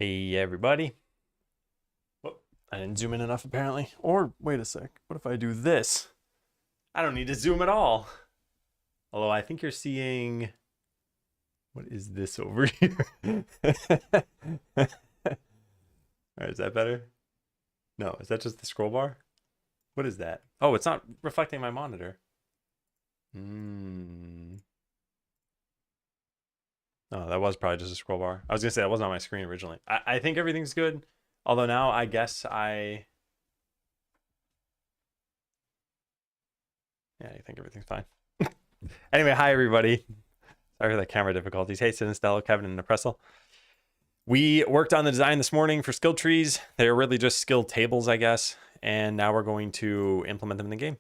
Hey everybody. Oh, I didn't zoom in enough apparently. Or wait a sec. What if I do this? I don't need to zoom at all. Although I think you're seeing, what is this over here? All right, is that better? No, is that just the scroll bar? What is that? Oh, it's not reflecting my monitor. Oh, that was probably just a scroll bar. I was gonna say that wasn't on my screen originally. I think everything's good. Although now I guess yeah, I think everything's fine. Anyway, hi everybody. Sorry for the camera difficulties. Hey, Sin, Stella, Kevin, and Nepressel. We worked on the design this morning for skill trees. They're really just skill tables, I guess. And now we're going to implement them in the game.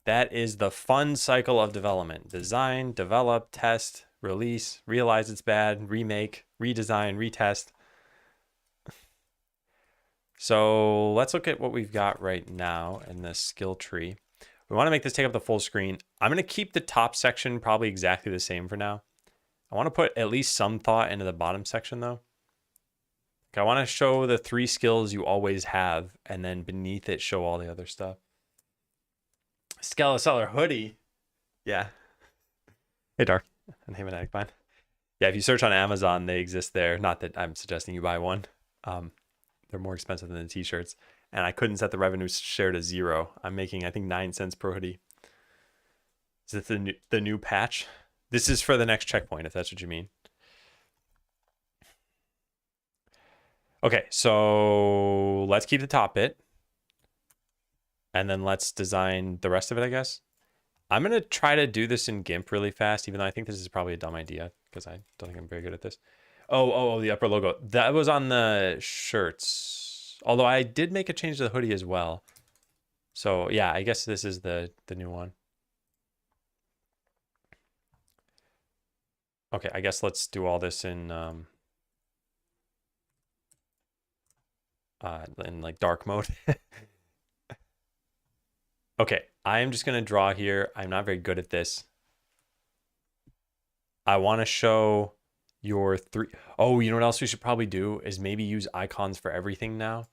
That is the fun cycle of development. Design, develop, test, release, realize it's bad, remake, redesign, retest. So let's look at what we've got right now in this skill tree. We want to make this take up the full screen. I'm going to keep the top section probably exactly the same for now. I want to put at least some thought into the bottom section though. Okay, I want to show the 3 skills you always have, and then beneath it show all the other stuff. Skeleseller hoodie. Yeah. Hey, Dark. And hey, Maniac Vine. Yeah, if you search on Amazon, they exist there. Not that I'm suggesting you buy one. They're more expensive than the t-shirts. And I couldn't set the revenue share to 0. I'm making, I think, 9 cents per hoodie. Is this the new patch? This is for the next checkpoint, if that's what you mean. Okay, so let's keep the top bit. And then let's design the rest of it, I guess. I'm going to try to do this in GIMP really fast, even though I think this is probably a dumb idea, because I don't think I'm very good at this. Oh, the upper logo. That was on the shirts. Although I did make a change to the hoodie as well. So yeah, I guess this is the new one. Okay, I guess let's do all this in like dark mode. Okay, I am just gonna draw here. I'm not very good at this. I want to show your 3. Oh, you know what else we should probably do is maybe use icons for everything now.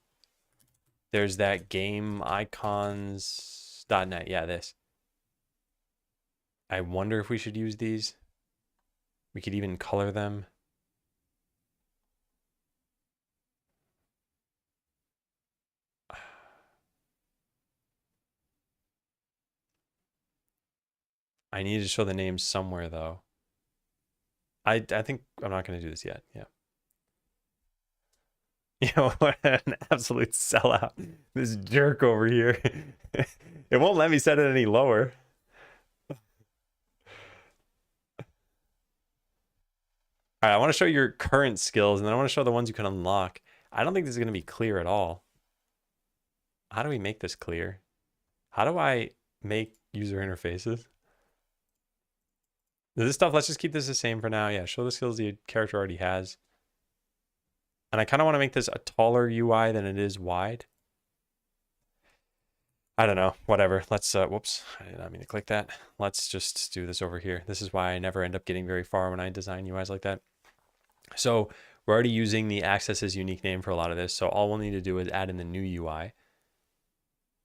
There's that game icons.net. Yeah, this. I wonder if we should use these. We could even color them. I need to show the names somewhere though. I think I'm not going to do this yet. Yeah. You know, what an absolute sellout. This jerk over here. It won't let me set it any lower. All right, I want to show your current skills, and then I want to show the ones you can unlock. I don't think this is going to be clear at all. How do we make this clear? How do I make user interfaces? This stuff, let's just keep this the same for now. Yeah, show the skills the character already has. And I kind of want to make this a taller UI than it is wide. I don't know, whatever. Let's, whoops, I did not mean to click that. Let's just do this over here. This is why I never end up getting very far when I design UIs like that. So we're already using the access as unique name for a lot of this. So all we'll need to do is add in the new UI.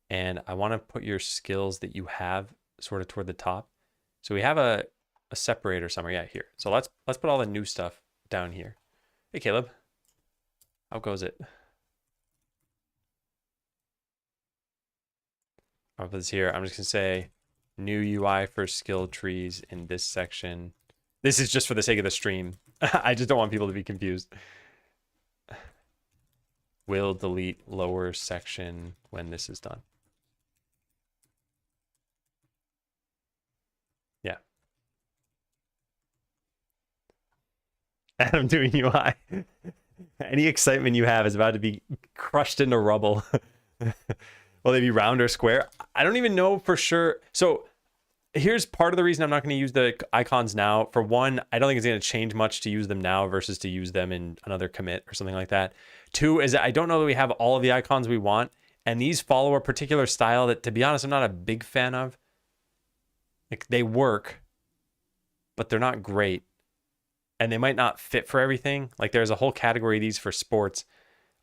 And I want to put your skills that you have sort of toward the top. So we have a separator somewhere. Yeah, here. So let's put all the new stuff down here. Hey, Caleb. How goes it? I'll put this here. I'm just going to say new UI for skill trees in this section. This is just for the sake of the stream. I just don't want people to be confused. Will delete lower section when this is done. Yeah. Adam doing UI. Any excitement you have is about to be crushed into rubble. Will they be round or square? I don't even know for sure. So here's part of the reason I'm not going to use the icons now. For one, I don't think it's going to change much to use them now versus to use them in another commit or something like that. 2 is that I don't know that we have all of the icons we want. And these follow a particular style that, to be honest, I'm not a big fan of. Like, they work, but they're not great. and they might not fit for everything. Like there's a whole category of these for sports.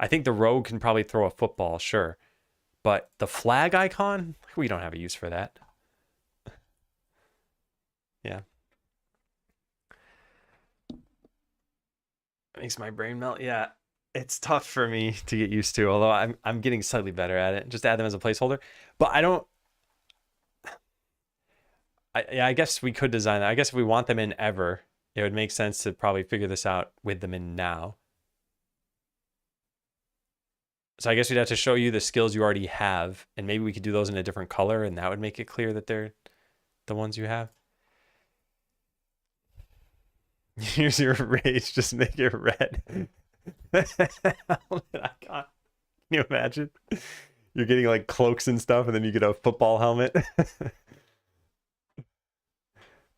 I think the rogue can probably throw a football, sure. But the flag icon, we don't have a use for that. Yeah. Makes my brain melt. Yeah. It's tough for me to get used to, although I'm getting slightly better at it. Just add them as a placeholder. But I don't yeah, I guess we could design that. I guess if we want them in ever, it would make sense to probably figure this out with them in now. So I guess we'd have to show you the skills you already have, and maybe we could do those in a different color, and that would make it clear that they're the ones you have. Use your rage, just make it red. I can't. Can you imagine? You're getting like cloaks and stuff, and then you get a football helmet.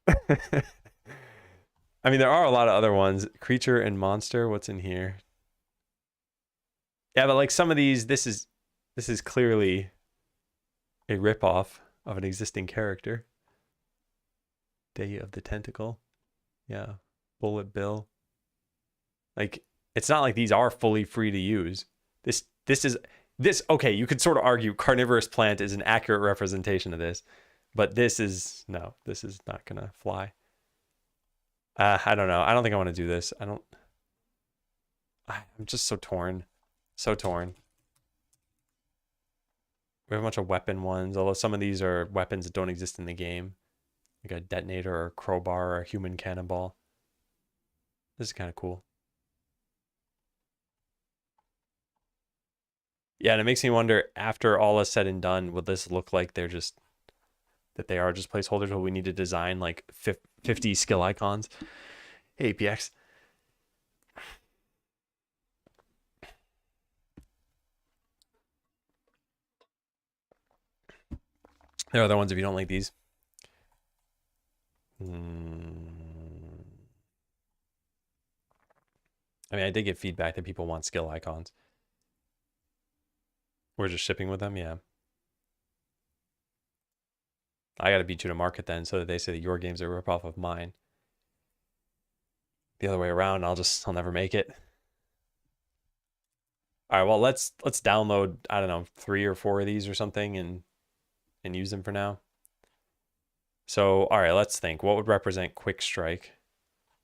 I mean, there are a lot of other ones. Creature and monster. What's in here? Yeah, but like some of these, this is clearly a ripoff of an existing character. Day of the Tentacle. Yeah. Bullet Bill. Like, it's not like these are fully free to use. This okay, you could sort of argue carnivorous plant is an accurate representation of this, but this is not gonna fly. I don't know. I don't think I want to do this. I'm just so torn. So torn. We have a bunch of weapon ones, although some of these are weapons that don't exist in the game. Like a detonator or a crowbar or a human cannonball. This is kind of cool. Yeah, and it makes me wonder, after all is said and done, will this look like they are just placeholders? Will we need to design like 50 skill icons? Hey, APX. There are other ones if you don't like these. I mean, I did get feedback that people want skill icons. We're just shipping with them, yeah. I got to beat you to market then, so that they say that your game's a ripoff of mine. The other way around, I'll never make it. All right, well, let's download, I don't know, 3 or 4 of these or something and use them for now. So, all right, let's think. What would represent quick strike?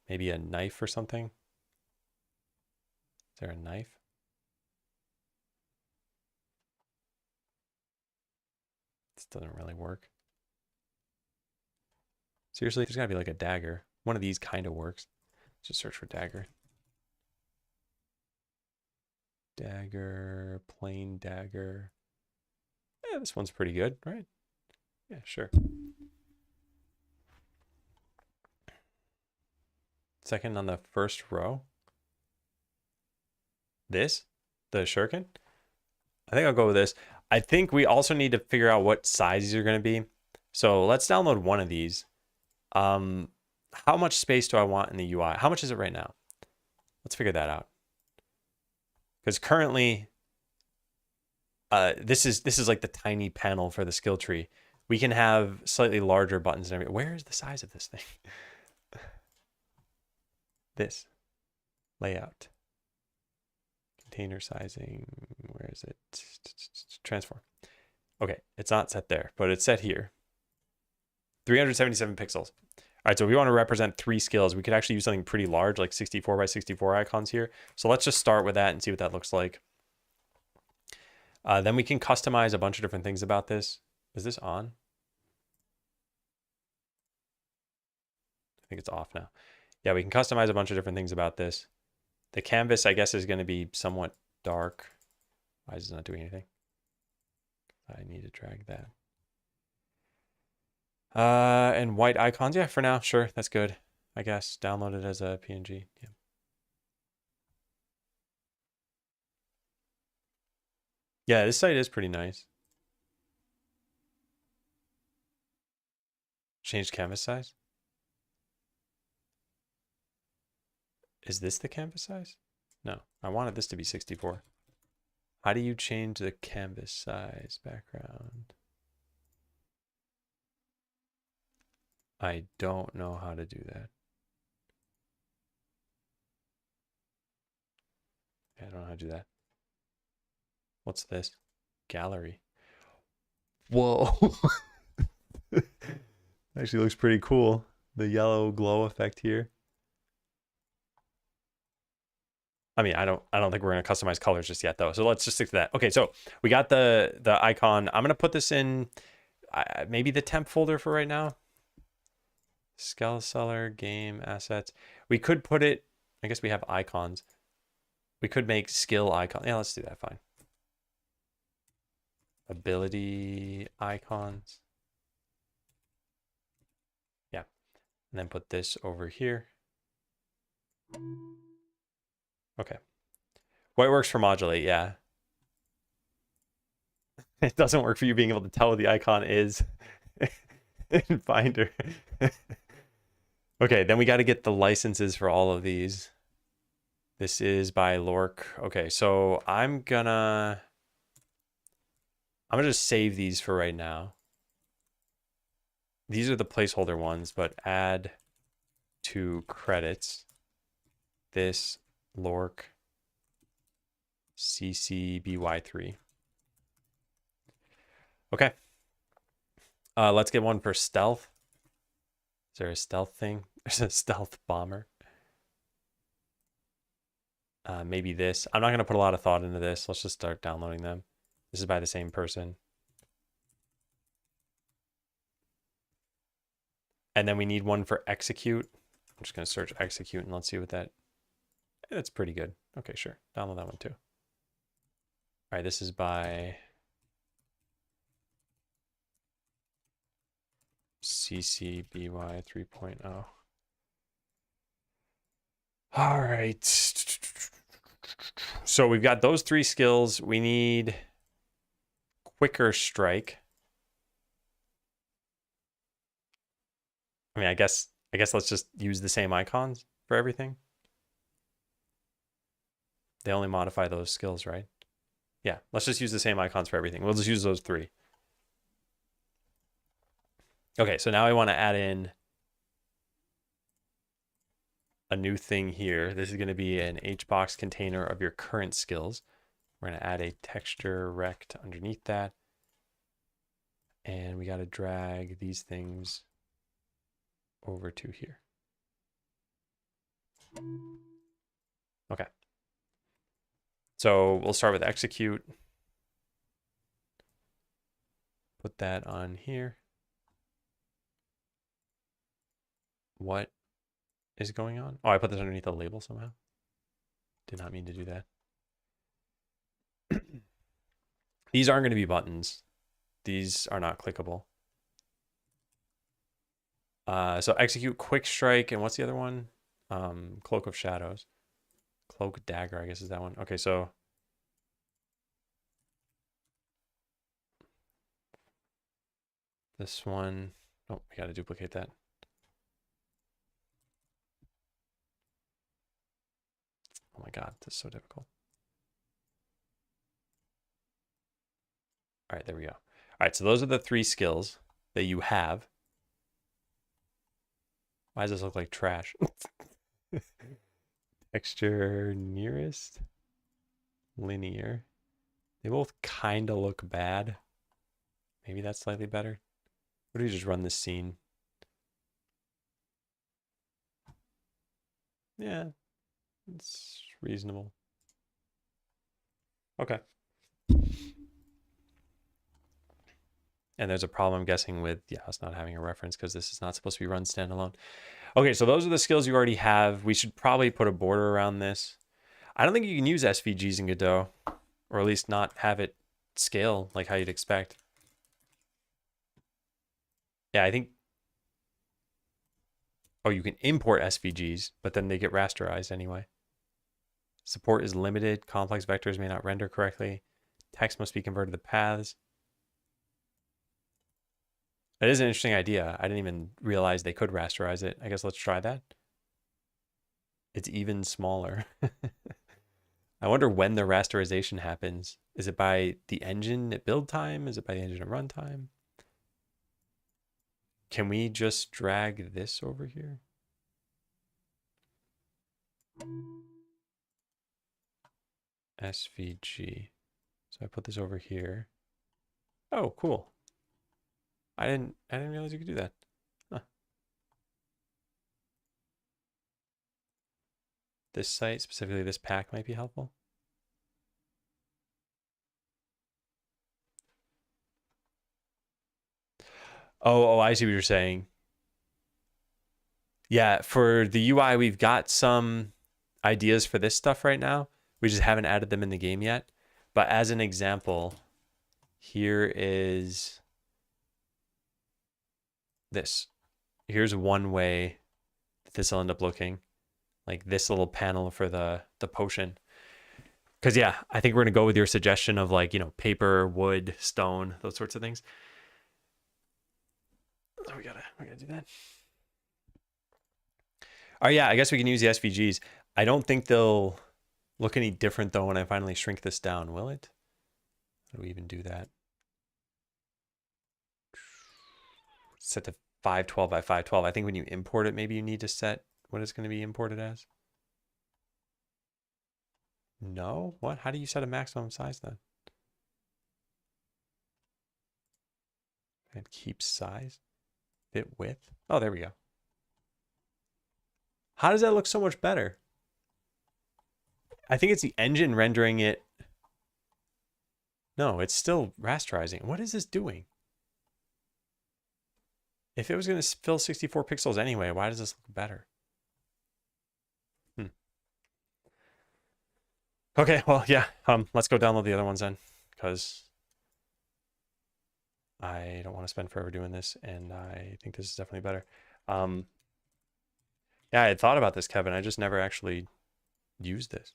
Maybe a knife or something? Is there a knife? This doesn't really work. Seriously, there's got to be like a dagger. One of these kind of works. Just search for dagger. Dagger, plain dagger. Yeah, this one's pretty good, right? Yeah, sure. Second on the first row. This? The shuriken? I think I'll go with this. I think we also need to figure out what size these are going to be. So let's download one of these. How much space do I want in the UI? How much is it right now? Let's figure that out. Because currently, this is like the tiny panel for the skill tree. We can have slightly larger buttons and everything. Where is the size of this thing? This. Layout. Container sizing. Where is it? Transform. Okay, it's not set there, but it's set here. 377 pixels. All right, so if we want to represent 3 skills, we could actually use something pretty large, like 64 by 64 icons here. So let's just start with that and see what that looks like. Then we can customize a bunch of different things about this. Is this on? I think it's off now. Yeah, we can customize a bunch of different things about this. The canvas, I guess, is going to be somewhat dark. Why is it not doing anything? I need to drag that. And white icons. Yeah, for now, sure, that's good. I guess download it as a PNG. Yeah. Yeah, this site is pretty nice. Change canvas size. Is this the canvas size? No, I wanted this to be 64. How do you change the canvas size background? I don't know how to do that. I don't know how to do that. What's this? Gallery. Whoa. Actually looks pretty cool. The yellow glow effect here. I mean, I don't think we're gonna customize colors just yet though. So let's just stick to that. Okay, so we got the icon. I'm gonna put this in maybe the temp folder for right now. Skeleseller, game assets. We could put it, I guess we have icons. We could make skill icon. Yeah, let's do that, fine. Ability icons. Yeah. And then put this over here. Okay. What works for modulate, yeah. It doesn't work for you being able to tell what the icon is in Finder. Okay, then we got to get the licenses for all of these. This is by Lork. Okay, so I'm gonna just save these for right now. These are the placeholder ones, but add to credits. This Lork CCBY3. Okay. Let's get one for stealth. Is there a stealth thing? There's a stealth bomber. Maybe this. I'm not going to put a lot of thought into this. Let's just start downloading them. This is by the same person. And then we need one for execute. I'm just going to search execute and let's see what that... That's pretty good. Okay, sure. Download that one too. All right, this is by CCBY 3.0. All right. So we've got those 3 skills. We need quicker strike. I mean, I guess let's just use the same icons for everything. They only modify those skills, right? Yeah, let's just use the same icons for everything. We'll just use those 3. Okay, so now I want to add in a new thing here. This is going to be an HBox container of your current skills. We're going to add a texture rect underneath that. And we got to drag these things over to here. Okay. So we'll start with execute. Put that on here. What is going on? Oh, I put this underneath a label somehow. Did not mean to do that. These aren't going to be buttons. These are not clickable. So execute quick strike, and what's the other one? Cloak of shadows. Cloak dagger, I guess is that one. Okay, so this one, oh, we got to duplicate that. Oh my God, this is so difficult. All right, there we go. All right, so those are the 3 skills that you have. Why does this look like trash? Texture nearest, linear. They both kind of look bad. Maybe that's slightly better. What do we just run this scene? Yeah, it's reasonable. Okay. And there's a problem, I'm guessing, with, yeah, us not having a reference because this is not supposed to be run standalone. Okay, so those are the skills you already have. We should probably put a border around this. I don't think you can use SVGs in Godot, or at least not have it scale like how you'd expect. Yeah, I think... Oh, you can import SVGs, but then they get rasterized anyway. Support is limited. Complex vectors may not render correctly. Text must be converted to paths. That is an interesting idea. I didn't even realize they could rasterize it. I guess let's try that. It's even smaller. I wonder when the rasterization happens. Is it by the engine at build time? Is it by the engine at runtime? Can we just drag this over here? SVG. So I put this over here. Oh, cool. I didn't realize you could do that. Huh. This site, specifically this pack, might be helpful. Oh, I see what you're saying. Yeah, for the UI, we've got some ideas for this stuff right now. We just haven't added them in the game yet. But as an example, here is this. Here's one way that this will end up looking. Like this little panel for the potion. Because yeah, I think we're gonna go with your suggestion of like, paper, wood, stone, those sorts of things. So we gotta do that. Oh yeah, I guess we can use the SVGs. I don't think they'll look any different though when I finally shrink this down, will it? How do we even do that? Set to 512 by 512. I think when you import it, maybe you need to set what it's going to be imported as. No? What? How do you set a maximum size then? And keep size. Fit width. Oh, there we go. How does that look so much better? I think it's the engine rendering it. No, it's still rasterizing. What is this doing? If it was going to fill 64 pixels anyway, why does this look better? Okay, well, yeah. Let's go download the other ones then, because I don't want to spend forever doing this, and I think this is definitely better. Yeah, I had thought about this, Kevin. I just never actually used this.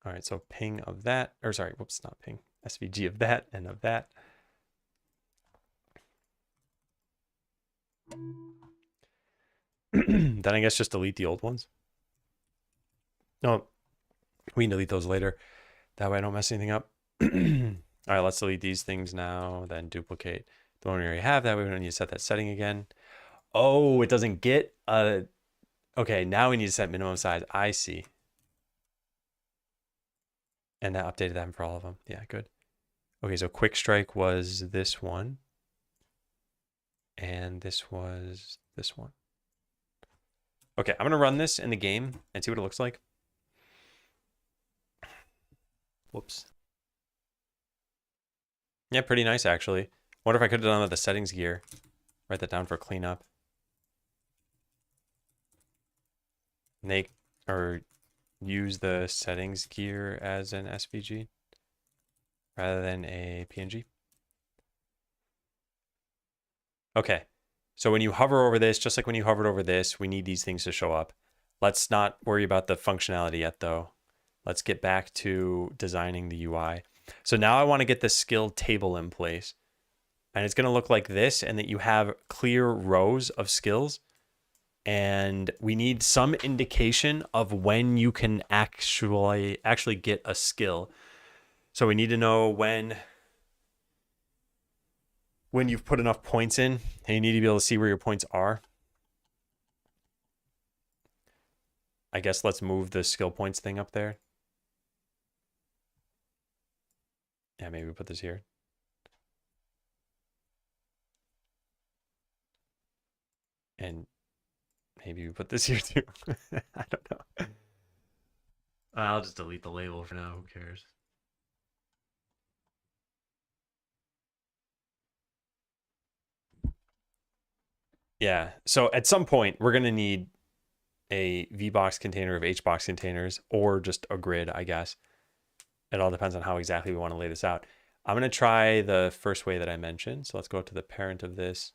All right, so ping of that, or sorry, whoops, not ping. SVG of that and of that. Then I guess just delete the old ones. No, we can delete those later. That way I don't mess anything up. All right, let's delete these things now, then duplicate the one we already have. That way we don't need to set that setting again. Oh, it doesn't get a... Okay, now we need to set minimum size. I see. And that updated them for all of them. Yeah, good. Okay, so quick strike was this one. And this was this one. Okay, I'm going to run this in the game and see what it looks like. Whoops. Yeah, pretty nice, actually. Wonder if I could have done with the settings gear. Write that down for cleanup. Make or use the settings gear as an SVG rather than a PNG. Okay, so when you hover over this, just like when you hovered over this, we need these things to show up. Let's not worry about the functionality yet, though. Let's get back to designing the UI. So now I want to get the skill table in place. And it's going to look like this, and that you have clear rows of skills. And we need some indication of when you can actually get a skill. So we need to know when you've put enough points in, and you need to be able to see where your points are. I guess let's move the skill points thing up there. Yeah, maybe we put this here. And maybe we put this here too. I don't know. I'll just delete the label for now. Who cares? Yeah. So at some point, we're going to need a VBox container of HBox containers, or just a grid, I guess. It all depends on how exactly we want to lay this out. I'm going to try the first way that I mentioned. So let's go to the parent of this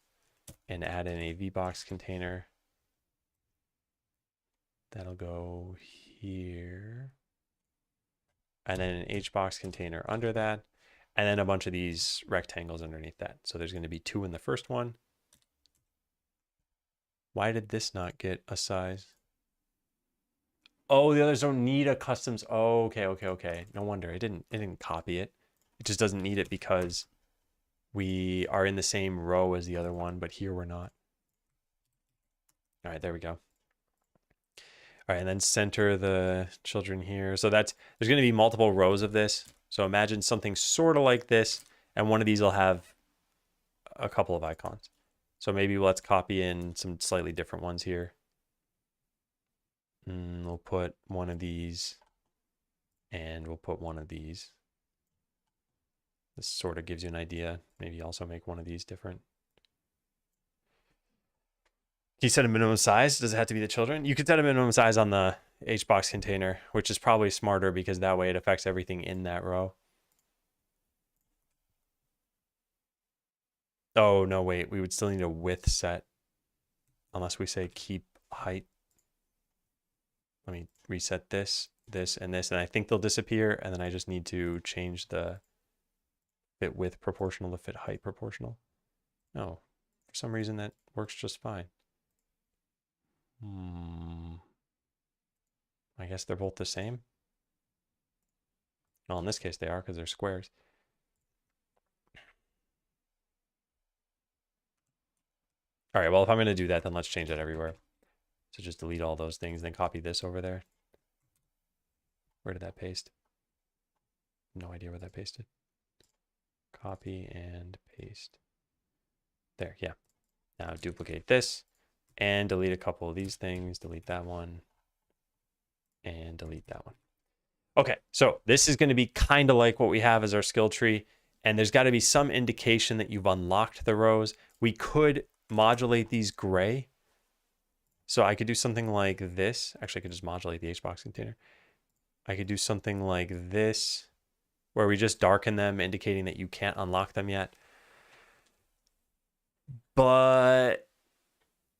and add in a VBox container. That'll go here. And then an HBox container under that. And then a bunch of these rectangles underneath that. So there's going to be 2 in the first one. Why did this not get a size? Oh, the others don't need a customs. Oh, okay. No wonder it didn't copy it. It just doesn't need it because we are in the same row as the other one, but here we're not. All right, there we go. All right, and then center the children here. So there's going to be multiple rows of this. So imagine something sort of like this, and one of these will have a couple of icons. So maybe let's copy in some slightly different ones here. We'll put one of these, and we'll put one of these. This sort of gives you an idea. Maybe also make one of these different. Can you set a minimum size? Does it have to be the children? You could set a minimum size on the HBox container, which is probably smarter because that way it affects everything in that row. Oh, no, wait. We would still need a width set unless we say keep height. Let me reset this, this, and this, and I think they'll disappear, and then I just need to change the fit width proportional to fit height proportional. No, for some reason that works just fine. I guess they're both the same. Well, in this case they are because they're squares. All right, well, if I'm going to do that, then let's change that everywhere. So just delete all those things, then copy this over there. Where did that paste? No idea where that pasted. Copy and paste. There, yeah. Now duplicate this and delete a couple of these things. Delete that one and delete that one. Okay, so this is going to be kind of like what we have as our skill tree, and there's got to be some indication that you've unlocked the rows. We could modulate these gray. So I could do something like this. Actually, I could just modulate the HBox container. I could do something like this, where we just darken them, indicating that you can't unlock them yet. But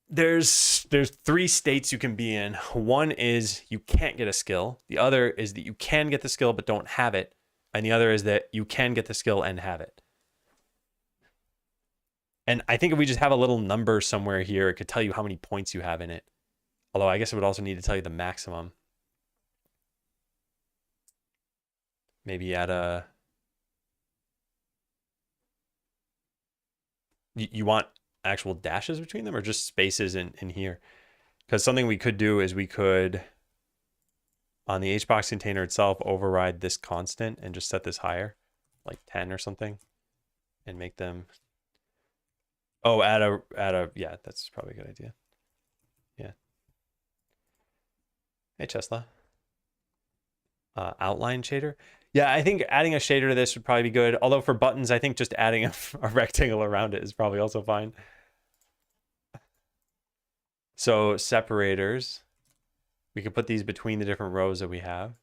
there's 3 states you can be in. One is you can't get a skill. The other is that you can get the skill but don't have it. And the other is that you can get the skill and have it. And I think if we just have a little number somewhere here, it could tell you how many points you have in it. Although I guess it would also need to tell you the maximum. Maybe add a... You want actual dashes between them or just spaces in here? Because something we could do is we could, on the HBox container itself, override this constant and just set this higher, like 10 or something, and make them... Oh, add a, yeah, that's probably a good idea. Yeah. Hey, Tesla. Outline shader. Yeah, I think adding a shader to this would probably be good. Although for buttons, I think just adding a rectangle around it is probably also fine. So separators, we could put these between the different rows that we have.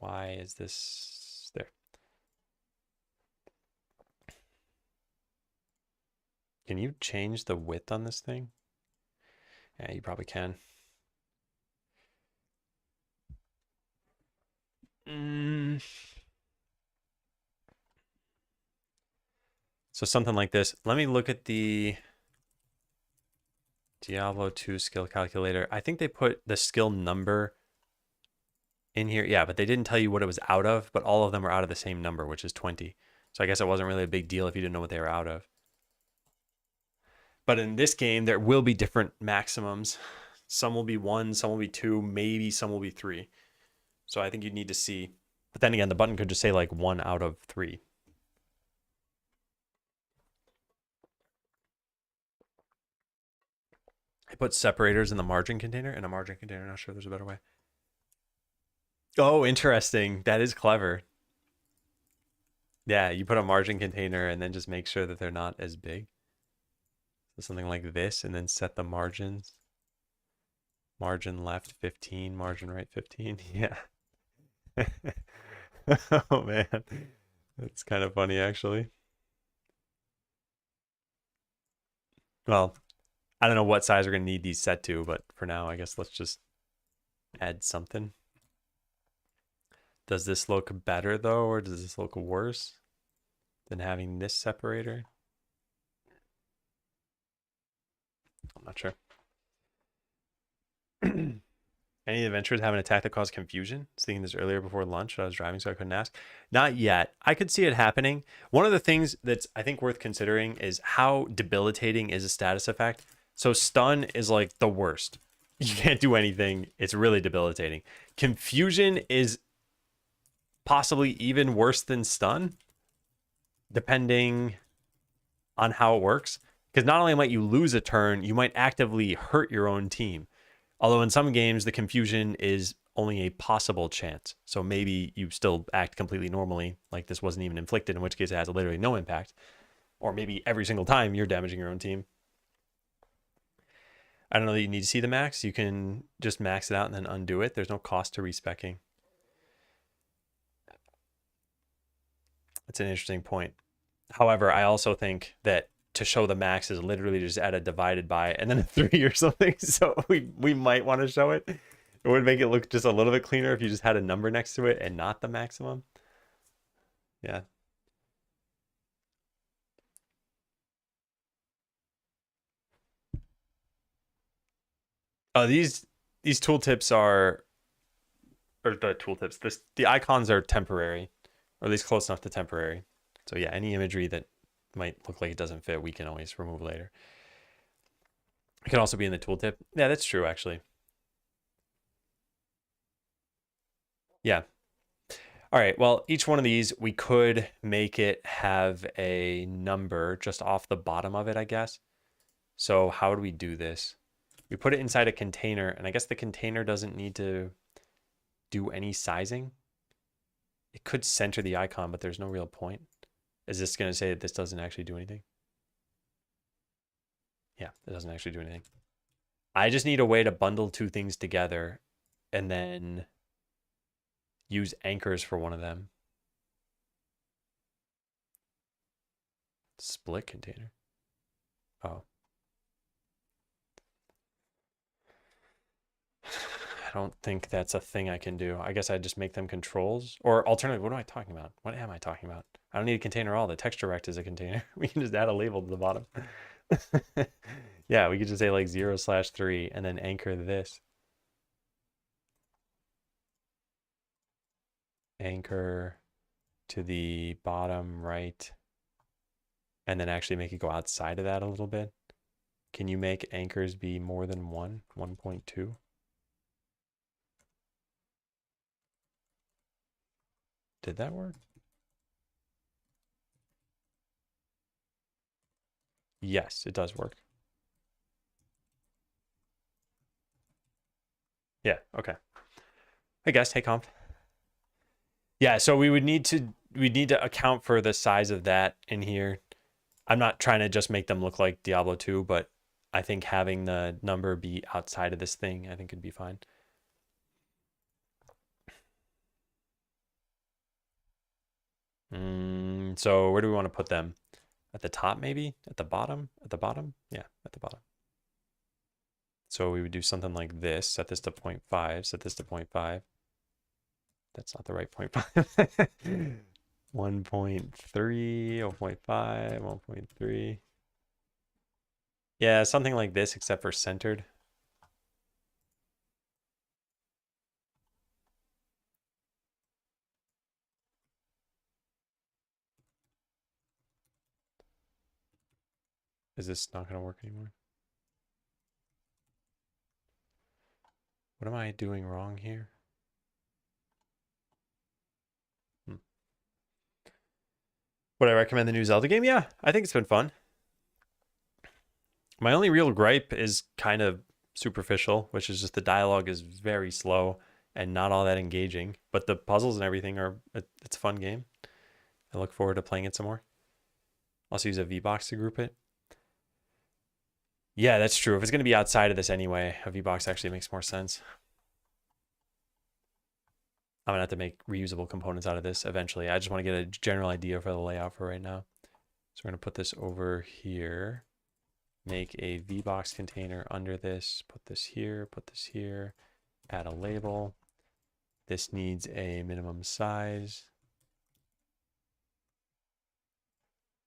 Why is this there? Can you change the width on this thing? Yeah, you probably can. So something like this. Let me look at the Diablo 2 skill calculator. I think they put the skill number in here. Yeah, but they didn't tell you what it was out of, but all of them are out of the same number, which is 20. So I guess it wasn't really a big deal if you didn't know what they were out of. But in this game, there will be different maximums. Some will be 1, some will be 2, maybe some will be 3. So I think you'd need to see. But then again, the button could just say like 1 out of 3. I put separators in the margin container. In a margin container, not sure there's a better way. Oh, interesting. That is clever. Yeah, you put a margin container and then just make sure that they're not as big. So something like this, and then set the margins. Margin left 15, margin right 15. Yeah. Oh man, that's kind of funny actually. Well, I don't know what size we're gonna need these set to, but for now, I guess let's just add something. Does this look better though, or does this look worse than having this separator? I'm not sure. Any adventurers have an attack that caused confusion? I was thinking this earlier before lunch. I was driving, so I couldn't ask. Not yet. I could see it happening. One of the things that's I think worth considering is how debilitating is a status effect. So stun is like the worst. You can't do anything. It's really debilitating. Confusion is possibly even worse than stun, depending on how it works. Because not only might you lose a turn, you might actively hurt your own team. Although in some games, the confusion is only a possible chance. So maybe you still act completely normally, like this wasn't even inflicted, in which case it has literally no impact. Or maybe every single time you're damaging your own team. I don't know that you need to see the max. You can just max it out and then undo it. There's no cost to respecking. That's an interesting point. However, I also think that to show the max is literally just add a divided by and then a 3 or something. So we might want to show it. It would make it look just a little bit cleaner if you just had a number next to it and not the maximum. Yeah. Oh, these tooltips are, or the tooltips, the icons are temporary, or at least close enough to temporary. So yeah, any imagery that might look like it doesn't fit, we can always remove later. It can also be in the tooltip. Yeah, that's true, actually. Yeah. All right, well, each one of these, we could make it have a number just off the bottom of it, I guess. So how do we do this? We put it inside a container, and I guess the container doesn't need to do any sizing. It could center the icon, but there's no real point. Is this going to say that this doesn't actually do anything? Yeah, it doesn't actually do anything. I just need a way to bundle two things together and then use anchors for one of them. Split container. Oh. I don't think that's a thing I can do. I guess I just make them controls. Or alternatively, what am I talking about? What am I talking about? I don't need a container at all. The texture rect is a container. We can just add a label to the bottom. Yeah, we could just say like 0/3 and then anchor this. Anchor to the bottom right. And then actually make it go outside of that a little bit. Can you make anchors be more than 1.2? Did that work? Yes, it does work. Yeah, okay. Hey guys, hey comp. Yeah, so we'd need to account for the size of that in here. I'm not trying to just make them look like Diablo 2, but I think having the number be outside of this thing, I think it'd be fine. So where do we want to put them? At the top, maybe? At the bottom? At the bottom? Yeah, at the bottom. So we would do something like this. Set this to 0.5. Set this to 0.5. That's not the right 0.5. 1.3, 1.5, 1.3. Yeah, something like this, except for centered. Is this not going to work anymore? What am I doing wrong here? Would I recommend the new Zelda game? Yeah, I think it's been fun. My only real gripe is kind of superficial, which is just the dialogue is very slow and not all that engaging. But the puzzles and everything are, it's a fun game. I look forward to playing it some more. Also use a V-Box to group it. Yeah, that's true. If it's going to be outside of this anyway, a V-Box actually makes more sense. I'm going to have to make reusable components out of this eventually. I just want to get a general idea for the layout for right now. So we're going to put this over here. Make a VBox container under this. Put this here, add a label. This needs a minimum size.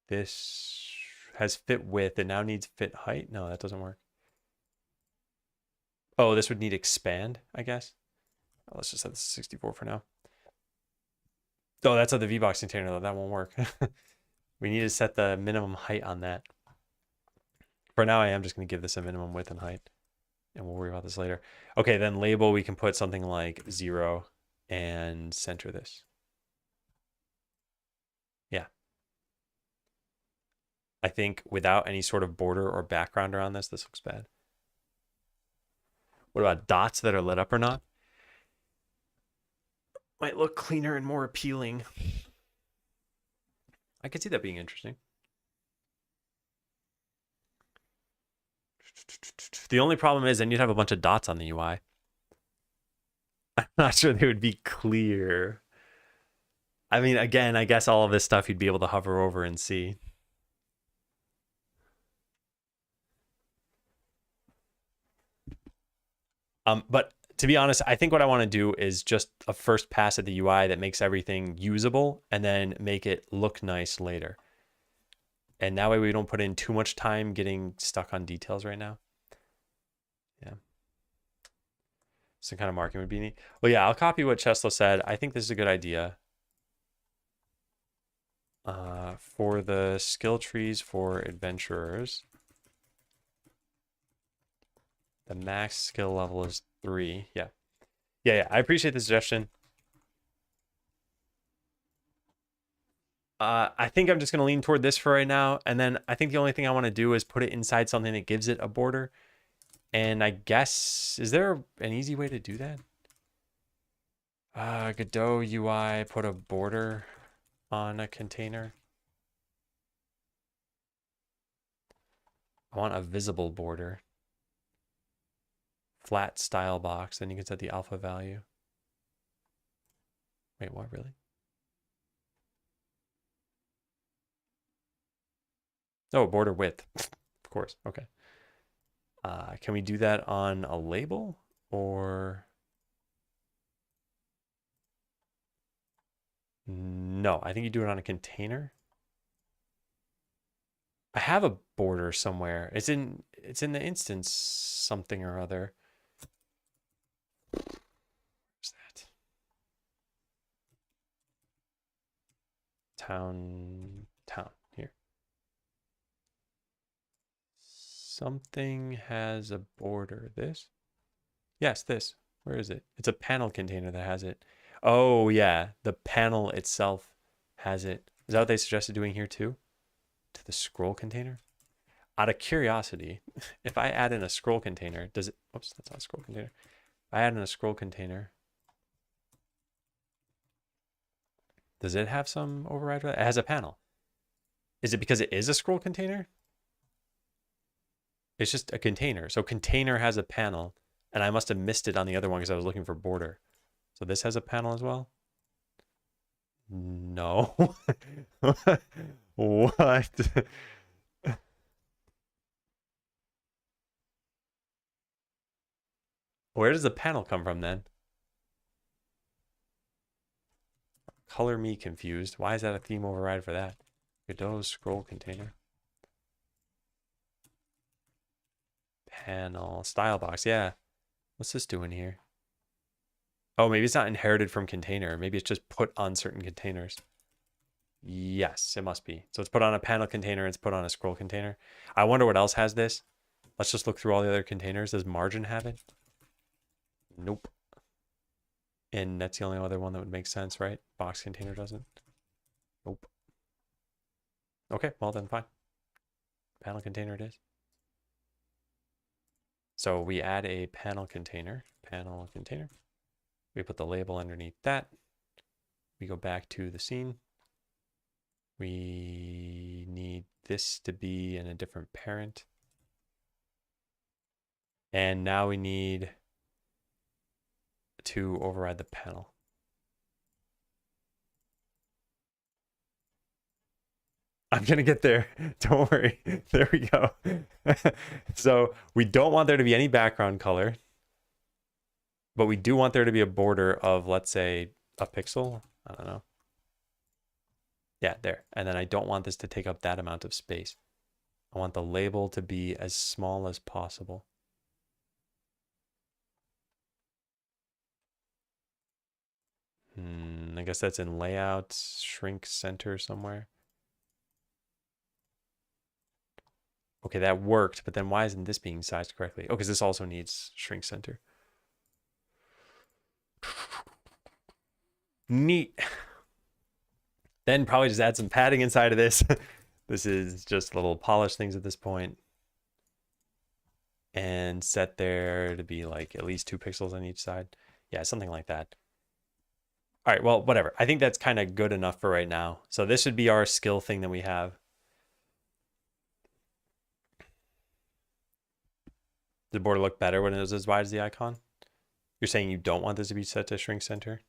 This has fit width. It now needs fit height. No, that doesn't work. Oh, this would need expand, I guess. Oh, let's just set this 64 for now. Oh, that's on the VBox container though. That won't work. We need to set the minimum height on that. For now, I am just going to give this a minimum width and height, and we'll worry about this later. Okay, then label, we can put something like 0 and center this. Yeah. I think without any sort of border or background around this looks bad. What about dots that are lit up or not? Might look cleaner and more appealing. I could see that being interesting. The only problem is then you'd have a bunch of dots on the UI. I'm not sure they would be clear. I mean, again, I guess all of this stuff you'd be able to hover over and see. But to be honest, I think what I want to do is just a first pass at the UI that makes everything usable and then make it look nice later. And that way we don't put in too much time getting stuck on details right now. Yeah. Some kind of marking would be neat. Well, yeah, I'll copy what Cheslo said. I think this is a good idea. For the skill trees for adventurers, the max skill level is 3. Yeah. Yeah. I appreciate the suggestion. I think I'm just going to lean toward this for right now. And then I think the only thing I want to do is put it inside something that gives it a border. And I guess, is there an easy way to do that? Godot UI, put a border on a container. I want a visible border. Flat style box, then you can set the alpha value. Wait, what, really? Oh, border width. Of course, okay. Can we do that on a label or? No, I think you do it on a container. I have a border somewhere. It's in the instance something or other. Where's that? Town here. Something has a border. This? Yes, this. Where is it? It's a panel container that has it. Oh, yeah. The panel itself has it. Is that what they suggested doing here too? To the scroll container? Out of curiosity, if I add in a scroll container, does it... Oops, that's not a scroll container. If I add in a scroll container, does it have some override? It has a panel. Is it because it is a scroll container? It's just a container. So container has a panel, and I must have missed it on the other one because I was looking for border. So this has a panel as well? No. What? Where does the panel come from then? Color me confused. Why is that a theme override for that? Godot scroll container. Panel style box. Yeah. What's this doing here? Oh, maybe it's not inherited from container. Maybe it's just put on certain containers. Yes, it must be. So it's put on a panel container. It's put on a scroll container. I wonder what else has this. Let's just look through all the other containers. Does margin have it? Nope. And that's the only other one that would make sense, right? Box container doesn't. Nope. Okay, well then fine. Panel container it is. So we add a panel container. We put the label underneath that. We go back to the scene. We need this to be in a different parent. And now we need to override the panel. I'm going to get there. Don't worry. There we go. So we don't want there to be any background color, but we do want there to be a border of, let's say, a pixel. I don't know. Yeah, there. And then I don't want this to take up that amount of space. I want the label to be as small as possible. I guess that's in layout, shrink center somewhere. Okay, that worked, but then why isn't this being sized correctly? Oh, because this also needs shrink center. Neat. Then probably just add some padding inside of this. This is just little polish things at this point. And set there to be like at least 2 pixels on each side. Yeah, something like that. All right, well, whatever. I think that's kind of good enough for right now. So this would be our skill thing that we have. Does the border look better when it was as wide as the icon? You're saying you don't want this to be set to shrink center?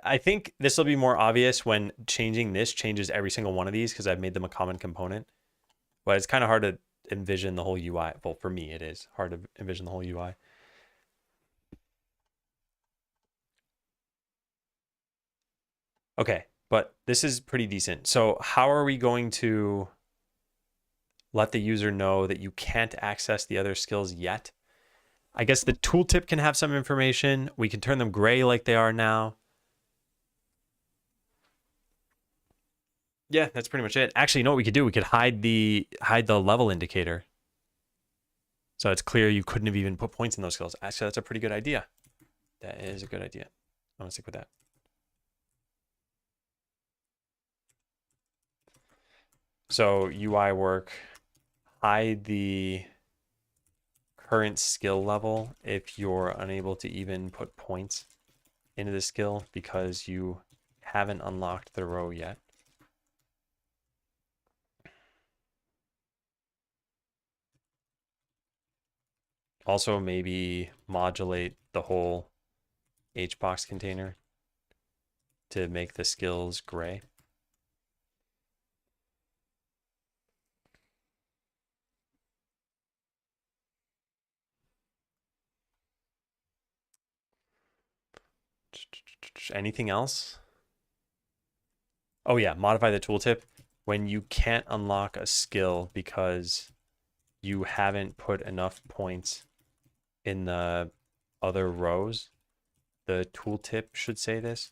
I think this will be more obvious when changing this changes every single one of these because I've made them a common component. But it's kind of hard to envision the whole UI. Well, for me, it is hard to envision the whole UI. Okay, but this is pretty decent. So how are we going to let the user know that you can't access the other skills yet? I guess the tooltip can have some information. We can turn them gray like they are now. Yeah, that's pretty much it. Actually, you know what we could do? We could hide the level indicator. So it's clear you couldn't have even put points in those skills. Actually, that's a pretty good idea. That is a good idea. I'm gonna stick with that. So UI work, hide the current skill level if you're unable to even put points into the skill because you haven't unlocked the row yet. Also, maybe modulate the whole HBox container to make the skills gray. Anything else? Oh yeah, modify the tooltip. When you can't unlock a skill because you haven't put enough points in the other rows, the tooltip should say this.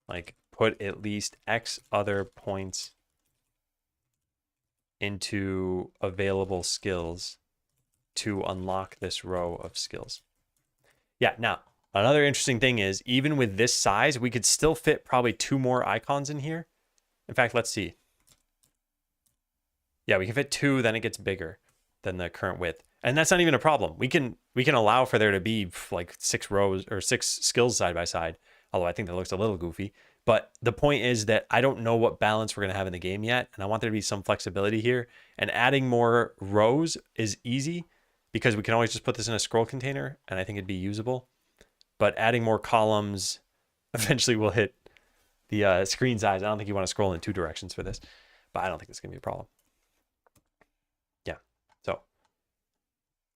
Like, put at least X other points into available skills to unlock this row of skills. Yeah, now, another interesting thing is, even with this size, we could still fit probably 2 more icons in here. In fact, let's see. Yeah, we can fit 2, then it gets bigger than the current width. And that's not even a problem. We can allow for there to be like 6 rows or 6 skills side by side, although I think that looks a little goofy. But the point is that I don't know what balance we're going to have in the game yet, and I want there to be some flexibility here. And adding more rows is easy because we can always just put this in a scroll container, and I think it'd be usable. But adding more columns eventually will hit the screen size. I don't think you want to scroll in 2 directions for this, but I don't think it's going to be a problem. Yeah, so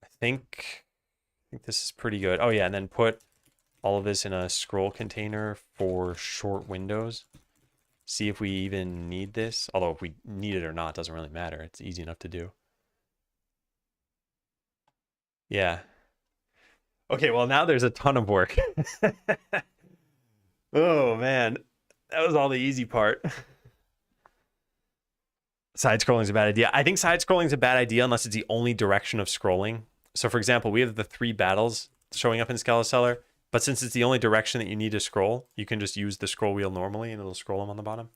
I think this is pretty good. Oh yeah, and then put all of this in a scroll container for short windows. See if we even need this. Although if we need it or not, doesn't really matter. It's easy enough to do. Yeah. Okay, well now there's a ton of work. Oh man, that was all the easy part. Side scrolling is a bad idea. I think side scrolling is a bad idea unless it's the only direction of scrolling. So for example, we have the 3 battles showing up in Skeleseller, but since it's the only direction that you need to scroll, you can just use the scroll wheel normally and it'll scroll them on the bottom.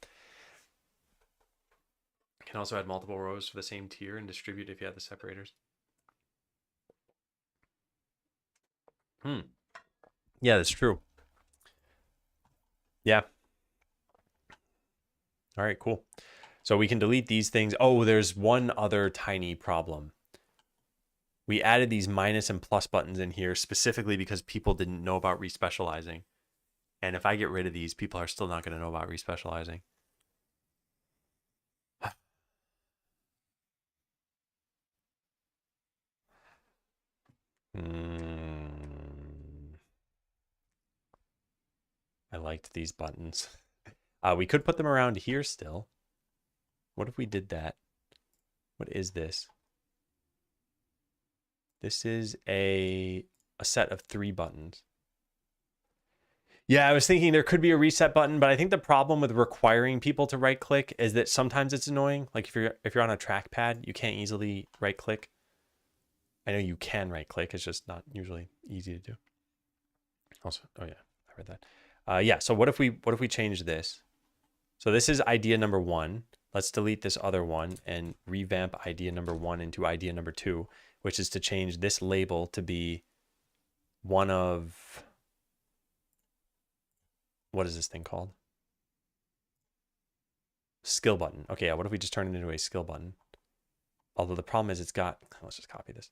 You can also add multiple rows for the same tier and distribute if you have the separators. Yeah, that's true. Yeah. All right, cool. So we can delete these things. Oh, there's one other tiny problem. We added these minus and plus buttons in here specifically because people didn't know about respecializing. And if I get rid of these, people are still not going to know about respecializing. I liked these buttons. We could put them around here still. What if we did that? What is this? This is a a set of 3 buttons. Yeah, I was thinking there could be a reset button, but I think the problem with requiring people to right click is that sometimes it's annoying. Like if you're on a trackpad, you can't easily right click. I know you can right click, it's just not usually easy to do. Also, oh yeah, I read that. Yeah, so what if we change this? So this is idea number 1. Let's delete this other one and revamp idea number 1 into idea number 2, which is to change this label to be one of, what is this thing called? Skill button. Okay, yeah, what if we just turn it into a skill button? Although the problem is it's got, let's just copy this.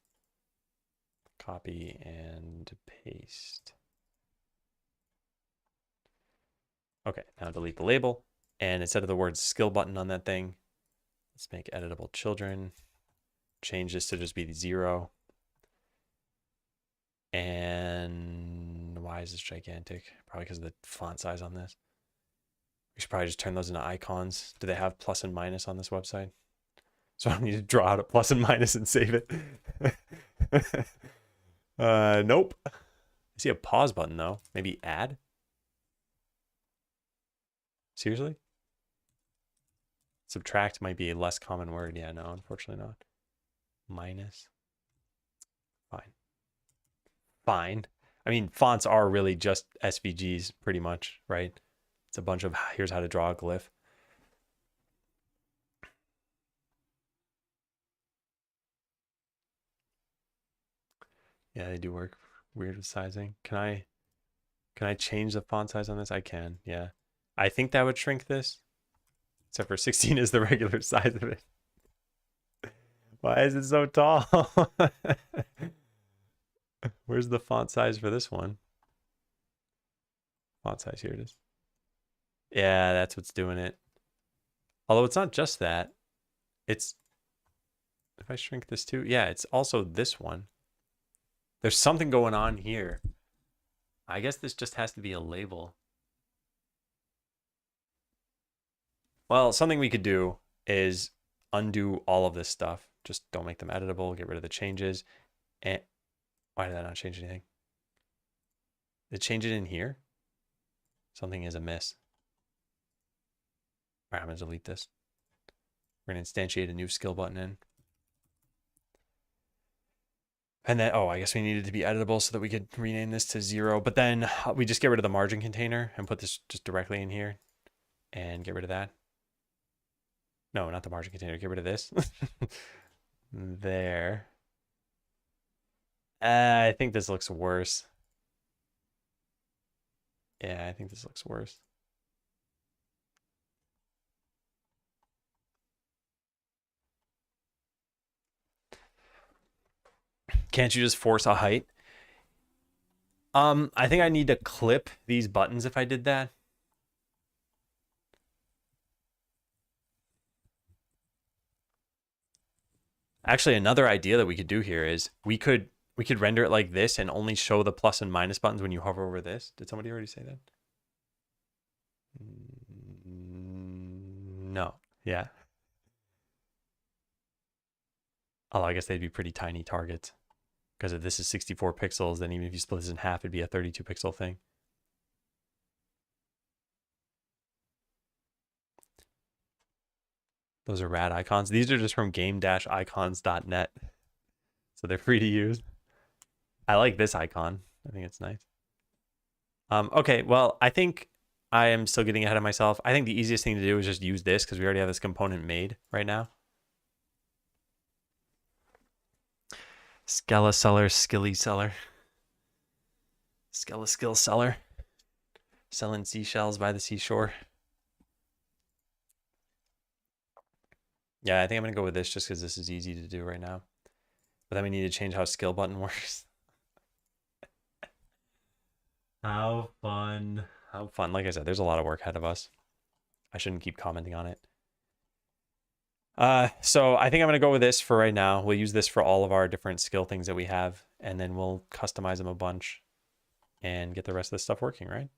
Copy and paste. Okay, now delete the label. And instead of the word skill button on that thing, let's make editable children. Change this to just be 0. And why is this gigantic? Probably because of the font size on this. We should probably just turn those into icons. Do they have plus and minus on this website? So I don't need to draw out a plus and minus and save it. Nope. I see a pause button though. Maybe add? Seriously? Subtract might be a less common word. Yeah, no, unfortunately not. Minus. Fine. Fine. I mean, fonts are really just SVGs pretty much, right? It's a bunch of, here's how to draw a glyph. Yeah, they do work weird with sizing. Can I change the font size on this? I can, yeah. I think that would shrink this. Except for 16 is the regular size of it. Why is it so tall? Where's the font size for this one? Font size, here it is. Yeah, that's what's doing it. Although it's not just that. It's, if I shrink this too, yeah, it's also this one. There's something going on here. I guess this just has to be a label. Well, something we could do is undo all of this stuff. Just don't make them editable, get rid of the changes. And why did that not change anything? Did it change it in here? Something is amiss. All right, I'm gonna delete this. We're gonna instantiate a new skill button in. And then, oh, I guess we needed to be editable so that we could rename this to 0. But then we just get rid of the margin container and put this just directly in here and get rid of that. No, not the margin container. Get rid of this. There. I think this looks worse. Yeah, I think this looks worse. Can't you just force a height? I think I need to clip these buttons if I did that. Actually, another idea that we could do here is we could render it like this and only show the plus and minus buttons when you hover over this. Did somebody already say that? No. Yeah. Although I guess they'd be pretty tiny targets. Because if this is 64 pixels, then even if you split this in half, it'd be a 32 pixel thing. Those are rad icons. These are just from game-icons.net. So they're free to use. I like this icon. I think it's nice. Okay, well, I think I am still getting ahead of myself. I think the easiest thing to do is just use this because we already have this component made right now. Skeleseller, Skeleseller. Selling seashells by the seashore. Yeah, I think I'm going to go with this just because this is easy to do right now. But then we need to change how skill button works. How fun. How fun. Like I said, there's a lot of work ahead of us. I shouldn't keep commenting on it. So I think I'm going to go with this for right now. We'll use this for all of our different skill things that we have, and then we'll customize them a bunch and get the rest of this stuff working, right?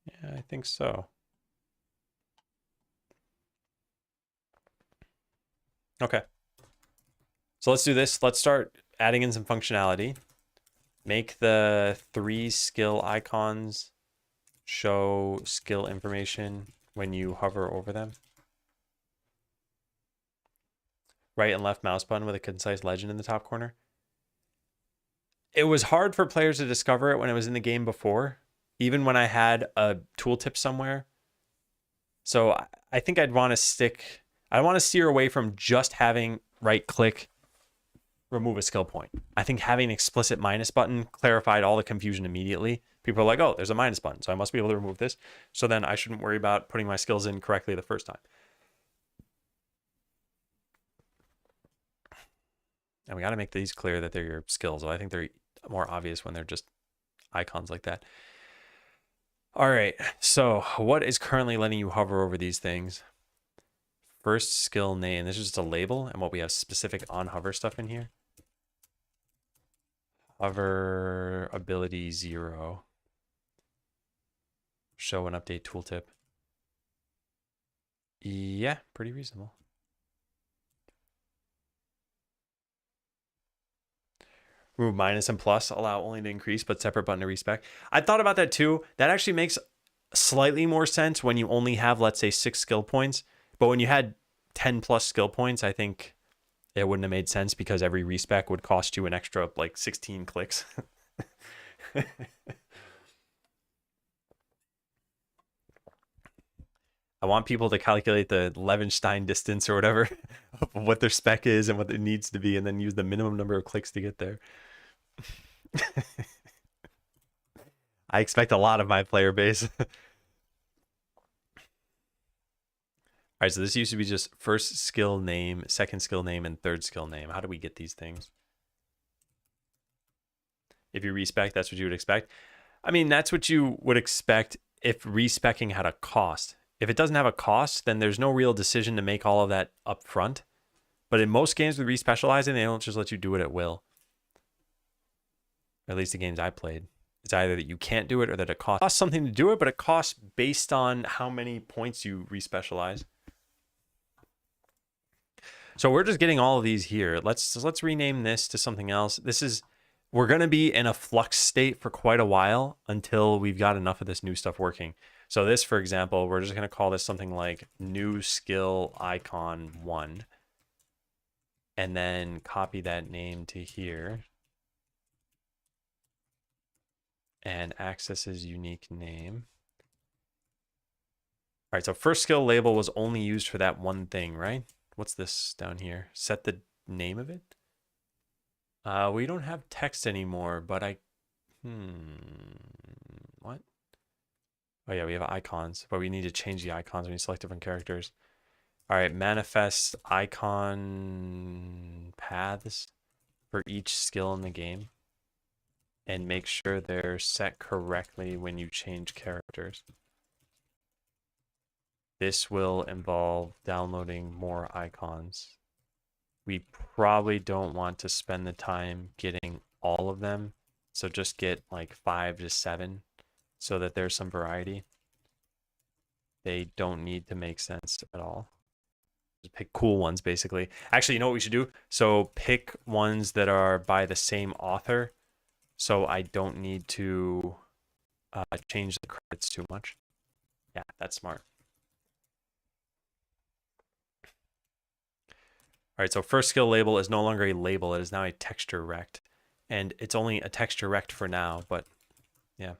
Yeah, I think so. Okay. So let's do this. Let's start adding in some functionality. Make the 3 skill icons show skill information when you hover over them. Right and left mouse button with a concise legend in the top corner. It was hard for players to discover it when it was in the game before, even when I had a tooltip somewhere. So I think I'd want to steer away from just having right click, remove a skill point. I think having an explicit minus button clarified all the confusion immediately. People are like, oh, there's a minus button, so I must be able to remove this. So then I shouldn't worry about putting my skills in correctly the first time. And we got to make these clear that they're your skills. I think they're more obvious when they're just icons like that. All right, so what is currently letting you hover over these things? First skill name. This is just a label and what we have specific on hover stuff in here. Hover ability 0. Show and update tooltip. Yeah, pretty reasonable. Remove minus and plus, allow only to increase, but separate button to respec. I thought about that too. That actually makes slightly more sense when you only have, let's say, 6 skill points. But when you had 10 plus skill points, I think it wouldn't have made sense because every respec would cost you an extra like 16 clicks. I want people to calculate the Levenstein distance or whatever of what their spec is and what it needs to be, and then use the minimum number of clicks to get there. I expect a lot of my player base. All right, so this used to be just first skill name, second skill name, and third skill name. How do we get these things? If you respec, that's what you would expect. I mean, that's what you would expect if respecing had a cost. If it doesn't have a cost, then there's no real decision to make all of that up front. But in most games with respecializing, they don't just let you do it at will. At least the games I played. It's either that you can't do it or that it costs something to do it, but it costs based on how many points you respecialize. So we're just getting all of these here. Let's rename this to something else. We're going to be in a flux state for quite a while until we've got enough of this new stuff working. So this, for example, we're just going to call this something like new skill icon 1. And then copy that name to here. And access his unique name. All right, so first skill label was only used for that one thing, right? What's this down here? Set the name of it? We don't have text anymore, but what? Oh yeah, we have icons, but we need to change the icons when you select different characters. All right, manifest icon paths for each skill in the game. And make sure they're set correctly when you change characters. This will involve downloading more icons. We probably don't want to spend the time getting all of them. So just get like 5 to 7 so that there's some variety. They don't need to make sense at all. Just pick cool ones, basically. Actually, you know what we should do? So pick ones that are by the same author. So I don't need to change the credits too much. Yeah, that's smart. All right, so first skill label is no longer a label. It is now a texture rect. And it's only a texture rect for now, but yeah.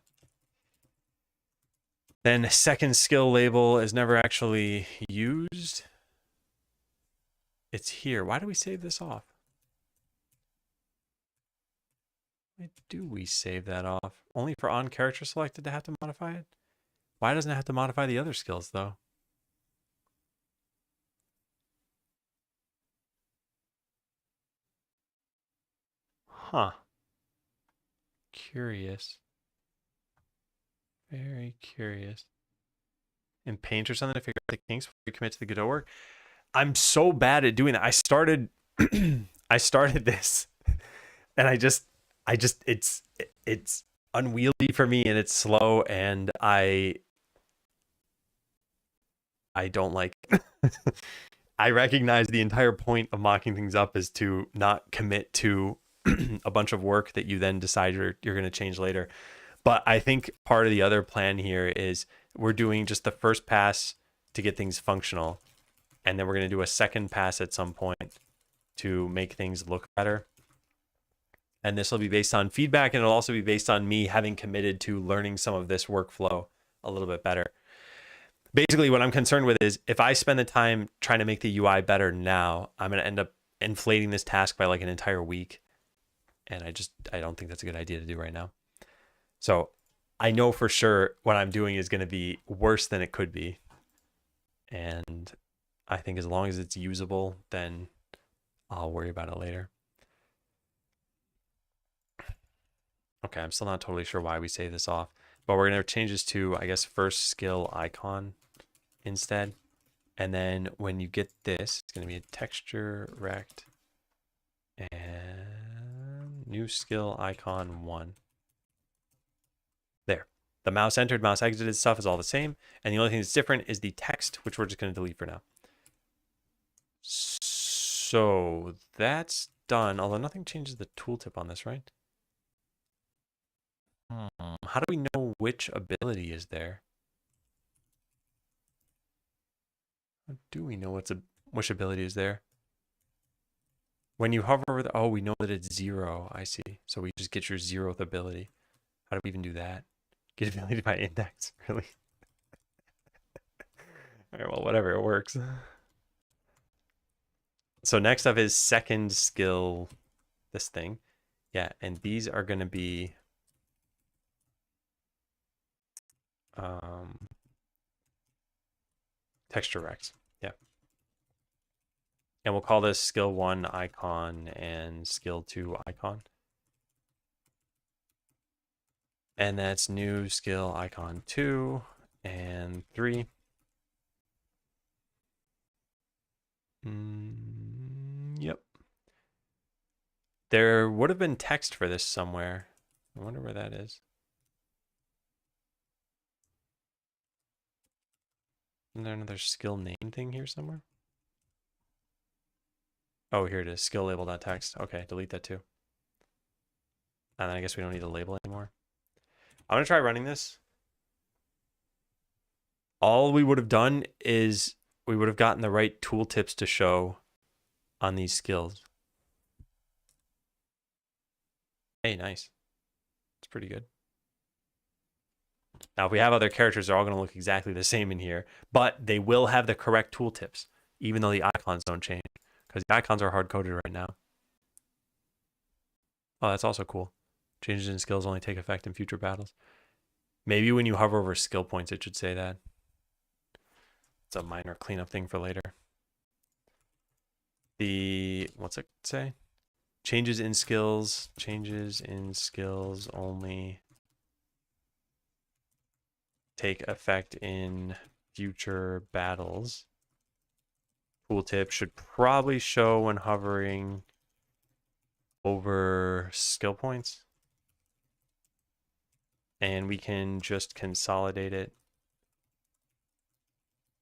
Then second skill label is never actually used. It's here. Why do we save this off? Why do we save that off? Only for on character selected to have to modify it? Why doesn't it have to modify the other skills though? Huh. Curious. Very curious. In Paint or something to figure out the kinks before you commit to the Godot work? I'm so bad at doing that. I started I started this and it's unwieldy for me and it's slow and I don't like it. I recognize the entire point of mocking things up is to not commit to a bunch of work that you then decide you're going to change later. But I think part of the other plan here is we're doing just the first pass to get things functional. And then we're going to do a second pass at some point to make things look better. And this will be based on feedback, and it'll also be based on me having committed to learning some of this workflow a little bit better. Basically, what I'm concerned with is if I spend the time trying to make the UI better now, I'm going to end up inflating this task by like an entire week. And I don't think that's a good idea to do right now. So I know for sure what I'm doing is going to be worse than it could be. And I think as long as it's usable, then I'll worry about it later. Okay, I'm still not totally sure why we save this off, but we're going to change this to, I guess, first skill icon instead. And then when you get this, it's going to be a texture rect and new skill icon 1. There. The mouse entered, mouse exited stuff is all the same. And the only thing that's different is the text, which we're just going to delete for now. So that's done, although nothing changes the tooltip on this, right? How do we know which ability is there? How do we know which ability is there? When you hover over oh, we know that it's 0. I see. So we just get your 0th ability. How do we even do that? Get ability by index, really? All right, well, whatever, it works. So next up is second skill, this thing. Yeah, and these are going to be texture rects. Yeah. And we'll call this skill 1 icon and skill 2 icon. And that's new skill icon 2 and 3. Yep. There would have been text for this somewhere. I wonder where that is. Isn't there another skill name thing here somewhere? Oh, here it is. Skill label.text. Okay, delete that too. And then I guess we don't need a label anymore. I'm going to try running this. All we would have done is we would have gotten the right tooltips to show on these skills. Hey, nice. It's pretty good. Now, if we have other characters, they're all going to look exactly the same in here, but they will have the correct tooltips, even though the icons don't change, because the icons are hard-coded right now. Oh, that's also cool. Changes in skills only take effect in future battles. Maybe when you hover over skill points, it should say that. It's a minor cleanup thing for later. What's it say? Changes in skills only take effect in future battles. Tooltip should probably show when hovering over skill points. And we can just consolidate it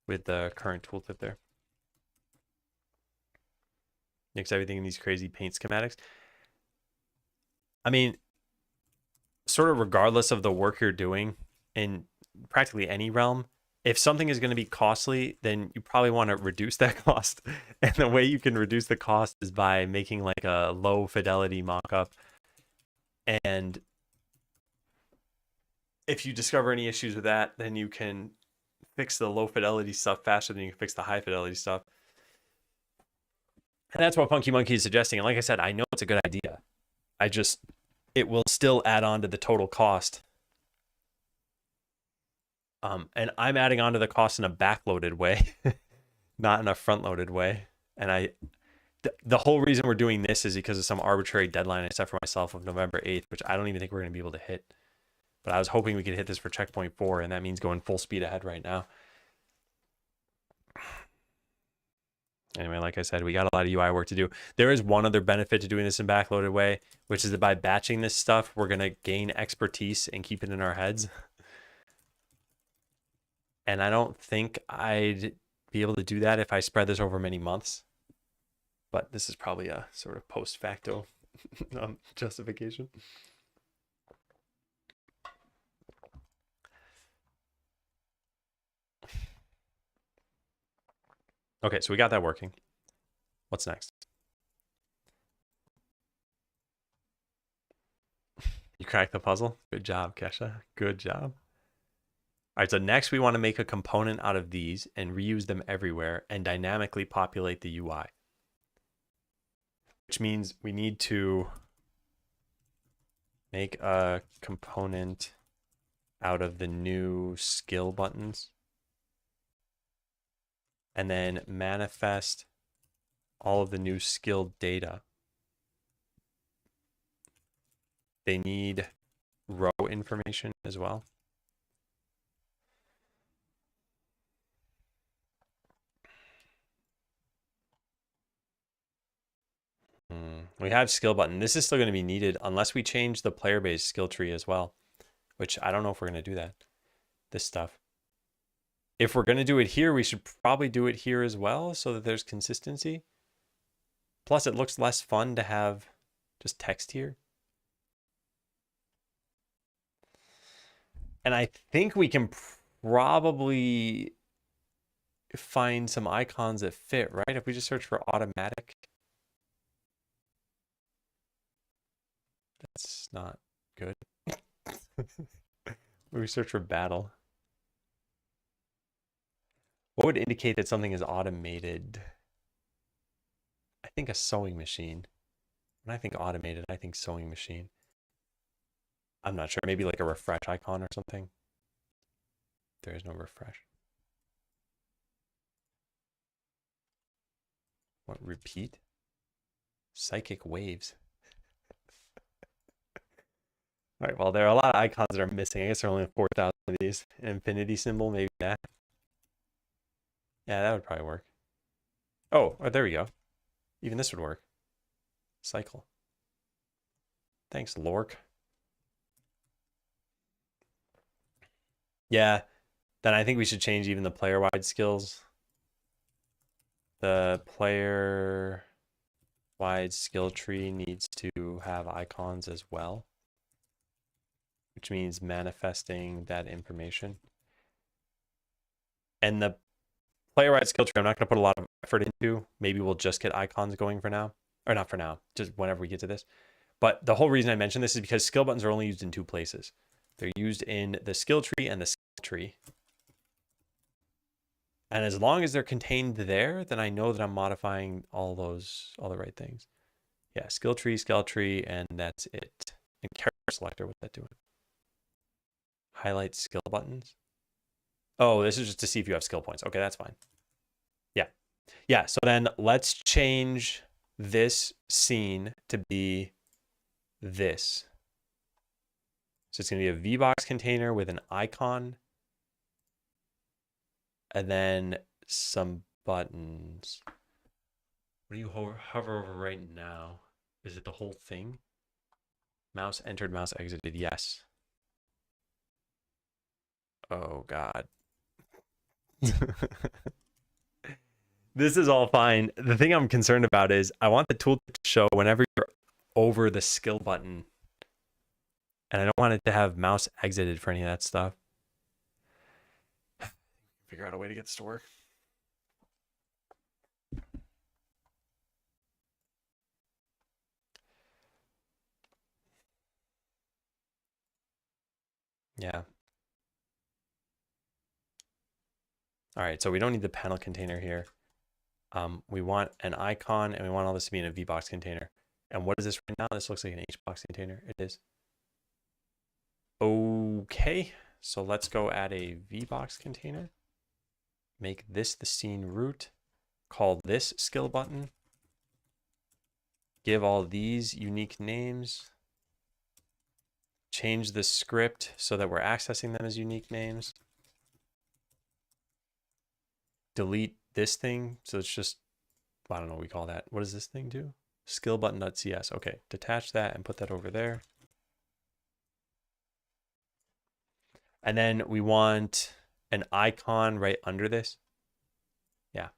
with the current tooltip there. Mix everything in these crazy paint schematics. I mean, sort of regardless of the work you're doing in practically any realm, if something is going to be costly, then you probably want to reduce that cost. And the way you can reduce the cost is by making like a low fidelity mockup. And if you discover any issues with that, then you can fix the low fidelity stuff faster than you can fix the high fidelity stuff. And that's what Funky Monkey is suggesting. And like I said, I know it's a good idea. It will still add on to the total cost. And I'm adding on to the cost in a backloaded way, not in a front-loaded way. And the whole reason we're doing this is because of some arbitrary deadline I set for myself of November 8th, which I don't even think we're going to be able to hit. But I was hoping we could hit this for checkpoint 4, and that means going full speed ahead right now. Anyway, like I said, we got a lot of UI work to do. There is one other benefit to doing this in backloaded way, which is that by batching this stuff, we're going to gain expertise and keep it in our heads. And I don't think I'd be able to do that if I spread this over many months. But this is probably a sort of post facto Justification. Okay, so we got that working. What's next? You cracked the puzzle. Good job, Kesha. Good job. All right, so next we want to make a component out of these and reuse them everywhere and dynamically populate the UI. Which means we need to make a component out of the new skill buttons and then manifest all of the new skill data. They need row information as well. We have skill button. This is still going to be needed unless we change the player-based skill tree as well, which I don't know if we're going to do that, this stuff. If we're going to do it here, we should probably do it here as well so that there's consistency. Plus, it looks less fun to have just text here. And I think we can probably find some icons that fit, right? If we just search for automatic. That's not good. We search for battle. What would indicate that something is automated? I think a sewing machine. When I think automated, I think sewing machine. I'm not sure. Maybe like a refresh icon or something. There is no refresh. What, repeat? Psychic waves. All right, well, there are a lot of icons that are missing. I guess there are only 4,000 of these. An infinity symbol, maybe that. Yeah, that would probably work. Oh, there we go. Even this would work. Cycle. Thanks, Lork. Yeah, then I think we should change even the player-wide skills. The player-wide skill tree needs to have icons as well, which means manifesting that information. And the player-wide skill tree, I'm not going to put a lot of effort into. Maybe we'll just get icons going for now. Or not for now, just whenever we get to this. But the whole reason I mention this is because skill buttons are only used in two places. They're used in the skill tree and the skill tree. And as long as they're contained there, then I know that I'm modifying all the right things. Yeah, skill tree, and that's it. And character selector, what's that doing? Highlight skill buttons. Oh, this is just to see if you have skill points. Okay, that's fine. Yeah. Yeah, so then let's change this scene to be this. So it's going to be a VBox container with an icon and then some buttons. What do you hover over right now? Is it the whole thing? Mouse entered, mouse exited. Yes. Oh, God. This is all fine. The thing I'm concerned about is I want the tooltip to show whenever you're over the skill button. And I don't want it to have mouse exited for any of that stuff. Figure out a way to get this to work. Yeah. All right, so we don't need the panel container here. We want an icon and we want all this to be in a VBox container. And what is this right now? This looks like an HBox container. It is. Okay, so let's go add a VBox container. Make this the scene root. Call this skill button. Give all these unique names. Change the script so that we're accessing them as unique names. Delete this thing. So it's just, I don't know what we call that. What does this thing do? Skill button.cs. Okay, detach that and put that over there. And then we want an icon right under this. Yeah.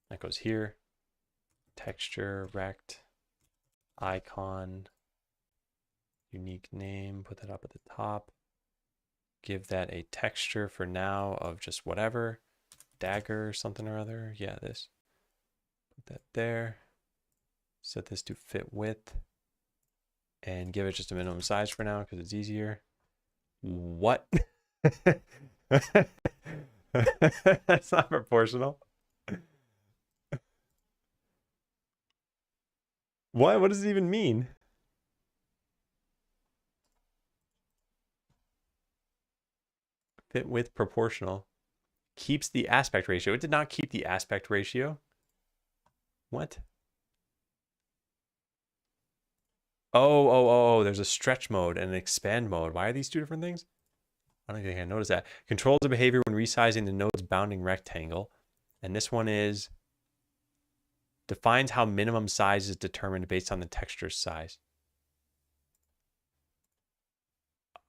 That goes here. Texture, rect. icon, unique name, put that up at the top. Give that a texture for now of just whatever, dagger or something or other. Yeah, this. Put that there. Set this to fit width. And give it just a minimum size for now because it's easier. What? That's not proportional. What? What does it even mean? Fit width proportional. Keeps the aspect ratio. It did not keep the aspect ratio. What? Oh, there's a stretch mode and an expand mode. Why are these two different things? I don't think I noticed that. Controls the behavior when resizing the node's bounding rectangle. And this one is defines how minimum size is determined based on the texture's size.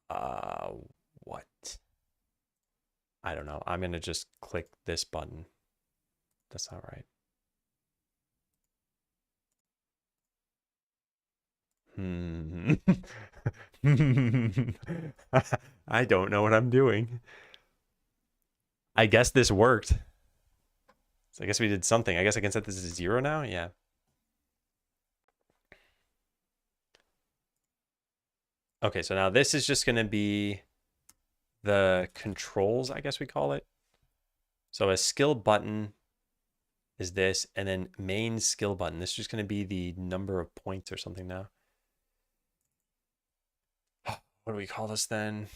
What? I don't know. I'm going to just click this button. That's not right. I don't know what I'm doing. I guess this worked. So I guess we did something. I guess I can set this to 0 now? Yeah. Okay, so now this is just going to be the controls, I guess we call it. So a skill button is this, and then main skill button. This is just going to be the number of points or something now. What do we call this then?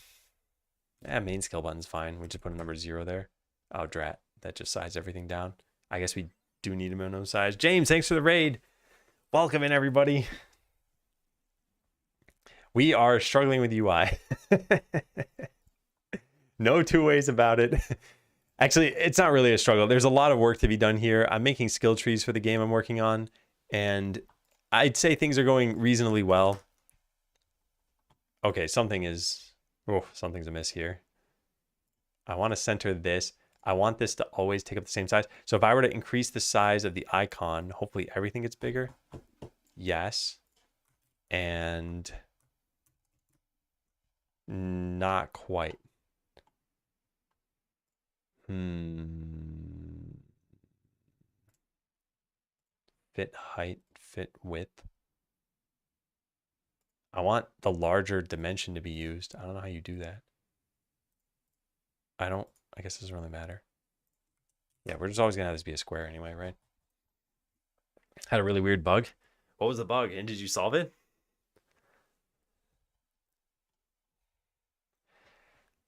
Yeah, main skill button's fine. We just put a number 0 there. Oh, drat. That just sized everything down. I guess we do need a minimum size. James, thanks for the raid. Welcome in, everybody. We are struggling with UI. No two ways about it. Actually, it's not really a struggle. There's a lot of work to be done here. I'm making skill trees for the game I'm working on, and I'd say things are going reasonably well. Okay, something's amiss here. I want to center this. I want this to always take up the same size. So if I were to increase the size of the icon, hopefully everything gets bigger. Yes. And not quite. Fit height, fit width. I want the larger dimension to be used. I don't know how you do that. I guess it doesn't really matter. Yeah, we're just always gonna have this be a square anyway, right? Had a really weird bug. What was the bug? And did you solve it?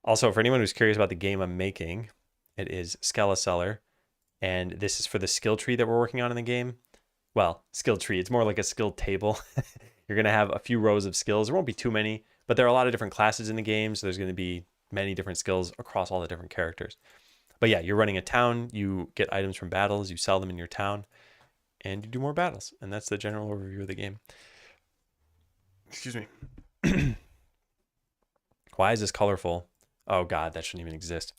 Also, for anyone who's curious about the game I'm making, it is Skeleseller, and this is for the skill tree that we're working on in the game. Well, skill tree, it's more like a skill table. You're going to have a few rows of skills. There won't be too many, but there are a lot of different classes in the game, so there's going to be many different skills across all the different characters. But yeah, you're running a town, you get items from battles, you sell them in your town, and you do more battles. And that's the general overview of the game. Excuse me. Why is this colorful? Oh God, that shouldn't even exist.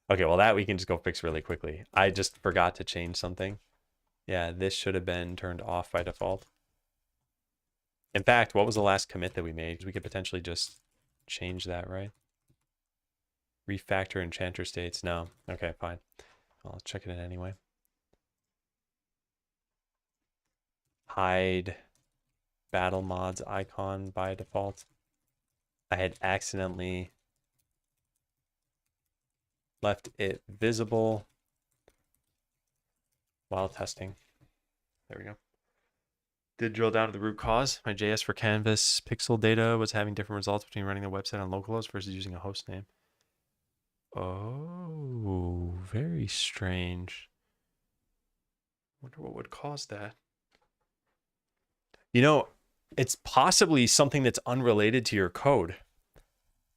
Okay, well that we can just go fix really quickly. I just forgot to change something. Yeah, this should have been turned off by default. In fact, what was the last commit that we made? We could potentially just change that, right? Refactor enchanter states. No. Okay, fine. I'll check it in anyway. Hide battle mods icon by default. I had accidentally left it visible while testing. There we go. Did drill down to the root cause. My JS for Canvas pixel data was having different results between running the website on localhost versus using a host name. Oh, very strange. Wonder what would cause that. You know, it's possibly something that's unrelated to your code.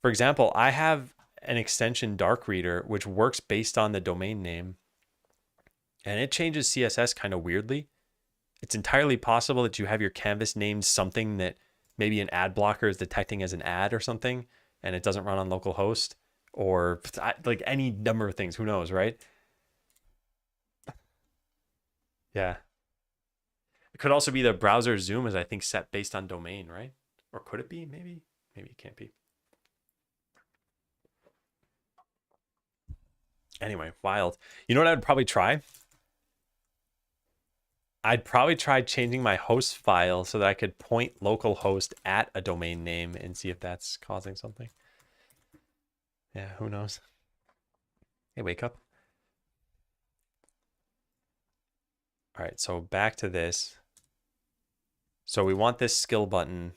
For example, I have an extension Darkreader, which works based on the domain name, and it changes CSS kind of weirdly. It's entirely possible that you have your canvas named something that maybe an ad blocker is detecting as an ad or something, and it doesn't run on localhost, or like any number of things. Who knows, right? Yeah. It could also be the browser zoom is, I think, set based on domain, right? Or could it be? Maybe it can't be. Anyway, wild. You know what I'd probably try? I'd probably try changing my host file so that I could point localhost at a domain name and see if that's causing something. Yeah, who knows? Hey, wake up. All right, so back to this. So we want this skill button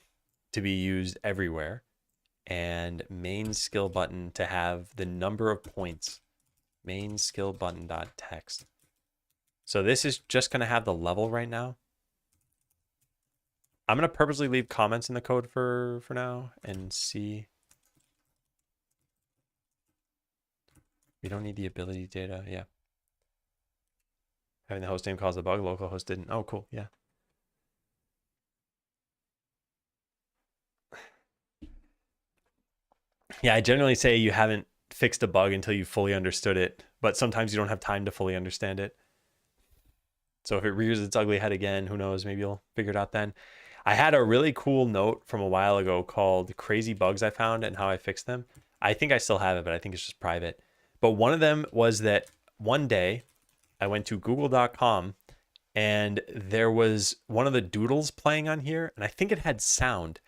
to be used everywhere, and main skill button to have the number of points. Main skill button dot text. So this is just going to have the level right now. I'm going to purposely leave comments in the code for now and see. We don't need the ability data. Yeah. Having the host name cause a bug, localhost didn't. Oh, cool. Yeah. Yeah, I generally say you haven't fixed a bug until you fully understood it, but sometimes you don't have time to fully understand it. So if it rears its ugly head again, who knows? Maybe you'll figure it out then. I had a really cool note from a while ago called Crazy Bugs I Found and How I Fixed Them. I think I still have it, but I think it's just private. But one of them was that one day I went to google.com and there was one of the doodles playing on here, and I think it had sound.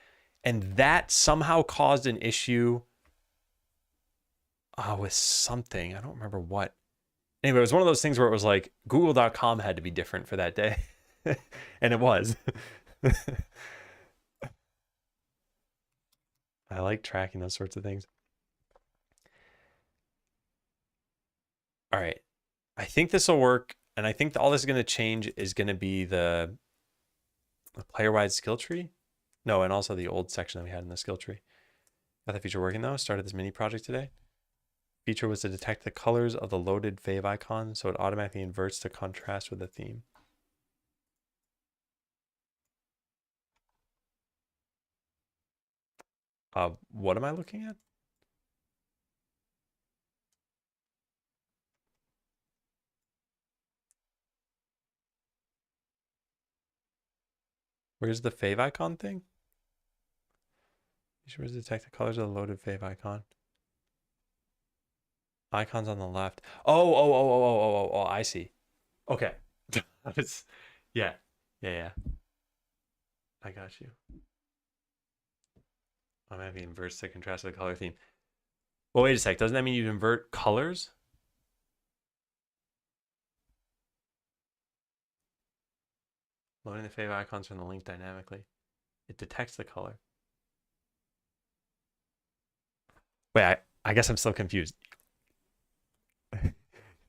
And that somehow caused an issue with something. I don't remember what. Anyway, it was one of those things where it was like google.com had to be different for that day. And it was. I like tracking those sorts of things. All right. I think this will work. And I think all this is going to change is going to be the player-wide skill tree. No, and also the old section that we had in the skill tree. Got that feature working though. Started this mini project today. Feature was to detect the colors of the loaded fave icon, so it automatically inverts to contrast with the theme. What am I looking at? Where's the fave icon thing? Feature was to detect the colors of the loaded fave icon. Icons on the left. Oh, I see. Okay. Yeah. I got you. I'm having inverts to contrast with the color theme. Well, wait a sec. Doesn't that mean you invert colors? Loading the fave icons from the link dynamically. It detects the color. Wait, I guess I'm still confused.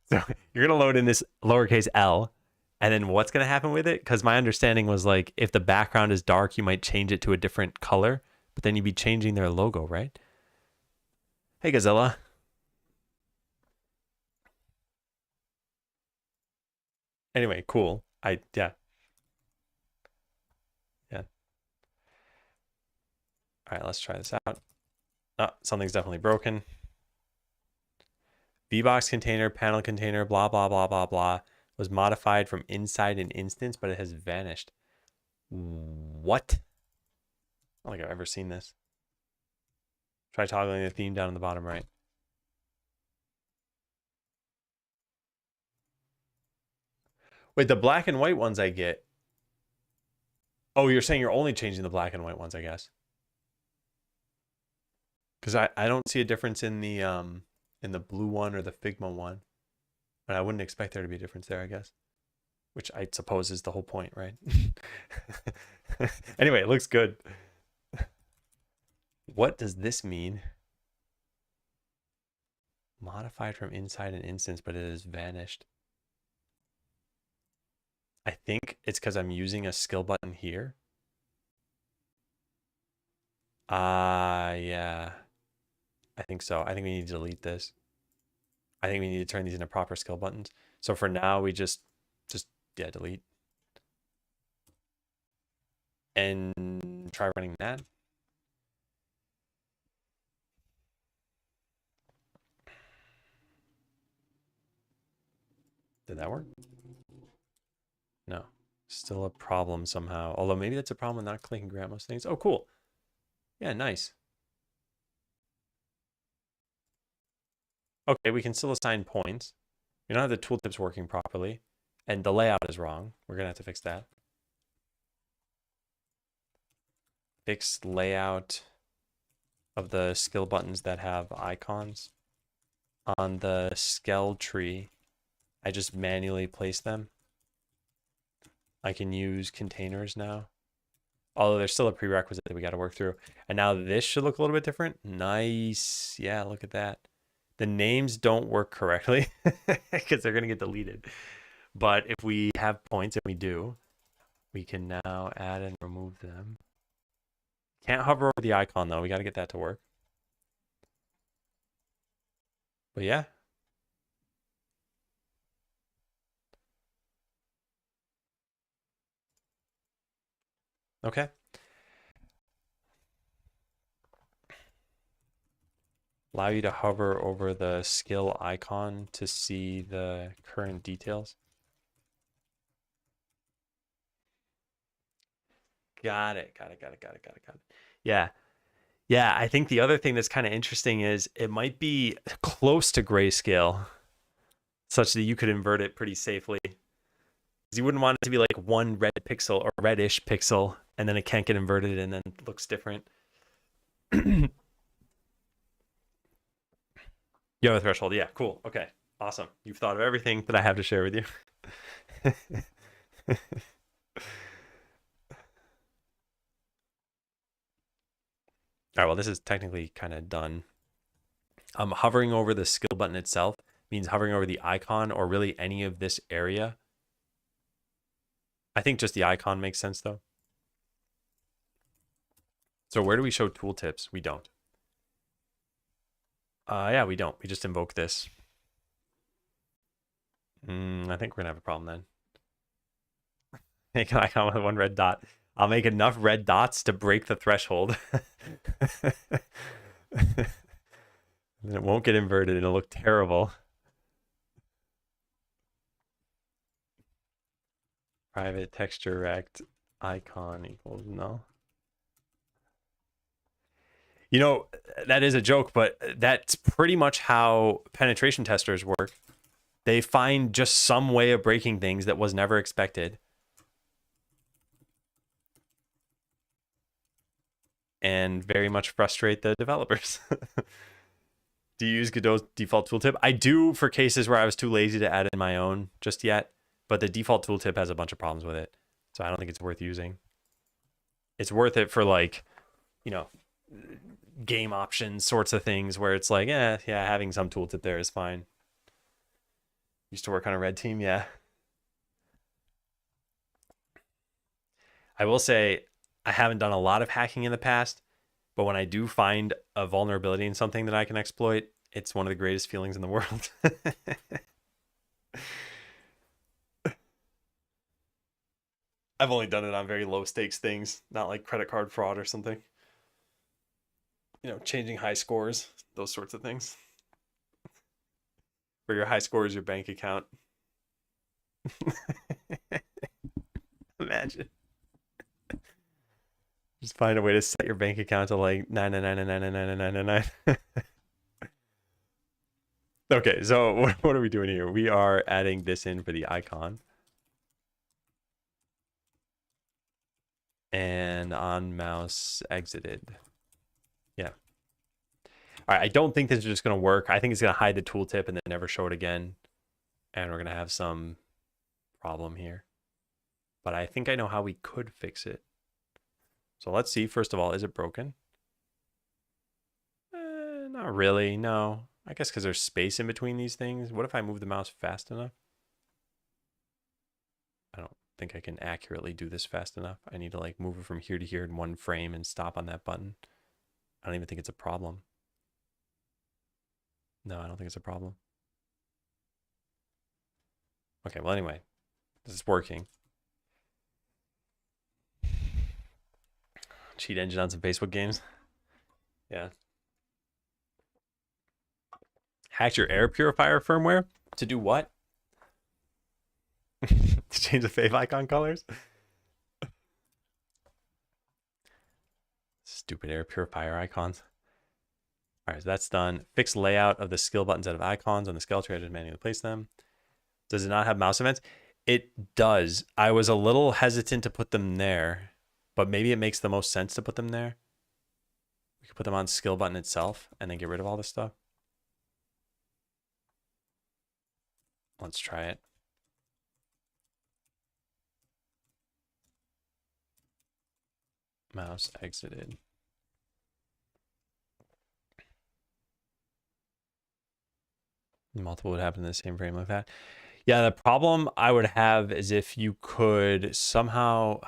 So you're going to load in this lowercase l, and then what's going to happen with it? Because my understanding was like, if the background is dark, you might change it to a different color, but then you'd be changing their logo, right? Hey, Gazella. Anyway, cool. Yeah. All right, let's try this out. Oh, something's definitely broken. VBox container, panel container, blah, blah, blah, blah, blah, was modified from inside an instance, but it has vanished. What? I don't think I've ever seen this. Try toggling the theme down in the bottom right. Wait, the black and white ones I get. Oh, you're saying you're only changing the black and white ones, I guess. Because I don't see a difference in the blue one or the Figma one. But I wouldn't expect there to be a difference there, I guess. Which I suppose is the whole point, right? Anyway, it looks good. What does this mean? Modified from inside an instance, but it has vanished. I think it's because I'm using a skill button here. Yeah. I think so. I think we need to delete this. I think we need to turn these into proper skill buttons. So for now, we just yeah, delete. And try running that. Did that work? No. Still a problem somehow. Although maybe that's a problem with not clicking grab most things. Oh, cool. Yeah, nice. Okay, we can still assign points. We don't have the tooltips working properly. And the layout is wrong. We're going to have to fix that. Fix layout of the skill buttons that have icons. On the Skell tree, I just manually place them. I can use containers now. Although there's still a prerequisite that we got to work through. And now this should look a little bit different. Nice. Yeah, look at that. The names don't work correctly because they're going to get deleted. But if we have points, and we do, we can now add and remove them. Can't hover over the icon, though. We got to get that to work. But yeah. Okay. Allow you to hover over the skill icon to see the current details. Got it. Yeah. Yeah, I think the other thing that's kind of interesting is it might be close to grayscale, such that you could invert it pretty safely. Because you wouldn't want it to be like one red pixel or reddish pixel, and then it can't get inverted and then it looks different. You have a threshold. Yeah, cool. Okay, awesome. You've thought of everything that I have to share with you. All right, well, this is technically kind of done. Hovering over the skill button itself means hovering over the icon or really any of this area. I think just the icon makes sense, though. So where do we show tooltips? We don't. Yeah, we don't. We just invoke this. I think we're going to have a problem then. Make an icon with one red dot. I'll make enough red dots to break the threshold. Then it won't get inverted. It'll look terrible. Private texture rect icon equals null. You know, that is a joke, but that's pretty much how penetration testers work. They find just some way of breaking things that was never expected. And very much frustrate the developers. Do you use Godot's default tooltip? I do for cases where I was too lazy to add in my own just yet, but the default tooltip has a bunch of problems with it. So I don't think it's worth using. It's worth it for like, you know, game options sorts of things where it's like, yeah, having some tooltip there is fine. Used to work on a red team, yeah. I will say I haven't done a lot of hacking in the past, but when I do find a vulnerability in something that I can exploit, it's one of the greatest feelings in the world. I've only done it on very low stakes things, not like credit card fraud or something. You know, changing high scores, those sorts of things. Where your high score is your bank account. Imagine. Just find a way to set your bank account to like 999999999. Okay, so what are we doing here? We are adding this in for the icon. And on mouse exited. Yeah. All right, I don't think this is just going to work. I think it's going to hide the tooltip and then never show it again. And we're going to have some problem here. But I think I know how we could fix it. So let's see, first of all, is it broken? Not really, no. I guess because there's space in between these things. What if I move the mouse fast enough? I don't think I can accurately do this fast enough. I need to like move it from here to here in one frame and stop on that button. I don't even think it's a problem. No, I don't think it's a problem. Okay, well, anyway, this is working. Cheat engine on some Facebook games. Yeah. Hacked your air purifier firmware? To do what? To change the fave icon colors. Stupid air purifier icons. All right, so that's done. Fix layout of the skill buttons out of icons on the skeleton. I just manually place them. Does it not have mouse events? It does. I was a little hesitant to put them there, but maybe it makes the most sense to put them there. We could put them on skill button itself and then get rid of all this stuff. Let's try it. Mouse exited. Multiple would happen in the same frame like that. Yeah, the problem I would have is if you could somehow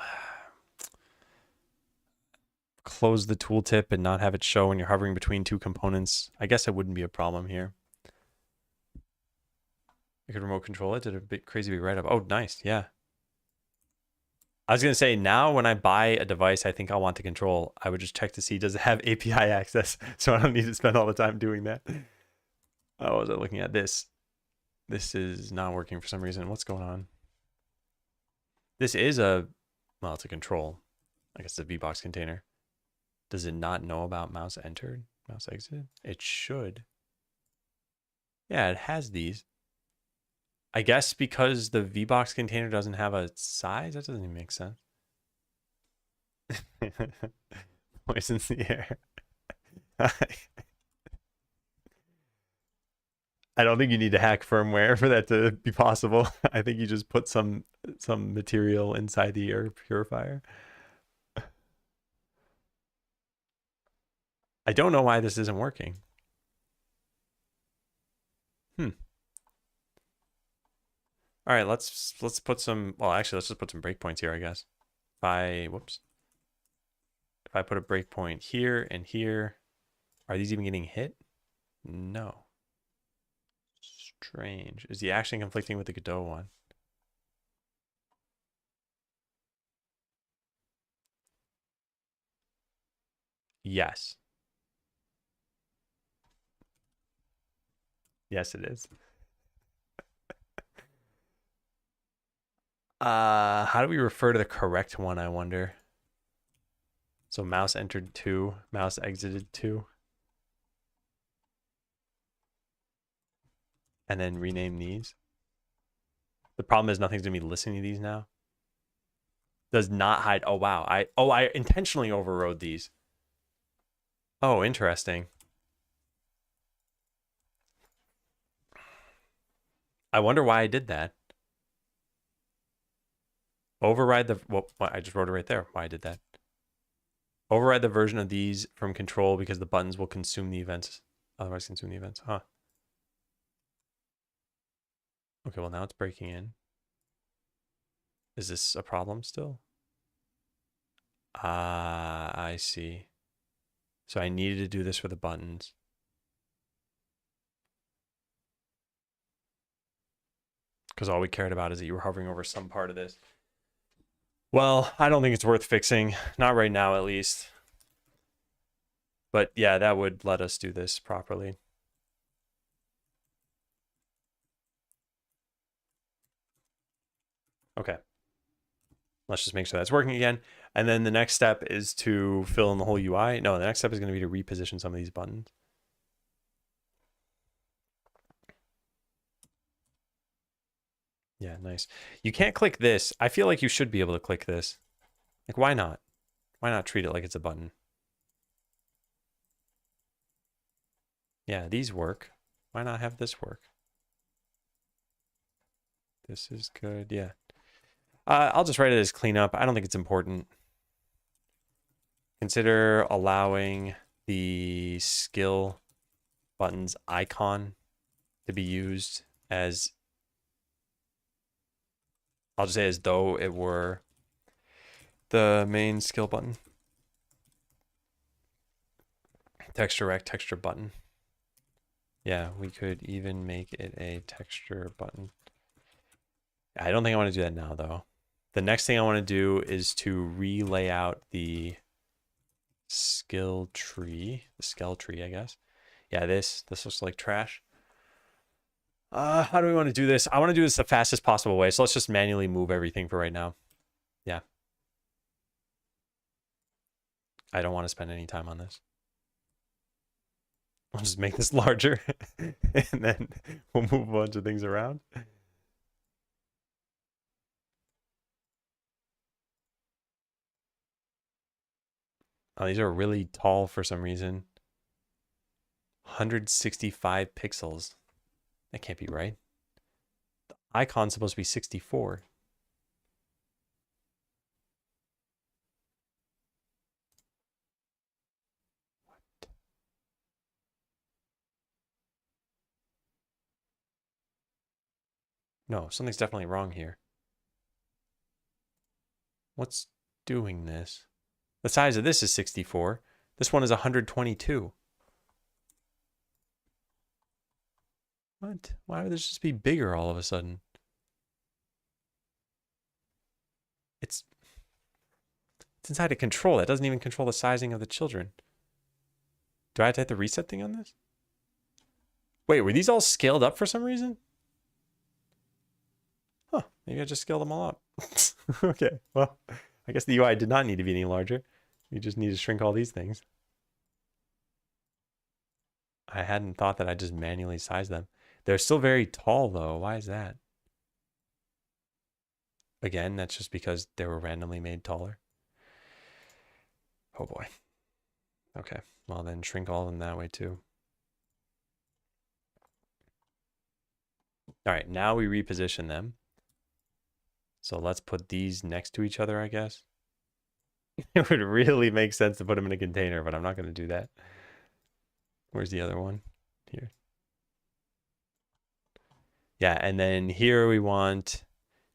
close the tooltip and not have it show when you're hovering between two components. I guess it wouldn't be a problem here. I could remote control it. Did a bit crazy big write-up. Oh, nice. Yeah. I was going to say, now when I buy a device I think I'll want to control, I would just check to see, does it have API access? So I don't need to spend all the time doing that. Oh, was I looking at this? This is not working for some reason. What's going on? This is a, well, it's a control. I guess it's a VBox container. Does it not know about mouse entered, mouse exited? It should. Yeah, it has these. I guess because the VBox container doesn't have a size, that doesn't even make sense. Poisons the air. I don't think you need to hack firmware for that to be possible. I think you just put some material inside the air purifier. I don't know why this isn't working. All right, let's put some, well, actually, let's just put some breakpoints here, I guess. If I put a breakpoint here and here, are these even getting hit? No. Strange. Is the action conflicting with the Godot one? Yes. Yes, it is. How do we refer to the correct one, I wonder? So mouse entered 2, mouse exited 2. And then rename these. The problem is nothing's gonna be listening to these now. Does not hide. Oh wow. I intentionally overrode these. Oh, interesting. I wonder why I did that. Override the, well, I just wrote it right there. Why I did that. Override the version of these from control because the buttons will consume the events. Otherwise consume the events. Huh. Okay, well now it's breaking in. Is this a problem still? Ah, I see. So I needed to do this for the buttons. Because all we cared about is that you were hovering over some part of this. Well, I don't think it's worth fixing. Not right now, at least. But yeah, that would let us do this properly. Okay. Let's just make sure that's working again. And then the next step is to fill in the whole UI. No, the next step is going to be to reposition some of these buttons. Yeah, nice. You can't click this. I feel like you should be able to click this. Like, why not? Why not treat it like it's a button? Yeah, these work. Why not have this work? This is good. Yeah. I'll just write it as cleanup. I don't think it's important. Consider allowing the skill buttons icon to be used as, I'll just say as though it were the main skill button. Texture rect, texture button. Yeah, we could even make it a texture button. I don't think I want to do that now, though. The next thing I want to do is to relay out the skill tree, I guess. Yeah, this looks like trash. How do we want to do this? I want to do this the fastest possible way. So let's just manually move everything for right now. Yeah. I don't want to spend any time on this. I'll just make this larger and then we'll move a bunch of things around. Oh, these are really tall for some reason. 165 pixels. That can't be right. The icon's supposed to be 64. What? No, something's definitely wrong here. What's doing this? The size of this is 64. This one is 122. What? Why would this just be bigger all of a sudden? It's inside a control. That doesn't even control the sizing of the children. Do I have to hit the reset thing on this? Wait, were these all scaled up for some reason? Huh, maybe I just scaled them all up. Okay, well, I guess the UI did not need to be any larger. You just need to shrink all these things. I hadn't thought that I just manually sized them. They're still very tall though. Why is that? Again, that's just because they were randomly made taller. Oh boy. Okay, well then shrink all of them that way too. All right, now we reposition them. So let's put these next to each other, I guess. It would really make sense to put them in a container, but I'm not going to do that. Where's the other one? Here. Yeah, and then here we want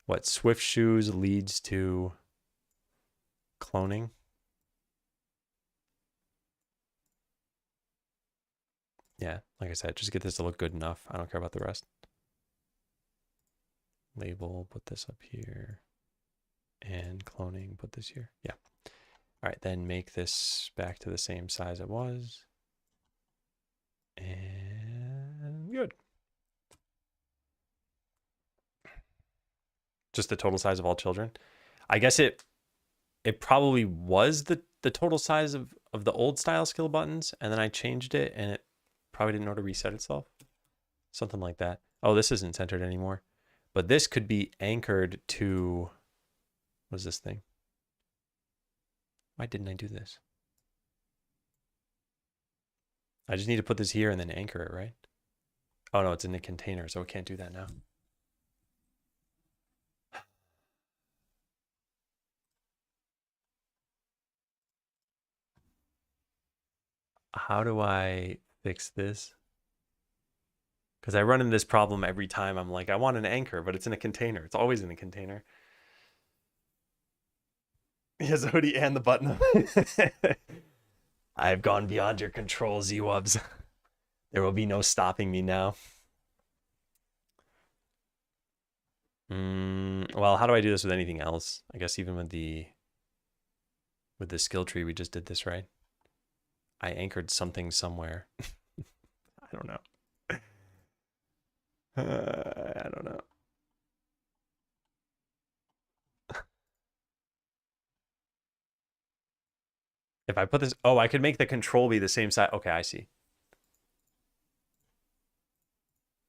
what? Swift shoes leads to cloning. Yeah, like I said, just get this to look good enough. I don't care about the rest. Label, put this up here. And cloning, put this here. Yeah. All right, then make this back to the same size it was. And good. Just the total size of all children. I guess it probably was the total size of the old style skill buttons, and then I changed it and it probably didn't know to reset itself. Something like that. Oh, this isn't centered anymore. But this could be anchored to, what is this thing? Why didn't I do this? I just need to put this here and then anchor it, right? Oh no, it's in the container, so we can't do that now. How do I fix this? Because I run into this problem every time. I'm like, I want an anchor, but it's in a container. It's always in a container. Yes, hoodie and the button. I've gone beyond your control, Z-Wubs. There will be no stopping me now. Well, how do I do this with anything else? I guess even with the skill tree, we just did this, right? I anchored something somewhere. I don't know. I don't know. If I put this, oh, I could make the control be the same size. Okay, I see.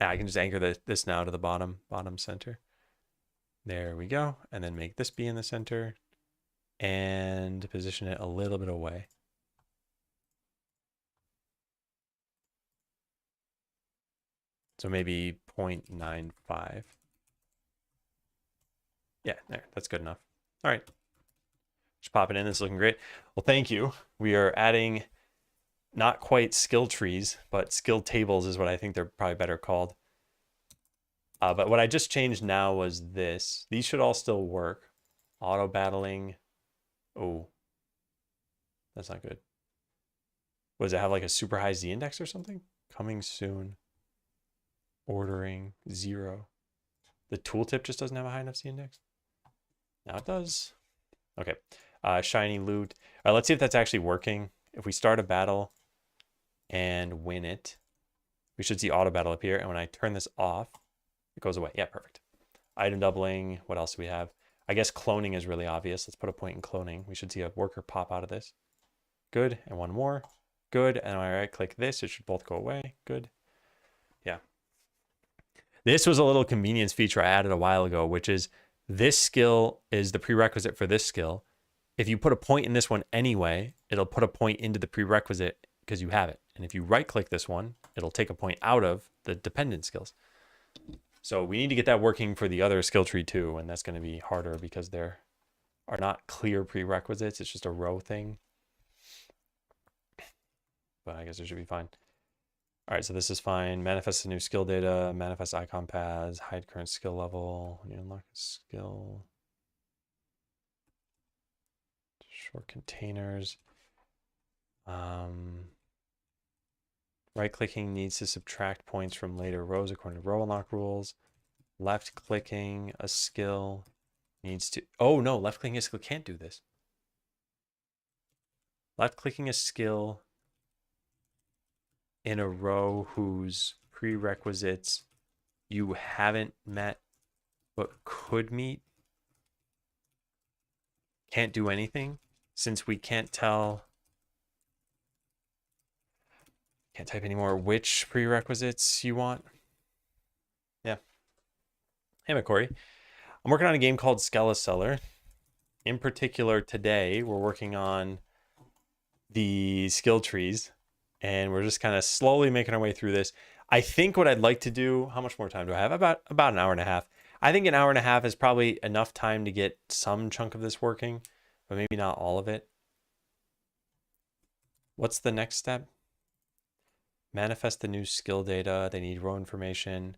Yeah, I can just anchor this now to the bottom center. There we go. And then make this be in the center and position it a little bit away. So maybe 0.95. Yeah, there, that's good enough. All right. Just pop it in. This is looking great. Well, thank you. We are adding not quite skill trees, but skill tables is what I think they're probably better called. But what I just changed now was this. These should all still work. Auto battling. Oh, that's not good. What does it have, like a super high Z index or something? Coming soon. Ordering 0. The tooltip just doesn't have a high enough Z index. Now it does. Okay. Shiny loot. All right, let's see if that's actually working. If we start a battle and win it, we should see auto battle appear. And when I turn this off, it goes away. Yeah, perfect. Item doubling. What else do we have? I guess cloning is really obvious. Let's put a point in cloning. We should see a worker pop out of this. Good. And one more. Good. And when I right click this, it should both go away. Good. Yeah. This was a little convenience feature I added a while ago, which is this skill is the prerequisite for this skill. If you put a point in this one anyway, it'll put a point into the prerequisite because you have it. And if you right click this one, it'll take a point out of the dependent skills. So we need to get that working for the other skill tree too. And that's going to be harder because there are not clear prerequisites. It's just a row thing. But I guess it should be fine. All right, so this is fine. Manifest the new skill data, manifest icon paths, hide current skill level. When you unlock a skill, short containers. Right clicking needs to subtract points from later rows according to row unlock rules. Left clicking a skill needs to, oh no, left clicking a skill can't do this. Left clicking a skill in a row whose prerequisites you haven't met but could meet can't do anything, since we can't tell, can't type anymore which prerequisites you want. Yeah. Hey, McCory. I'm working on a game called Skeleseller. In particular, today we're working on the skill trees, and we're just kind of slowly making our way through this. I think what I'd like to do, how much more time do I have? About an hour and a half. I think an hour and a half is probably enough time to get some chunk of this working, but maybe not all of it. What's the next step? Manifest the new skill data. They need row information.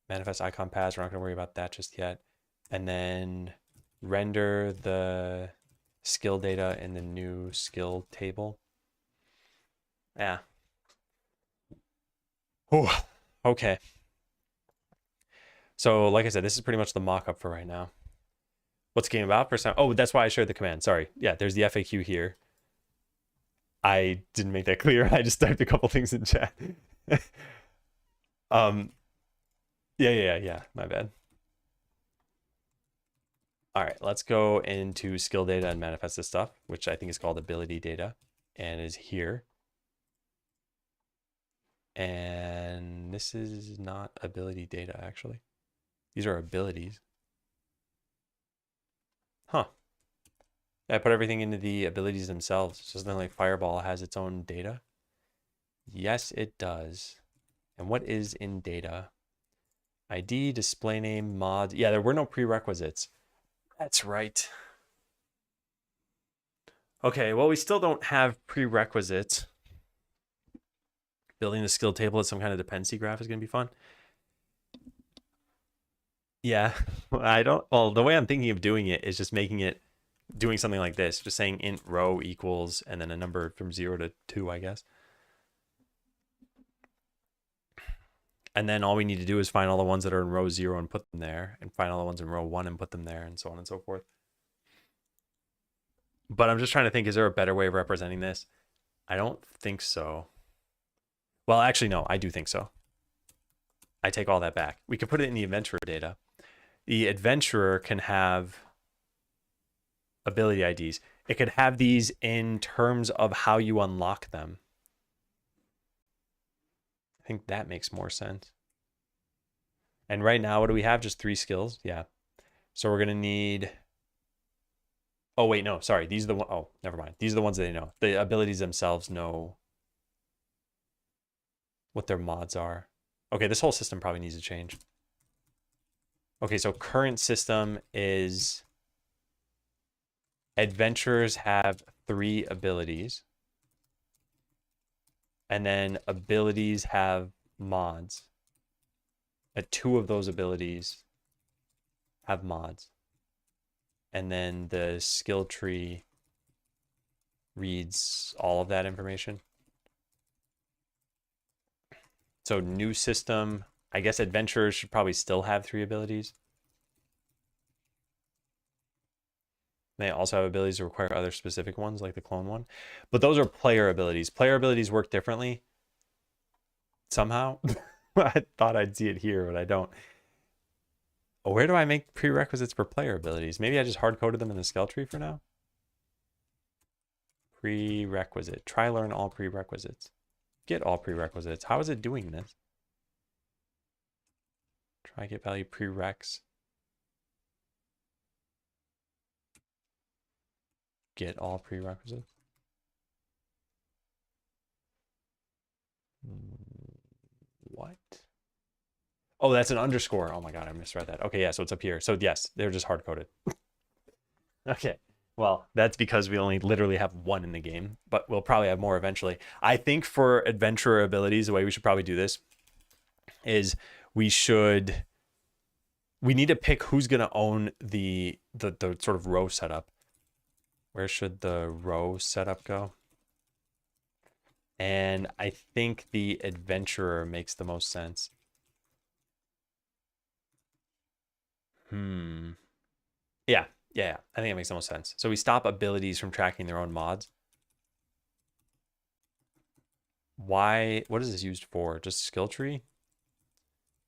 Manifest icon paths. We're not going to worry about that just yet. And then render the skill data in the new skill table. Yeah. Oh, okay. So like I said, this is pretty much the mock-up for right now. What's the game about? First time. Oh, that's why I shared the command. Sorry. Yeah, there's the FAQ here. I didn't make that clear. I just typed a couple things in chat. Yeah. My bad. All right, let's go into skill data and manifest this stuff, which I think is called ability data, and is here. And this is not ability data, actually. These are abilities. Huh. I put everything into the abilities themselves. So something like Fireball has its own data. Yes, it does. And what is in data? ID, display name, mod. Yeah, there were no prerequisites. That's right. Okay, well, we still don't have prerequisites. Building the skill table as some kind of dependency graph is going to be fun. Yeah, I don't, well, the way I'm thinking of doing it is just making it, doing something like this, just saying int row equals, and then a number from 0 to 2, I guess. And then all we need to do is find all the ones that are in row 0 and put them there, and find all the ones in row 1 and put them there, and so on and so forth. But I'm just trying to think, is there a better way of representing this? I don't think so. Well, actually, no, I do think so. I take all that back. We could put it in the adventurer data. The adventurer can have ability IDs. It could have these in terms of how you unlock them. I think that makes more sense. And right now, what do we have? Just 3 skills. Yeah. So we're going to need, oh, wait, no, sorry. These are the one, oh, never mind. These are the ones that they know. The abilities themselves know what their mods are. Okay, this whole system probably needs to change. Okay, so current system is adventurers have 3 abilities. And then abilities have mods. And 2 of those abilities have mods. And then the skill tree reads all of that information. So new system, I guess adventurers should probably still have 3 abilities. They also have abilities that require other specific ones, like the clone one. But those are player abilities. Player abilities work differently. somehow. I thought I'd see it here, but I don't. Oh, where do I make prerequisites for player abilities? Maybe I just hard-coded them in the skill tree for now. Prerequisite. Try learn all prerequisites. Get all prerequisites. How is it doing this? Try get value prereqs. Get all prerequisites. What? Oh, that's an underscore. Oh my God, I misread that. Okay, yeah, so it's up here. So yes, they're just hard-coded. Okay. Well, that's because we only literally have one in the game, but we'll probably have more eventually. I think for adventurer abilities, the way we should probably do this is we need to pick who's going to own the sort of row setup. Where should the row setup go? And I think the adventurer makes the most sense. Yeah. I think it makes the most sense. So we stop abilities from tracking their own mods. Why? What is this used for? Just skill tree?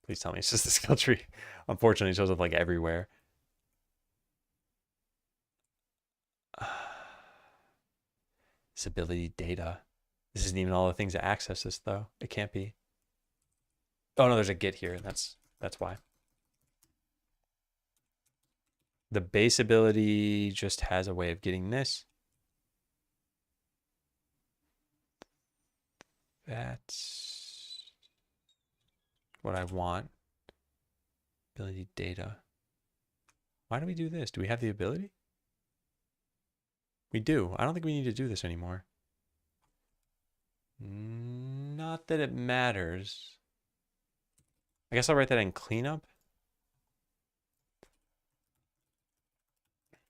Please tell me it's just the skill tree. Unfortunately, it shows up like everywhere. This ability data. This isn't even all the things that access this, though. It can't be. Oh no, there's a get here. That's why. The base ability just has a way of getting this. That's what I want. Ability data. Why do we do this? Do we have the ability? We do. I don't think we need to do this anymore. Not that it matters. I guess I'll write that in cleanup.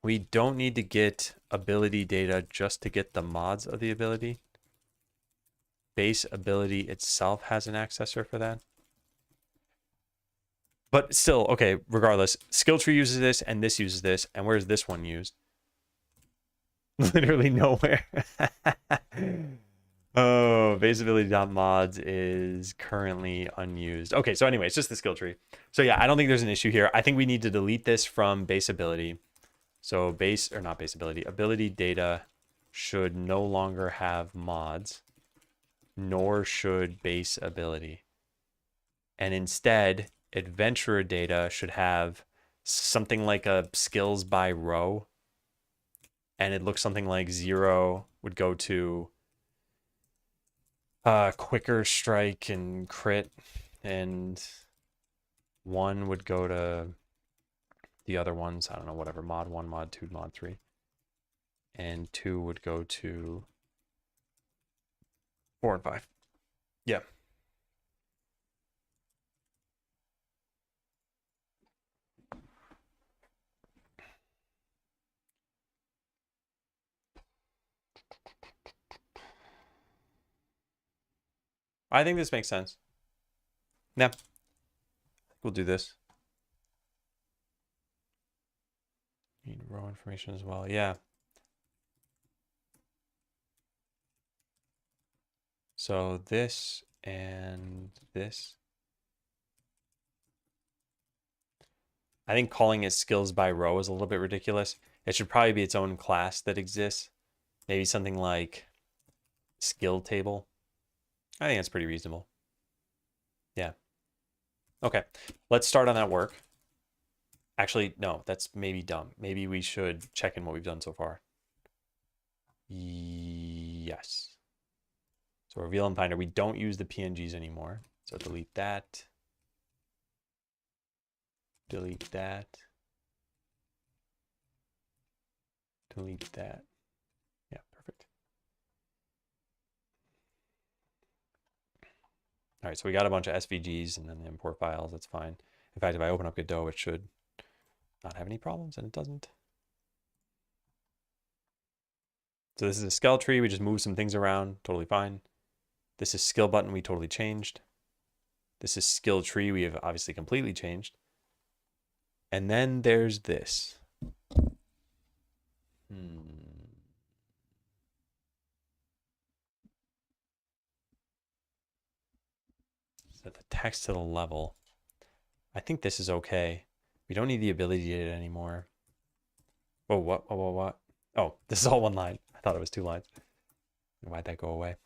We don't need to get ability data just to get the mods of the ability. Base ability itself has an accessor for that. But still, okay, regardless, skill tree uses this and this uses this. And where's this one used? Literally nowhere. Oh, base ability.mods is currently unused. Okay, so anyway, it's just the skill tree. So yeah, I don't think there's an issue here. I think we need to delete this from base ability. So base, or not base ability, ability data should no longer have mods, nor should base ability. And instead, adventurer data should have something like a skills by row. And it looks something like 0 would go to quicker strike and crit, and 1 would go to the other ones. I don't know, whatever, mod 1, mod 2, mod 3. And 2 would go to 4 and 5. Yeah. I think this makes sense. Yeah. We'll do this. Need row information as well. Yeah. So this and this. I think calling it skills by row is a little bit ridiculous. It should probably be its own class that exists. Maybe something like skill table. I think that's pretty reasonable. Yeah. Okay. Let's start on that work. Actually, no, that's maybe dumb. Maybe we should check in what we've done so far. Yes. So reveal and finder, we don't use the PNGs anymore. So delete that. Delete that. Delete that. Yeah, perfect. All right, so we got a bunch of SVGs and then the import files. That's fine. In fact, if I open up Godot, it should not have any problems, and it doesn't. So this is a skill tree. We just moved some things around. Totally fine. This is skill button. We totally changed. This is skill tree. We have obviously completely changed. And then there's this. Set the text to the level. I think this is okay. We don't need the ability data anymore. Whoa, what? Whoa, what? Oh, this is all one line. I thought it was 2 lines. Why'd that go away?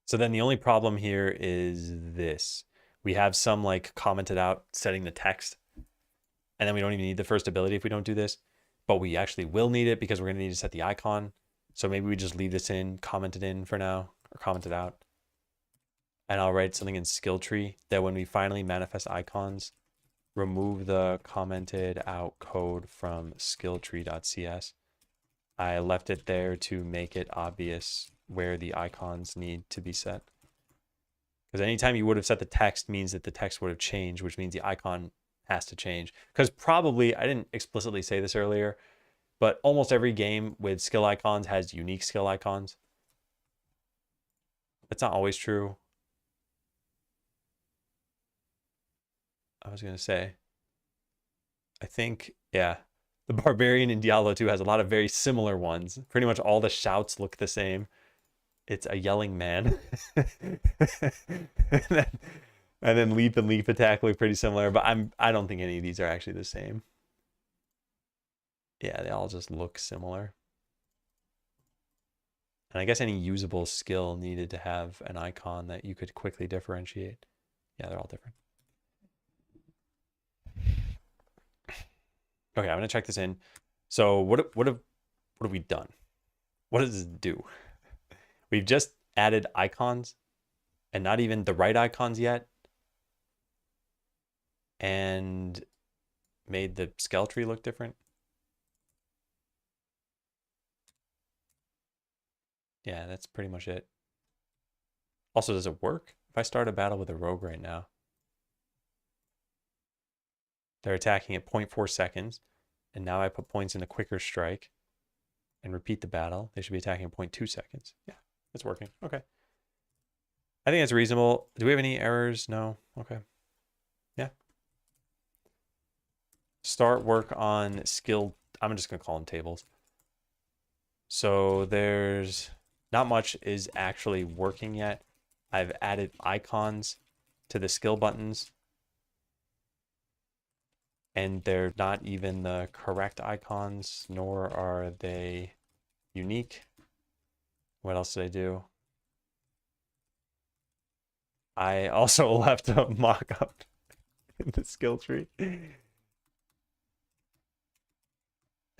So then the only problem here is this. We have some like commented out setting the text, and then we don't even need the first ability if we don't do this, but we actually will need it because we're going to need to set the icon. So maybe we just leave this in, comment it in for now, or comment it out. And I'll write something in skill tree that when we finally manifest icons, remove the commented out code from skilltree.cs. I left it there to make it obvious where the icons need to be set. Because anytime you would have set the text means that the text would have changed, which means the icon has to change. Because probably, I didn't explicitly say this earlier, but almost every game with skill icons has unique skill icons. That's not always true. I was going to say, I think, yeah, the Barbarian in Diablo 2 has a lot of very similar ones. Pretty much all the shouts look the same. It's a yelling man. and then leap and leap attack look pretty similar, but I don't think any of these are actually the same. Yeah, they all just look similar. And I guess any usable skill needed to have an icon that you could quickly differentiate. Yeah, they're all different. Okay, I'm gonna check this in. So what have we done? What does this do? We've just added icons, and not even the right icons yet, and made the scale tree look different. Yeah, that's pretty much it. Also, does it work? If I start a battle with a rogue right now, they're attacking at 0.4 seconds, and now I put points in the quicker strike and repeat the battle. They should be attacking at 0.2 seconds. Yeah, it's working. Okay. I think that's reasonable. Do we have any errors? No. Okay. Yeah. Start work on skill. I'm just going to call them tables. So there's not much is actually working yet. I've added icons to the skill buttons, and they're not even the correct icons, nor are they unique. What else did I do? I also left a mock-up in the skill tree.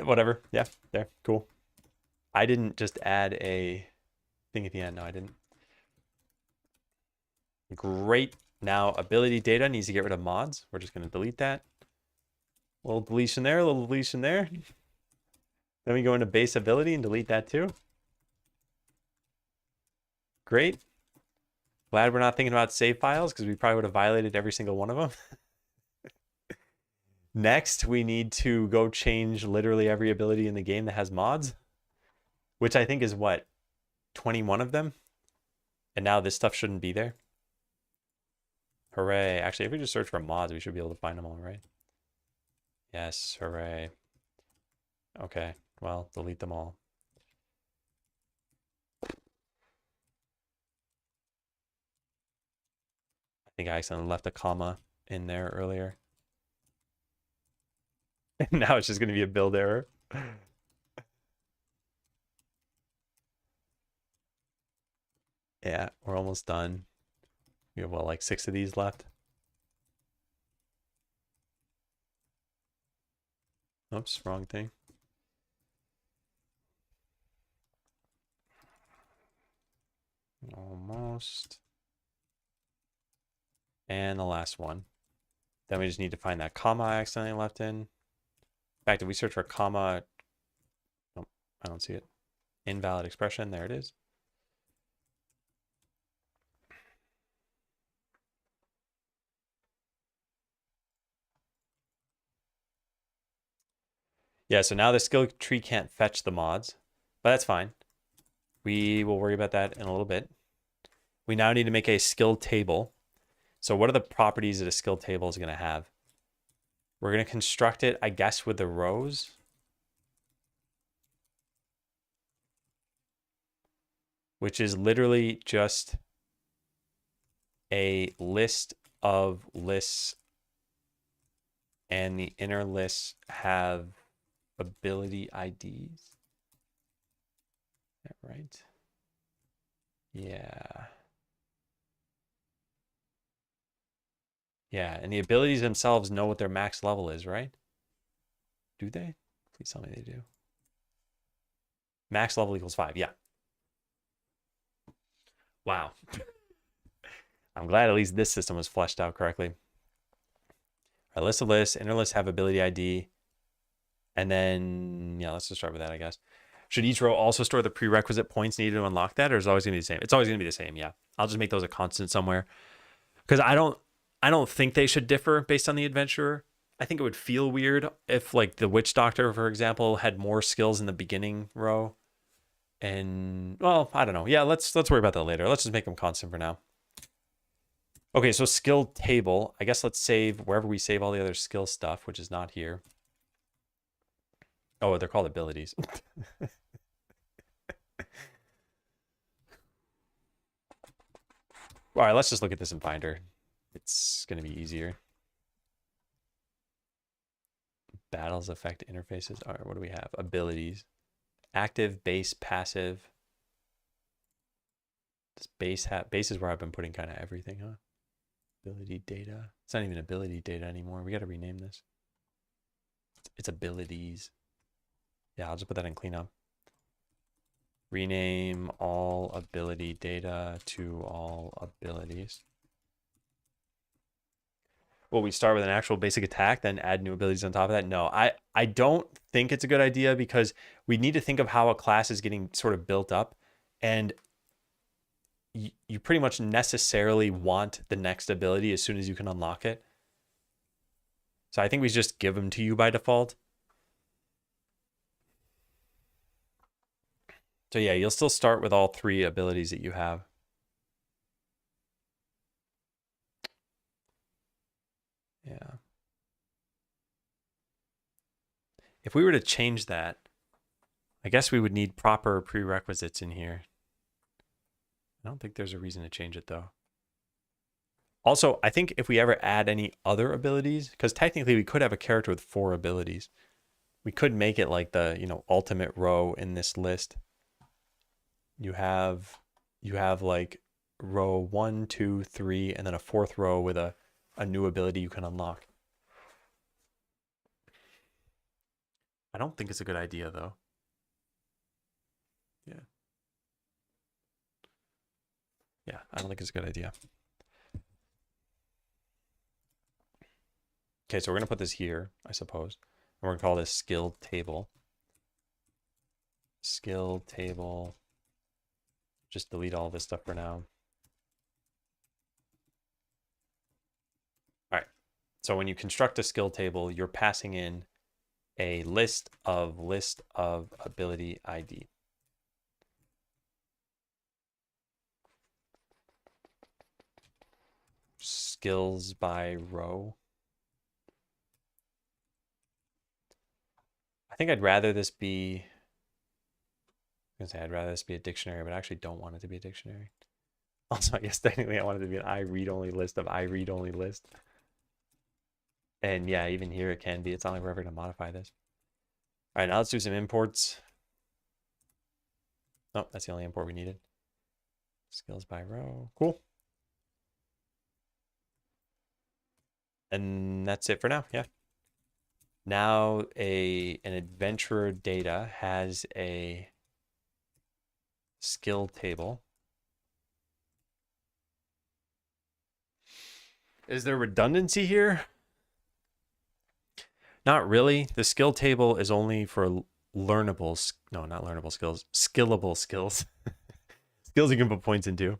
Whatever. Yeah, there. Cool. I didn't just add a thing at the end. No, I didn't. Great. Now, ability data needs to get rid of mods. We're just going to delete that. A little deletion there, a little deletion there. Then we go into base ability and delete that too. Great. Glad we're not thinking about save files because we probably would have violated every single one of them. Next, we need to go change literally every ability in the game that has mods, which I think is what, 21 of them? And now this stuff shouldn't be there. Hooray. Actually, if we just search for mods, we should be able to find them all, right? Yes, hooray. Okay, well, delete them all. I think I accidentally left a comma in there earlier. Now it's just going to be a build error. Yeah, we're almost done. We have, well, like 6 of these left. Oops, wrong thing. Almost. And the last one. Then we just need to find that comma I accidentally left in. In fact, if we search for comma, nope, I don't see it. Invalid expression, there it is. Yeah, so now the skill tree can't fetch the mods, but that's fine. We will worry about that in a little bit. We now need to make a skill table. So what are the properties that a skill table is going to have? We're going to construct it, I guess, with the rows. Which is literally just a list of lists, and the inner lists have ability IDs. Is that right? Yeah. Yeah, and the abilities themselves know what their max level is, right? Do they? Please tell me they do. Max level equals 5, yeah. Wow. I'm glad at least this system was fleshed out correctly. Our list of lists, inner lists have ability ID. And then, yeah, let's just start with that, I guess. Should each row also store the prerequisite points needed to unlock that, or is it always going to be the same? It's always going to be the same, yeah. I'll just make those a constant somewhere. Because I don't think they should differ based on the adventurer. I think it would feel weird if, like, the witch doctor, for example, had more skills in the beginning row. And, well, I don't know. Yeah, let's worry about that later. Let's just make them constant for now. Okay, so skill table. I guess let's save wherever we save all the other skill stuff, which is not here. Oh, they're called abilities. All right, let's just look at this in Finder. It's going to be easier. Battles affect interfaces. All right, what do we have? Abilities. Active, base, passive. This base is where I've been putting kind of everything, huh? Ability data. It's not even ability data anymore. We got to rename this. It's abilities. Yeah, I'll just put that in cleanup. Rename all ability data to all abilities. Will we start with an actual basic attack, then add new abilities on top of that? No, I don't think it's a good idea, because we need to think of how a class is getting sort of built up, and you pretty much necessarily want the next ability as soon as you can unlock it. So I think we just give them to you by default. So yeah, you'll still start with all 3 abilities that you have. Yeah. If we were to change that, I guess we would need proper prerequisites in here. I don't think there's a reason to change it, though. Also, I think if we ever add any other abilities, because technically we could have a character with 4 abilities. We could make it like the, ultimate row in this list. You have like row 1, 2, 3, and then a 4th row with a new ability you can unlock. I don't think it's a good idea, though. Yeah. Yeah, I don't think it's a good idea. Okay, so we're going to put this here, I suppose. And we're going to call this skill table. Skill table. Just delete all this stuff for now. All right. So when you construct a skill table, you're passing in a list of ability ID. Skills by row. I think I'd rather this be, I'd rather this be a dictionary, but I actually don't want it to be a dictionary. Also, I guess technically I want it to be an I-read-only list of I-read-only list. And yeah, even here it can be. It's not like we're ever going to modify this. All right, now let's do some imports. Oh, that's the only import we needed. Skills by row. Cool. And that's it for now. Yeah. Now an adventurer data has a skill table. Is there redundancy here? Not really. The skill table is only for learnable, no, not learnable skills, skillable skills. Skills you can put points into.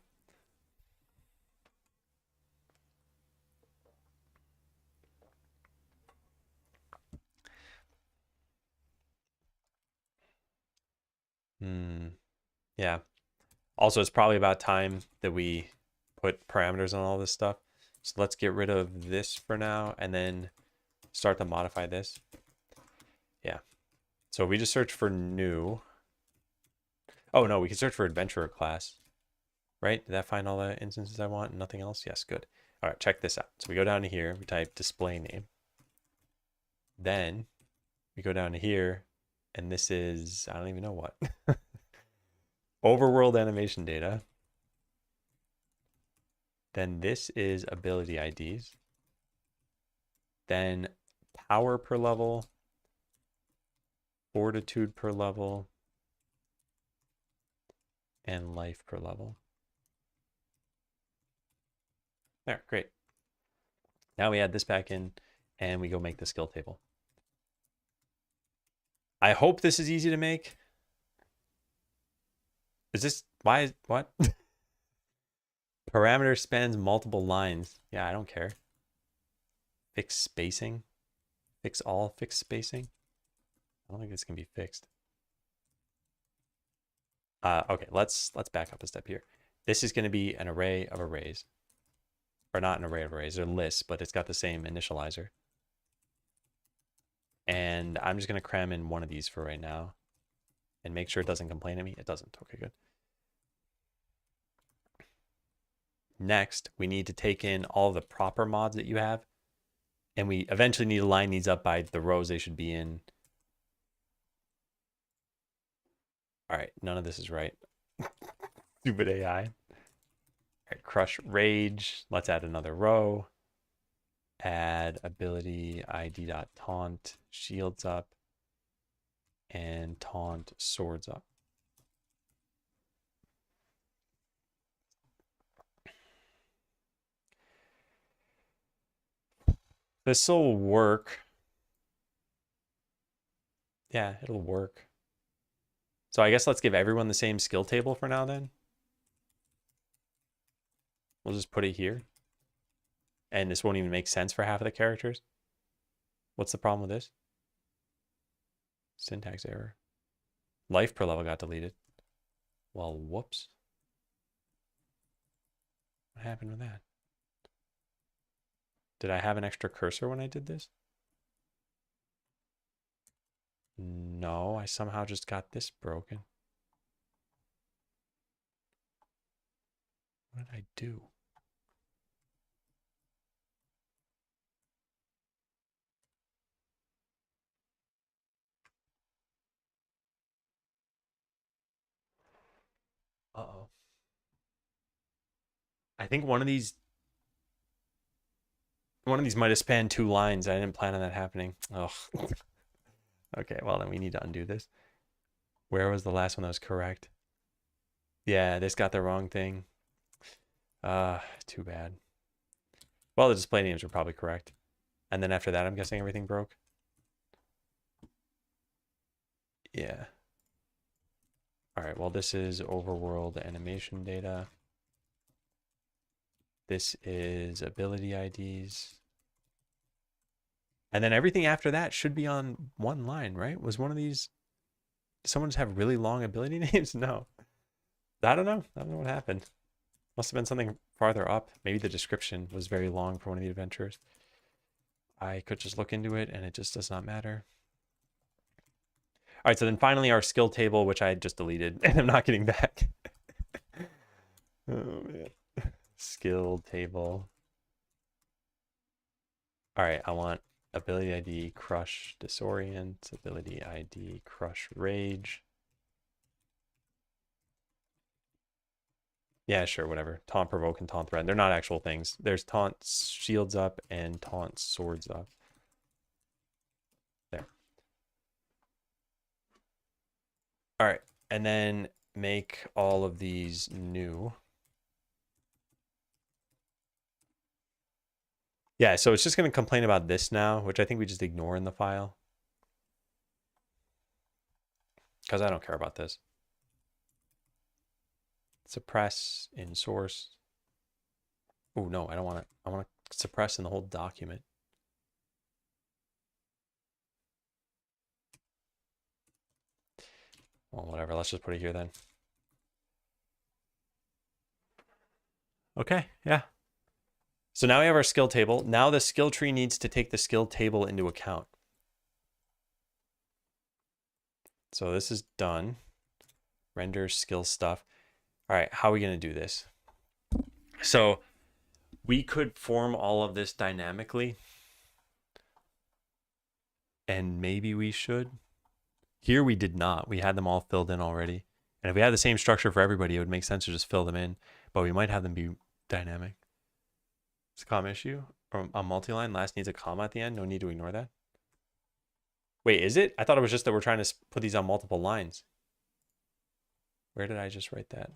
Yeah. Also, it's probably about time that we put parameters on all this stuff. So let's get rid of this for now and then start to modify this. Yeah. So we just search for new. Oh, no, we can search for adventurer class. right? Did that find all the instances I want and nothing else? Yes, good. All right, check this out. So we go down to here, we type display name. Then we go down to here, and this is, I don't even know what. Overworld animation data. Then this is ability IDs. Then power per level, fortitude per level, and life per level. There, great. Now we add this back in and we go make the skill table. I hope this is easy to make. Is this, why, what? Parameter spans multiple lines. Yeah, I don't care. Fix spacing. Fix all fixed spacing. I don't think this can be fixed. Okay, let's back up a step here. This is going to be an array of arrays. Or not an array of arrays, they're lists, but it's got the same initializer. And I'm just going to cram in one of these for right now and make sure it doesn't complain at me. It doesn't. Okay, good. Next, we need to take in all the proper mods that you have. And we eventually need to line these up by the rows they should be in. All right, none of this is right. Stupid AI. All right, crush rage. Let's add another row. Add ability id.taunt shields up and taunt swords up. This will work. Yeah, it'll work. So I guess let's give everyone the same skill table for now then. We'll just put it here. And this won't even make sense for half of the characters. What's the problem with this? Syntax error. Life per level got deleted. Well, whoops. What happened with that? Did I have an extra cursor when I did this? No, I somehow just got this broken. What did I do? Uh-oh. I think one of these might have spanned 2 lines. I didn't plan on that happening. Oh. Okay, well then we need to undo this. Where was the last one that was correct? Yeah, this got the wrong thing. Too bad. Well, the display names were probably correct. And then after that, I'm guessing everything broke. Yeah. All right, well, this is overworld animation data. This is ability IDs. And then everything after that should be on one line, right? Was one of these, did someone just have really long ability names? No. I don't know. I don't know what happened. Must have been something farther up. Maybe the description was very long for one of the adventures. I could just look into it and it just does not matter. All right, so then finally our skill table, which I just deleted and I'm not getting back. Oh man. Skill table. All right, I want ability ID crush disorient, ability ID crush rage. Yeah, sure, whatever. Taunt provoke and taunt threat. They're not actual things. There's taunt shields up and taunt swords up. There. All right, and then make all of these new. Yeah, so it's just going to complain about this now, which I think we just ignore in the file. Because I don't care about this. Suppress in source. Oh, no, I don't want to. I want to suppress in the whole document. Well, whatever. Let's just put it here then. Okay, yeah. So now we have our skill table. Now the skill tree needs to take the skill table into account. So this is done. Render skill stuff. All right, how are we going to do this? So we could form all of this dynamically, and maybe we should. Here we did not. We had them all filled in already. And if we had the same structure for everybody, it would make sense to just fill them in, but we might have them be dynamic. It's a comma issue. Or a multi-line, last needs a comma at the end. No need to ignore that. Wait, is it? I thought it was just that we're trying to put these on multiple lines. Where did I just write that?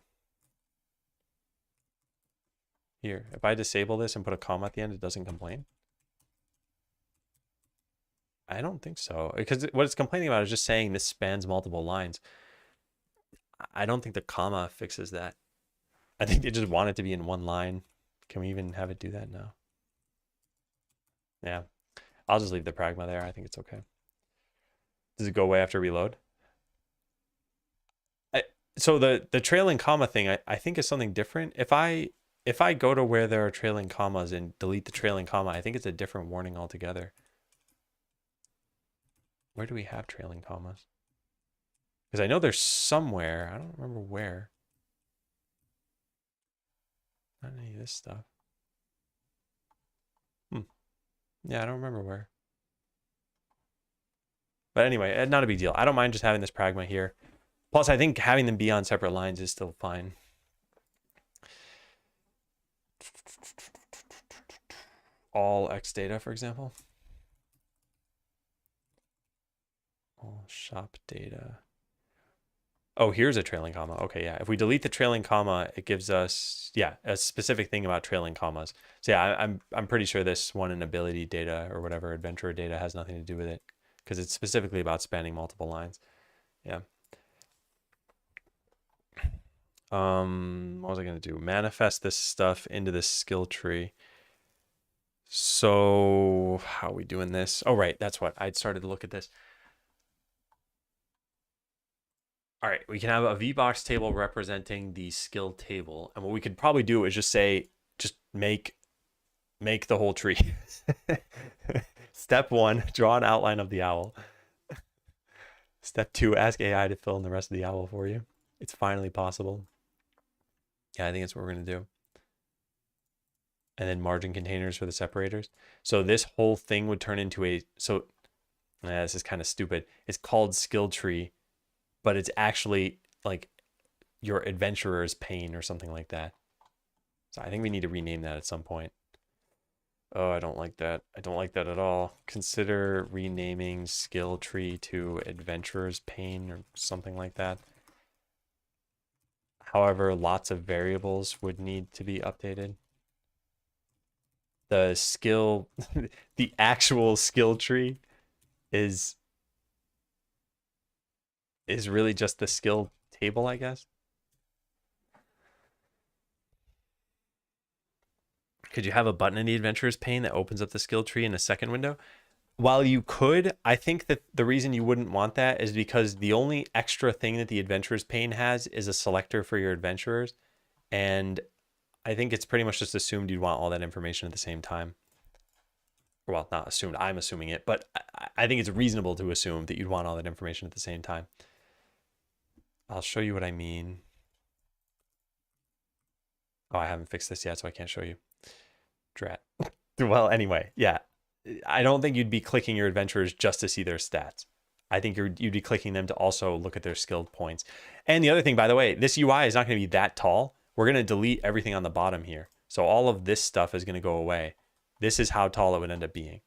Here, if I disable this and put a comma at the end, it doesn't complain. I don't think so, because what it's complaining about is just saying this spans multiple lines. I don't think the comma fixes that. I think they just want it to be in one line. Can we even have it do that now? Yeah, I'll just leave the pragma there. I think it's okay. Does it go away after reload? So the trailing comma thing, I think is something different. If I go to where there are trailing commas and delete the trailing comma, I think it's a different warning altogether. Where do we have trailing commas? Because I know there's somewhere. I don't remember where. Not any of this stuff. Yeah, I don't remember where. But anyway, not a big deal. I don't mind just having this pragma here. Plus, I think having them be on separate lines is still fine. All X data, for example. All shop data. Oh, here's a trailing comma. Okay, yeah. If we delete the trailing comma, it gives us, yeah, a specific thing about trailing commas. So yeah, I'm pretty sure this one in ability data or whatever, adventurer data, has nothing to do with it because it's specifically about spanning multiple lines. Yeah. What was I going to do? Manifest this stuff into this skill tree. So how are we doing this? Oh, right. That's what I'd started to look at this. All right, we can have a VBox table representing the skill table. And what we could probably do is just say, just make the whole tree. Step 1, draw an outline of the owl. Step 2, ask AI to fill in the rest of the owl for you. It's finally possible. Yeah, I think that's what we're going to do. And then margin containers for the separators. So this whole thing would turn into a, so this is kind of stupid. It's called skill tree, but it's actually like your adventurer's pane or something like that. So I think we need to rename that at some point. Oh, I don't like that. I don't like that at all. Consider renaming skill tree to adventurer's pane or something like that. However, lots of variables would need to be updated. The skill, the actual skill tree is really just the skill table, I guess. Could you have a button in the adventurer's pane that opens up the skill tree in a second window? While you could, I think that the reason you wouldn't want that is because the only extra thing that the adventurer's pane has is a selector for your adventurers. And I think it's pretty much just assumed you'd want all that information at the same time. Well, not assumed, I'm assuming it, but I think it's reasonable to assume that you'd want all that information at the same time. I'll show you what I mean. Oh, I haven't fixed this yet, so I can't show you. Drat. Well, anyway, yeah. I don't think you'd be clicking your adventurers just to see their stats. I think you'd be clicking them to also look at their skilled points. And the other thing, by the way, this UI is not going to be that tall. We're going to delete everything on the bottom here. So all of this stuff is going to go away. This is how tall it would end up being.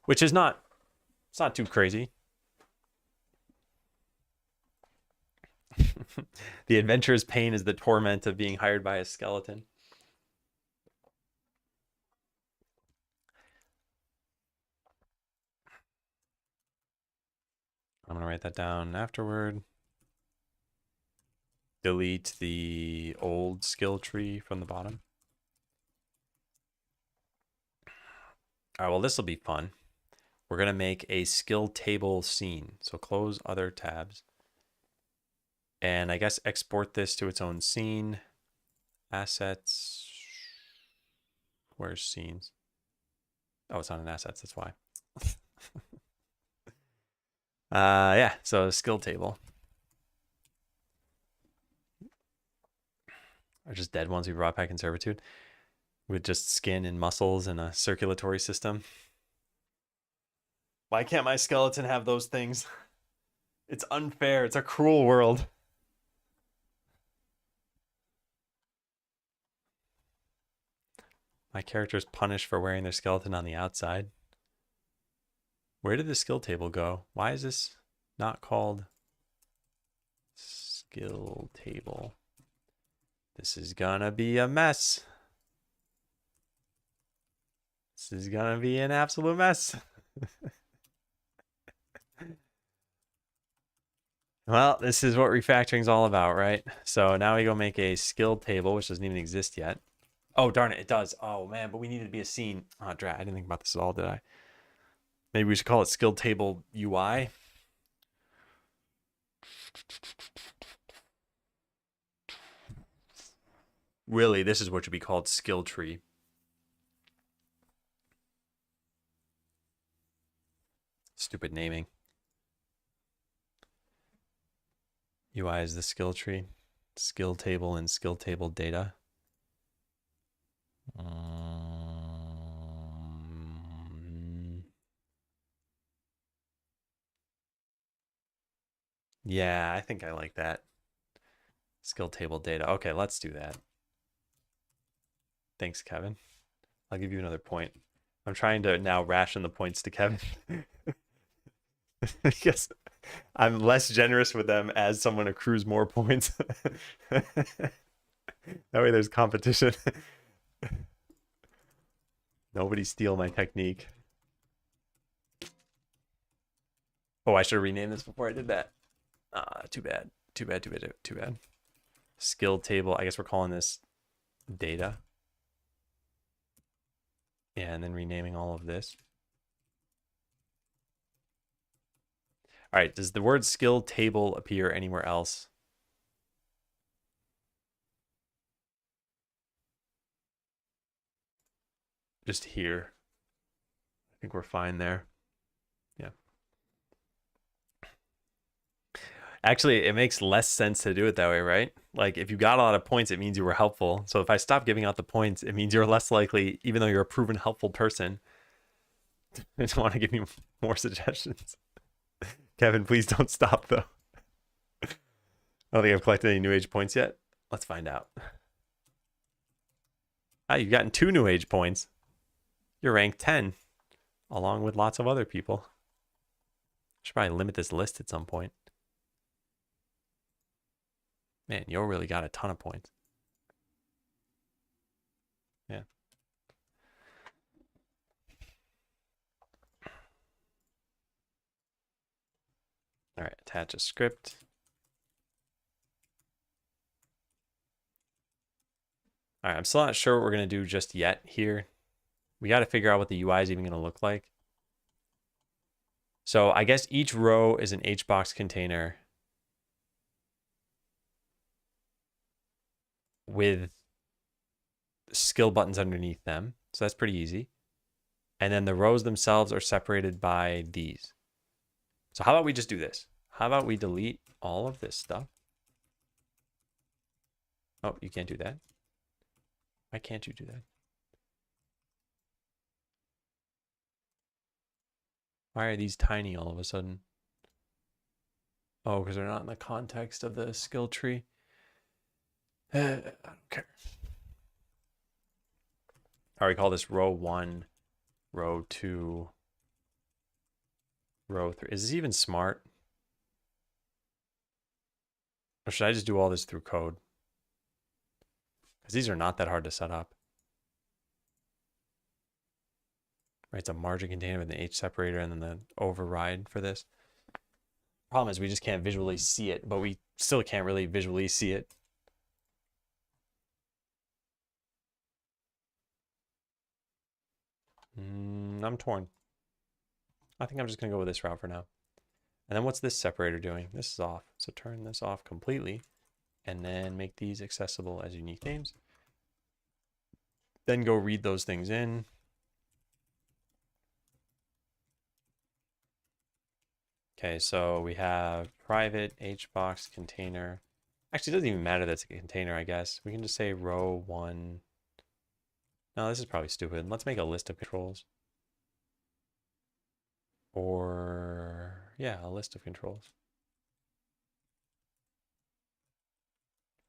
Which is not, it's not too crazy. The adventurer's pain is the torment of being hired by a skeleton. I'm going to write that down afterward. Delete the old skill tree from the bottom. All right, well, this will be fun. We're going to make a skill table scene. So close other tabs. And I guess export this to its own scene. Assets. Where's scenes? Oh, it's not in assets. That's why. Yeah, so skill table. are just dead ones we brought back in servitude with just skin and muscles and a circulatory system. Why can't my skeleton have those things? It's unfair. It's a cruel world. My character is punished for wearing their skeleton on the outside. Where did the skill table go? Why is this not called skill table? This is gonna be a mess. This is gonna be an absolute mess. Well, this is what refactoring is all about, right? So now we go make a skill table, which doesn't even exist yet. Oh, darn it, it does. Oh, man, but we need it to be a scene. Oh, drat, I didn't think about this at all, did I? Maybe we should call it skill table UI. Really, this is what should be called skill tree. Stupid naming. UI is the skill tree. Skill table and skill table data. Yeah, I think I like that. Skill table data. Okay, let's do that. Thanks, Kevin. I'll give you another point. I'm trying to now ration the points to Kevin. Because I'm less generous with them as someone accrues more points. That way there's competition. Nobody steal my technique. Oh, I should have renamed this before I did that. Too bad. Too bad, too bad, too bad. Skill table. I guess we're calling this data. Yeah, and then renaming all of this. All right, does the word skill table appear anywhere else? Just here. I think we're fine there. Yeah. Actually, it makes less sense to do it that way, right? Like if you got a lot of points, it means you were helpful. So if I stop giving out the points, it means you're less likely, even though you're a proven helpful person, to want to give me more suggestions. Kevin, please don't stop though. I don't think I've collected any New Age points yet. Let's find out. Ah, you've gotten 2 New Age points. You're ranked 10, along with lots of other people. Should probably limit this list at some point. Man, Yo really got a ton of points. Yeah. All right, attach a script. All right, I'm still not sure what we're going to do just yet here. We got to figure out what the UI is even going to look like. So I guess each row is an HBox container with skill buttons underneath them. So that's pretty easy. And then the rows themselves are separated by these. So how about we just do this? How about we delete all of this stuff? Oh, you can't do that. Why can't you do that? Why are these tiny all of a sudden? Oh, because they're not in the context of the skill tree. I don't care. All right, we call this row 1, row 2, row 3. Is this even smart? Or should I just do all this through code? Because these are not that hard to set up. Right, it's a margin container with an H separator and then the override for this. Problem is we just can't visually see it, but we still can't really visually see it. I'm torn. I think I'm just going to go with this route for now. And then what's this separator doing? This is off. So turn this off completely and then make these accessible as unique names. Then go read those things in. Okay, so we have private HBox container. Actually, it doesn't even matter that's a container, I guess. We can just say row 1. No, this is probably stupid. Let's make a list of controls. Or, yeah, a list of controls.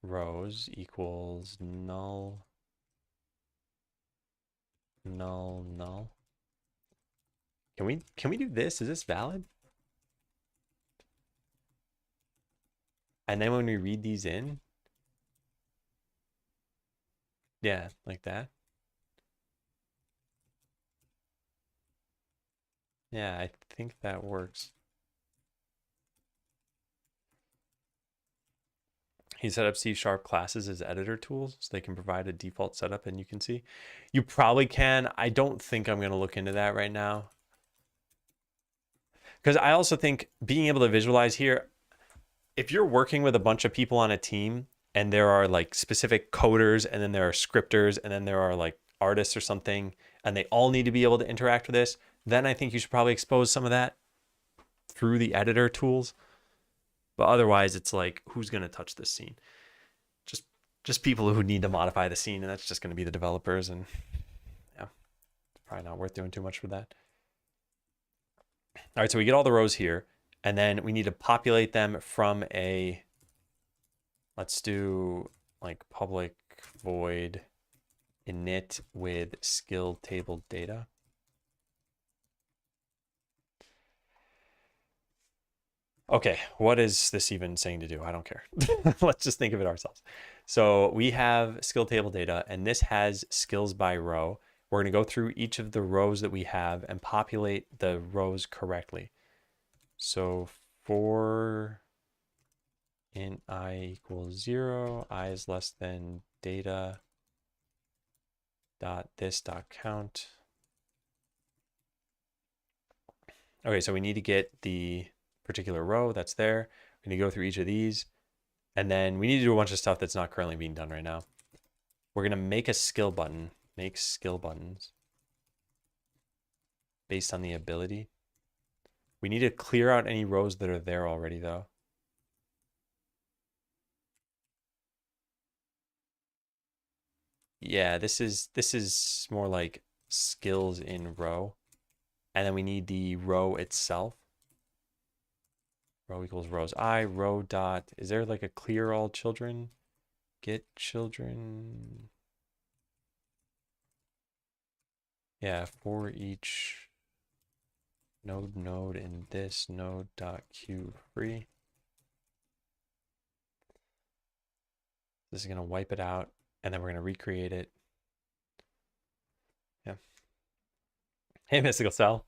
Rows equals null, null, null. Can we do this? Is this valid? And then when we read these in, yeah, like that. Yeah, I think that works. He set up C# classes as editor tools so they can provide a default setup and you can see. You probably can. I don't think I'm going to look into that right now. Because I also think being able to visualize here, if you're working with a bunch of people on a team and there are like specific coders and then there are scripters and then there are like artists or something and they all need to be able to interact with this, then I think you should probably expose some of that through the editor tools. But otherwise, it's like, who's going to touch this scene? Just people who need to modify the scene, and that's just going to be the developers. And yeah, it's probably not worth doing too much for that. All right, so we get all the rows here, and then we need to populate them from a, let's do like public void init with skill table data. Okay, what is this even saying to do? I don't care. Let's just think of it ourselves. So we have skill table data, and this has skills by row. We're going to go through each of the rows that we have and populate the rows correctly. So for int I equals 0, I is less than data dot this dot count. Okay, so we need to get the particular row that's there. We need to go through each of these, and then we need to do a bunch of stuff that's not currently being done right now. We're going to make a skill button, make skill buttons based on the ability. We need to clear out any rows that are there already though. Yeah, this is more like skills in row. And then we need the row itself. Row equals rows I, row dot, is there like a clear all children? Get children. Yeah, for each node in this node dot queue free. This is going to wipe it out, and then we're going to recreate it. Yeah. Hey, Mystical Cell.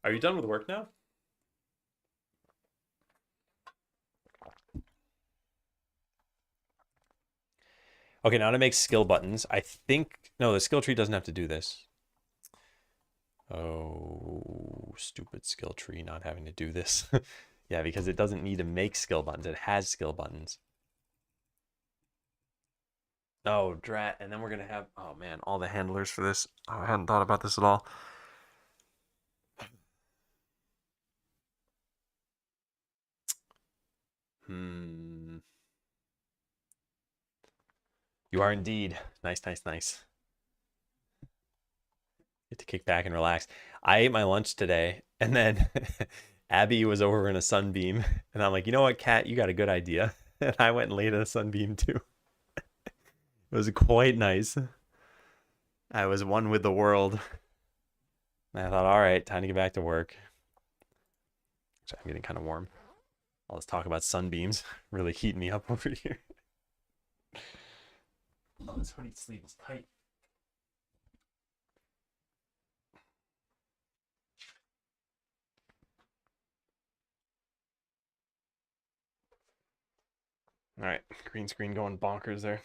Are you done with work now? Okay, now to make skill buttons. I think, no, the skill tree doesn't have to do this. Oh, stupid skill tree not having to do this. Yeah, because it doesn't need to make skill buttons. It has skill buttons. Oh, drat. And then we're going to have, oh man, all the handlers for this. Oh, I hadn't thought about this at all. You are indeed. Nice, nice, nice. Get to kick back and relax. I ate my lunch today, and then Abby was over in a sunbeam, and I'm like, you know what, Kat, you got a good idea. And I went and laid in a sunbeam too. It was quite nice. I was one with the world. And I thought, all right, time to get back to work. Actually, I'm getting kind of warm. All this talk about sunbeams really heating me up over here. Oh, this hoodie sleeve is tight. All right, green screen going bonkers there.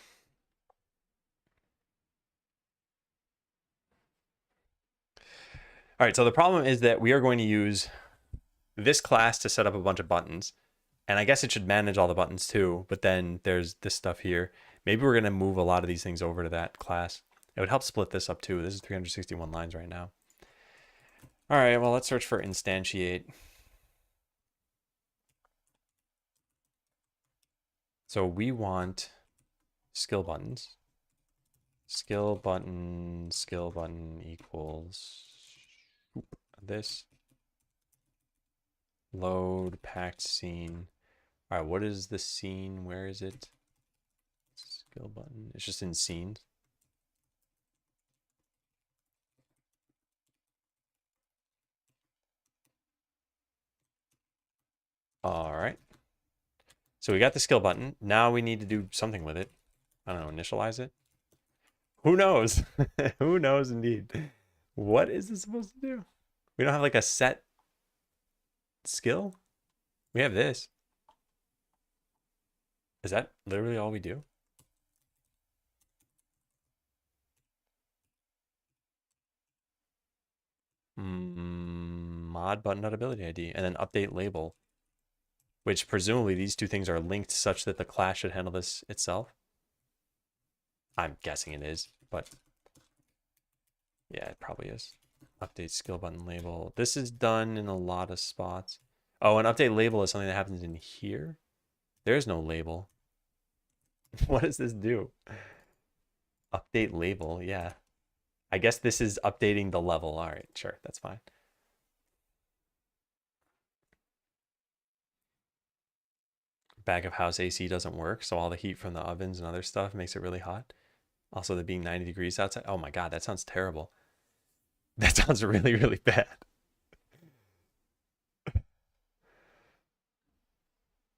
All right, so the problem is that we are going to use this class to set up a bunch of buttons. And I guess it should manage all the buttons too, but then there's this stuff here. Maybe we're going to move a lot of these things over to that class. It would help split this up too. This is 361 lines right now. All right, well, let's search for instantiate. So we want skill buttons. Skill button equals this. Load packed scene. All right, what is the scene? Where is it? Skill button. It's just in scenes. All right. So we got the skill button. Now we need to do something with it. I don't know, initialize it. Who knows? Who knows indeed? What is this supposed to do? We don't have like a set skill. We have this. Is that literally all we do? Mod button ability ID and then update label, which presumably these two things are linked such that the class should handle this itself. I'm guessing it is, but yeah, it probably is. Update skill button label. This is done in a lot of spots. Oh, an update label is something that happens in here. There's no label. What does this do? Update label, yeah. I guess this is updating the level. All right, sure, that's fine. Back of house AC doesn't work, so all the heat from the ovens and other stuff makes it really hot. Also, the being 90 degrees outside. Oh my God, that sounds terrible. That sounds really, really bad.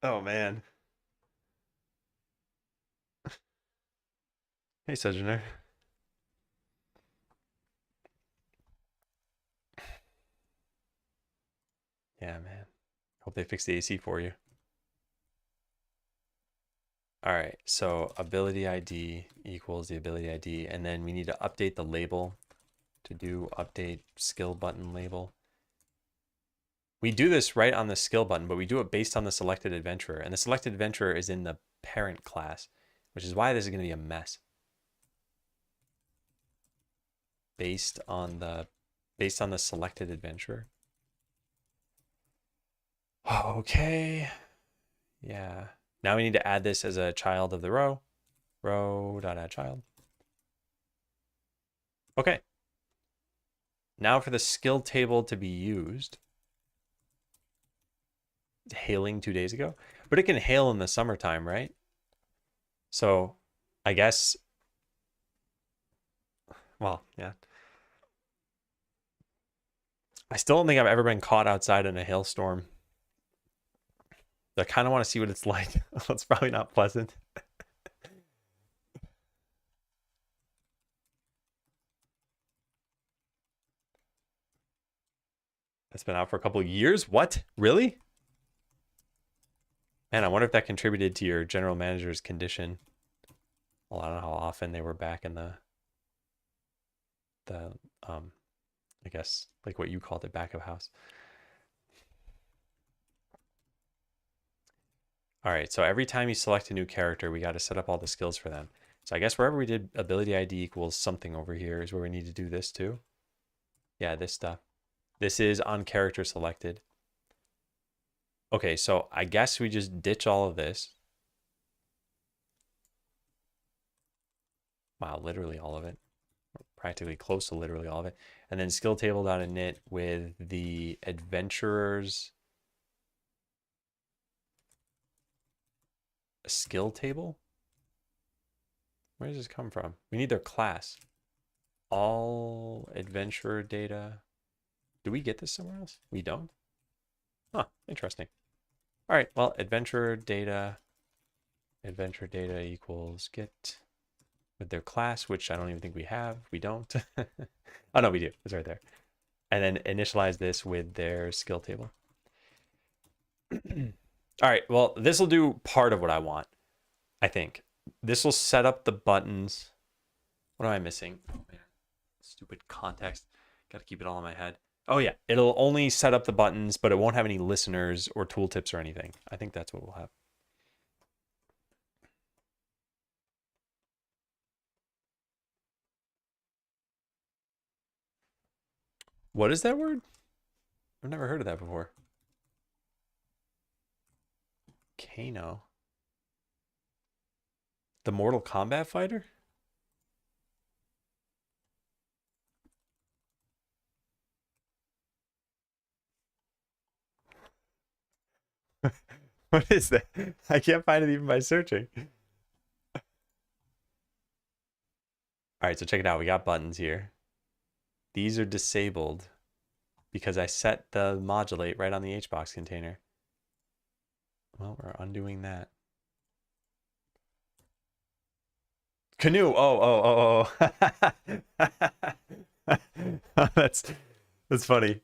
Oh man. Hey, Sojourner. Yeah, man. Hope they fix the AC for you. All right, so ability ID equals the ability ID, and then we need to update the label to do update skill button label. We do this right on the skill button, but we do it based on the selected adventurer, and the selected adventurer is in the parent class, which is why this is going to be a mess. Based on the selected adventurer. Okay. Yeah. Now we need to add this as a child of the row. Row.addChild. Okay. Now for the skill table to be used. Hailing 2 days ago. But it can hail in the summertime, right? So I guess, well, yeah. I still don't think I've ever been caught outside in a hailstorm. I kind of want to see what it's like. It's probably not pleasant. It's been out for a couple of years. What? Really? Man, I wonder if that contributed to your general manager's condition. Well, I don't know how often they were back in the I guess like what you called it, back of house. All right, so every time you select a new character, we got to set up all the skills for them. So I guess wherever we did ability ID equals something over here is where we need to do this too. Yeah, this stuff. This is on character selected. Okay, so I guess we just ditch all of this. Wow, literally all of it. Practically close to literally all of it. And then skill table.init with the adventurers skill table. Where does this come from? We need their class. All adventurer data. Do we get this somewhere else? We don't? Huh, interesting. All right, well, adventurer data equals get with their class, which I don't even think we have. We don't. Oh, no, we do. It's right there. And then initialize this with their skill table. All right, well, this will do part of what I want, I think. This will set up the buttons. What am I missing? Oh, man. Stupid context. Got to keep it all in my head. Oh, yeah. It'll only set up the buttons, but it won't have any listeners or tooltips or anything. I think that's what we'll have. What is that word? I've never heard of that before. Kano. The Mortal Kombat fighter? What is that? I can't find it even by searching. All right, so check it out. We got buttons here. These are disabled because I set the modulate right on the HBox container. Well, we're undoing that. Canoe. That's funny.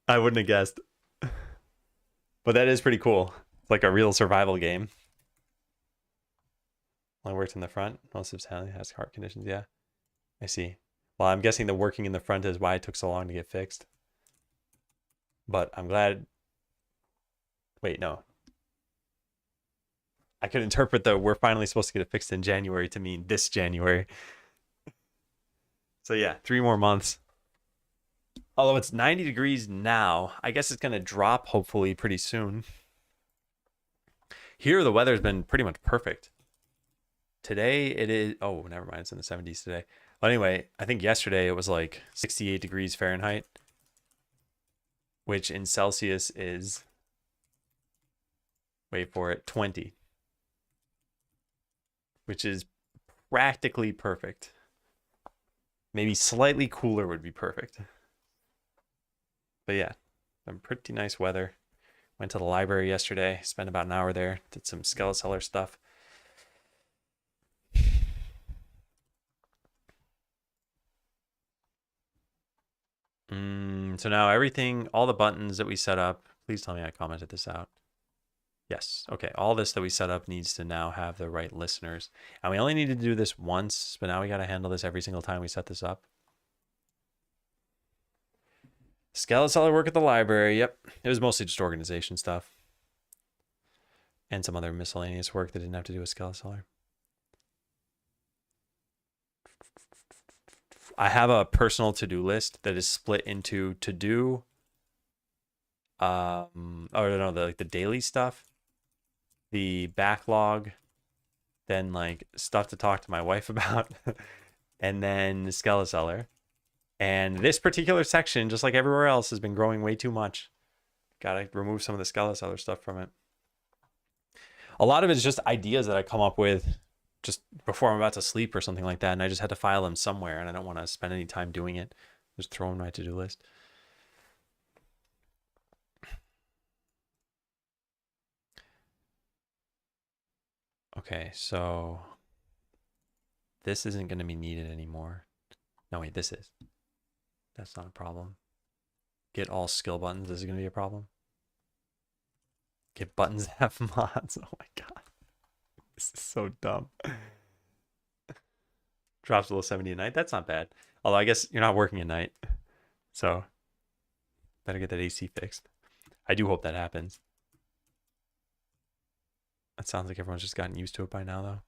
I wouldn't have guessed. But that is pretty cool. It's like a real survival game. Only worked in the front. Most of Sally has heart conditions. Yeah, I see. Well, I'm guessing the working in the front is why it took so long to get fixed. But I'm glad. Wait, no. I could interpret the we're finally supposed to get it fixed in January to mean this January. So yeah, 3 more months. Although it's 90 degrees now, I guess it's going to drop hopefully pretty soon. Here, the weather's been pretty much perfect. Today, it is... Oh, never mind. It's in the 70s today. But anyway, I think yesterday it was like 68 degrees Fahrenheit, which in Celsius is... Wait for it. 20. Which is practically perfect. Maybe slightly cooler would be perfect. But yeah, some pretty nice weather. Went to the library yesterday, spent about an hour there, did some Skeleseller stuff. So now everything, all the buttons that we set up, please tell me I commented this out. Yes, okay, all this that we set up needs to now have the right listeners. And we only need to do this once, but now we got to handle this every single time we set this up. Skeleseller work at the library. Yep. It was mostly just organization stuff. And some other miscellaneous work that didn't have to do with Skeleseller. I have a personal to-do list that is split into to-do, or no, the daily stuff, the backlog, then like stuff to talk to my wife about, and then Skeleseller. And this particular section, just like everywhere else, has been growing way too much. Gotta remove some of the Skeleseller stuff from it. A lot of it is just ideas that I come up with just before I'm about to sleep or something like that, and I just had to file them somewhere, and I don't want to spend any time doing it. Just throw them in my to-do list. Okay, so this isn't going to be needed anymore. No, wait, this is. That's not a problem. Get all skill buttons. This is going to be a problem. Get buttons that have mods. Oh my god. This is so dumb. Drops below 70 a night. That's not bad. Although I guess you're not working at night. So better get that AC fixed. I do hope that happens. That sounds like everyone's just gotten used to it by now, though.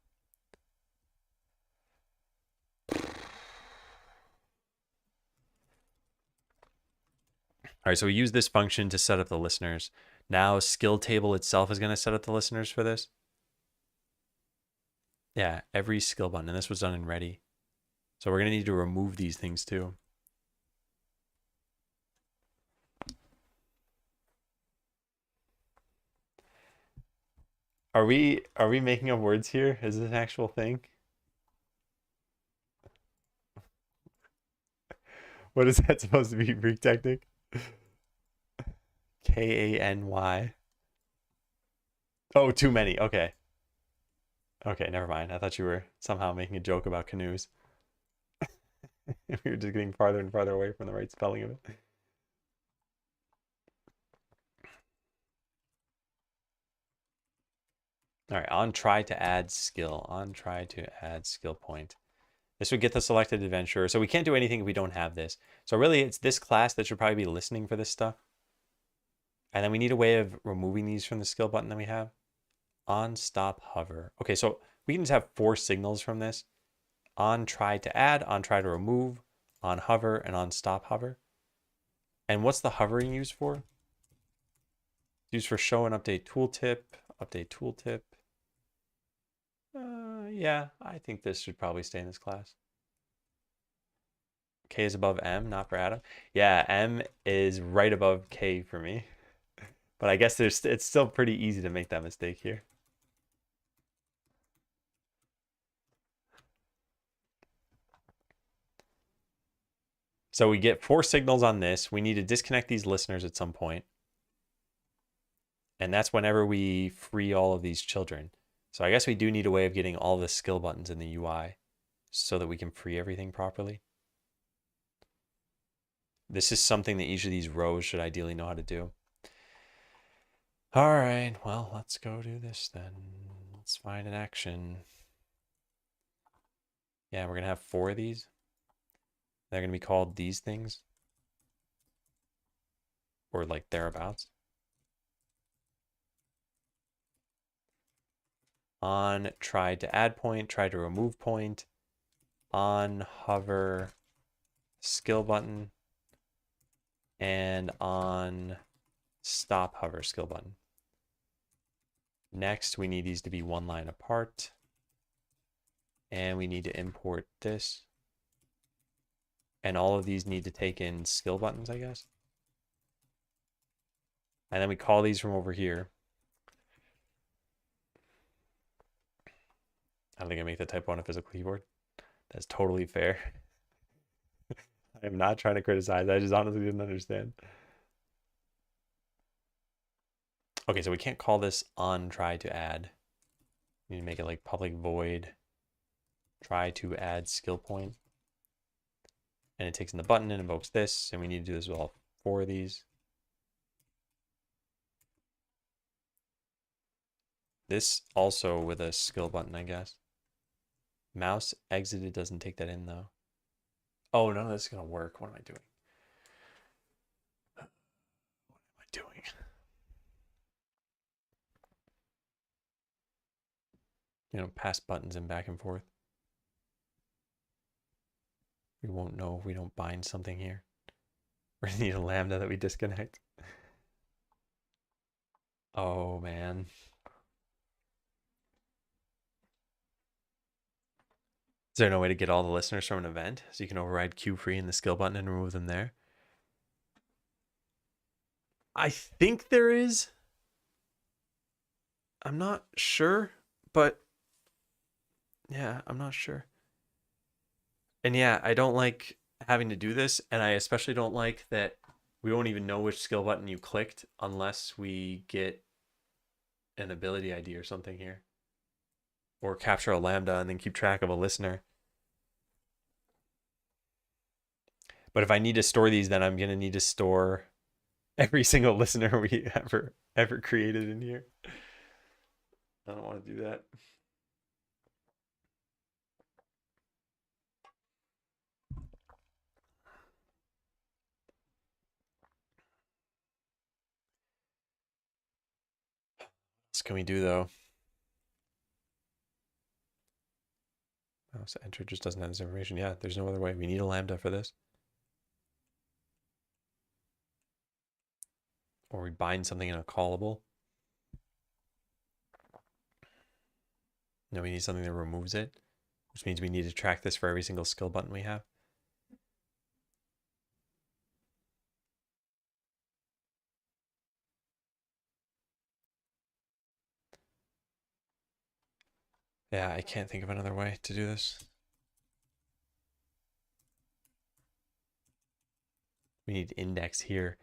All right, so we use this function to set up the listeners. Now skill table itself is going to set up the listeners for this. Yeah, every skill button. And this was done in ready. So we're going to need to remove these things too. Are we making up words here? Is this an actual thing? What is that supposed to be? Greek technic? Kany. Oh, too many. Okay. Okay, never mind. I thought you were somehow making a joke about canoes. We were just getting farther and farther away from the right spelling of it. All right, on try to add skill. On try to add skill point. This would get the selected adventurer. So we can't do anything if we don't have this. So really, it's this class that should probably be listening for this stuff. And then we need a way of removing these from the skill button that we have. On, stop, hover. Okay, so we can just have 4 signals from this. On, try to add, on, try to remove, on, hover, and on, stop, hover. And what's the hovering used for? It's used for show and update tooltip, update tooltip. Yeah, I think this should probably stay in this class. K is above M, not for Adam. Yeah, M is right above K for me. But I guess it's still pretty easy to make that mistake here. So we get 4 signals on this. We need to disconnect these listeners at some point. And that's whenever we free all of these children. So I guess we do need a way of getting all the skill buttons in the UI so that we can free everything properly. This is something that each of these rows should ideally know how to do. All right, well, let's go do this then. Let's find an action. Yeah, we're going to have 4 of these. They're going to be called these things. Or like thereabouts. On try to add point, try to remove point. On hover skill button. And on stop hover skill button. Next, we need these to be 1 line apart. And we need to import this. And all of these need to take in skill buttons, I guess. And then we call these from over here. I don't think I make the typo on a physical keyboard. That's totally fair. I am not trying to criticize. I just honestly didn't understand. Okay, so we can't call this on try to add. We need to make it like public void try to add skill point. And it takes in the button and invokes this. And we need to do this with all 4 of these. This also with a skill button, I guess. Mouse exited doesn't take that in though. Oh, none of this is going to work. What am I doing? What am I doing? You know, pass buttons in back and forth. We won't know if we don't bind something here. We're going to need a lambda that we disconnect. Oh, man. Is there no way to get all the listeners from an event so you can override queue free in the skill button and remove them there? I think there is. I'm not sure, but yeah, I'm not sure. And yeah, I don't like having to do this, and I especially don't like that we won't even know which skill button you clicked unless we get an ability ID or something here. Or capture a lambda and then keep track of a listener. But if I need to store these, then I'm going to need to store every single listener we ever created in here. I don't want to do that. What can we do though? Mouse enter just doesn't have this information. Yeah, there's no other way. We need a lambda for this. Or we bind something in a callable. No, we need something that removes it, which means we need to track this for every single skill button we have. Yeah, I can't think of another way to do this. We need index here.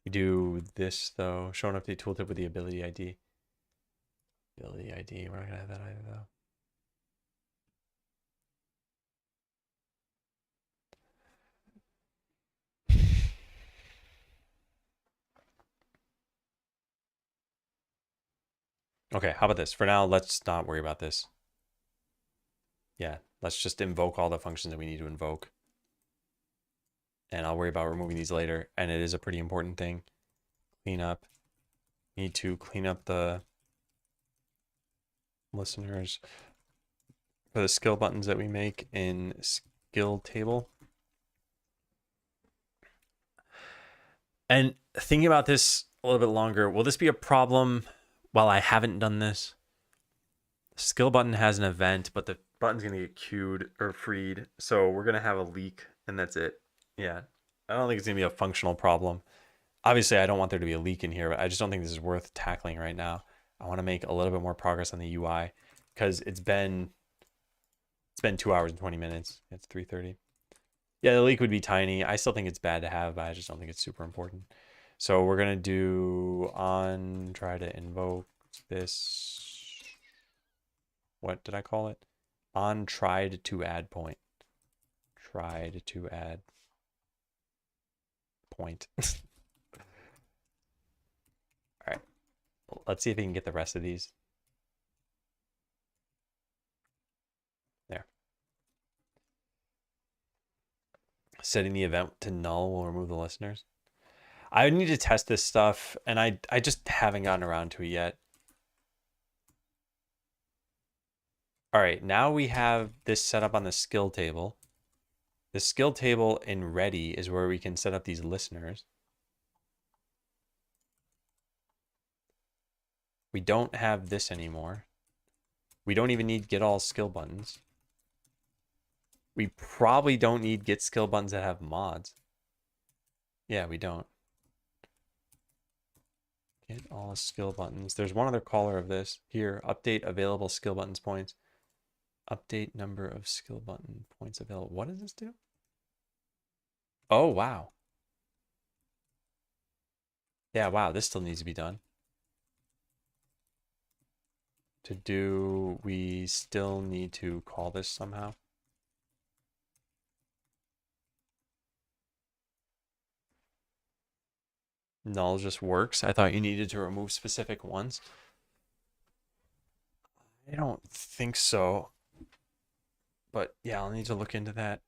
We do this though, showing up the tooltip with the ability ID. Ability ID, we're not gonna have that either though. Okay, how about this? For now, let's not worry about this. Yeah, let's just invoke all the functions that we need to invoke. And I'll worry about removing these later. And it is a pretty important thing. Clean up. Need to clean up the listeners for the skill buttons that we make in skill table. And thinking about this a little bit longer, will this be a problem while I haven't done this? skill button has an event, but the button's gonna get queued or freed. So we're gonna have a leak and that's it. Yeah. I don't think it's gonna be a functional problem. Obviously I don't want there to be a leak in here, but I just don't think this is worth tackling right now. I want to make a little bit more progress on the UI because it's been 2 hours and 20 minutes. It's 3:30. Yeah, the leak would be tiny. I still think it's bad to have, but I just don't think it's super important. So we're gonna do on try to invoke this. What did I call it? On tried to add point. Tried to add point. All right. Let's see if we can get the rest of these. There. Setting the event to null will remove the listeners. I need to test this stuff, and I just haven't gotten around to it yet. All right, now we have this set up on the skill table. The skill table in ready is where we can set up these listeners. We don't have this anymore. We don't even need get all skill buttons. We probably don't need get skill buttons that have mods. Yeah, we don't. Get all skill buttons. There's one other caller of this. Here, update available skill buttons points. Update number of skill button points available. What does this do? Oh, wow. Yeah, wow, this still needs to be done. To do, we still need to call this somehow. Null just works. I thought you needed to remove specific ones. I don't think so. But yeah, I'll need to look into that.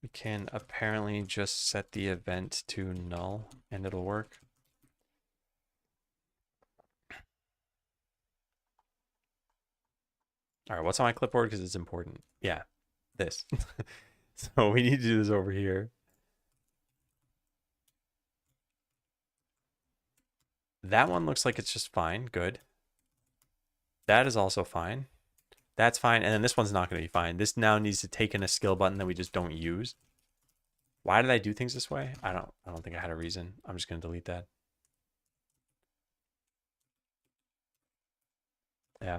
We can apparently just set the event to null and it'll work. All right, what's on my clipboard because it's important? Yeah, this. So we need to do this over here. That one looks like it's just fine. Good. That is also fine. That's fine. And then this one's not going to be fine. This now needs to take in a skill button that we just don't use. Why did I do things this way? I don't think I had a reason. I'm just going to delete that. Yeah.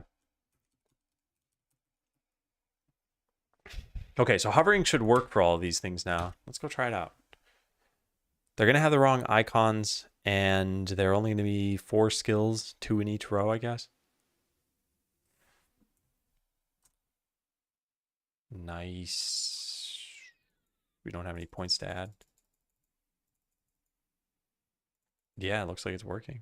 Okay, so hovering should work for all of these things now. Let's go try it out. They're going to have the wrong icons, and they're only going to be 4 skills, 2 in each row, I guess. Nice. We don't have any points to add. Yeah, it looks like it's working.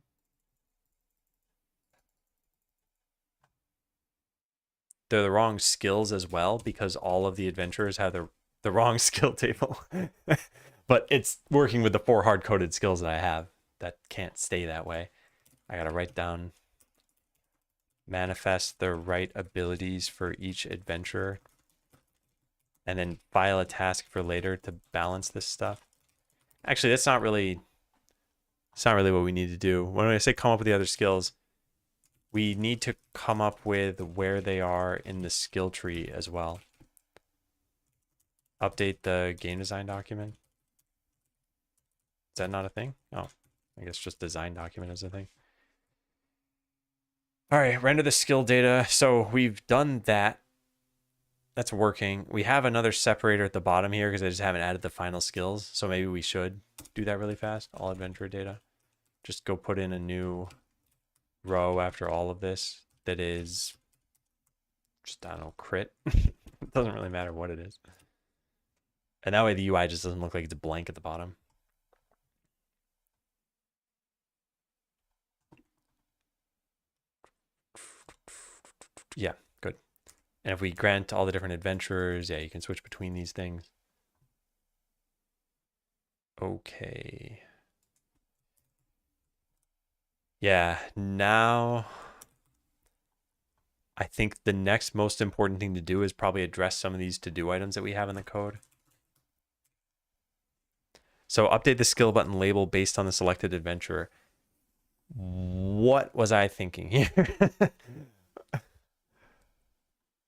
They're the wrong skills as well because all of the adventurers have the wrong skill table. But it's working with the 4 hard-coded skills that I have. That can't stay that way. I gotta write down, manifest the right abilities for each adventurer, and then file a task for later to balance this stuff. Actually, it's not really what we need to do. When I say come up with the other skills, we need to come up with where they are in the skill tree as well. Update the game design document. Is that not a thing? Oh, I guess just design document is a thing. All right, render the skill data. So we've done that. That's working. We have another separator at the bottom here because I just haven't added the final skills. So maybe we should do that really fast. All adventure data. Just go put in a new row after all of this that is just, I don't know, crit. It doesn't really matter what it is. And that way the UI just doesn't look like it's blank at the bottom. Yeah, good. And if we grant all the different adventurers, yeah, you can switch between these things. Okay. Yeah, now I think the next most important thing to do is probably address some of these to-do items that we have in the code. So update the skill button label based on the selected adventurer. What was I thinking here?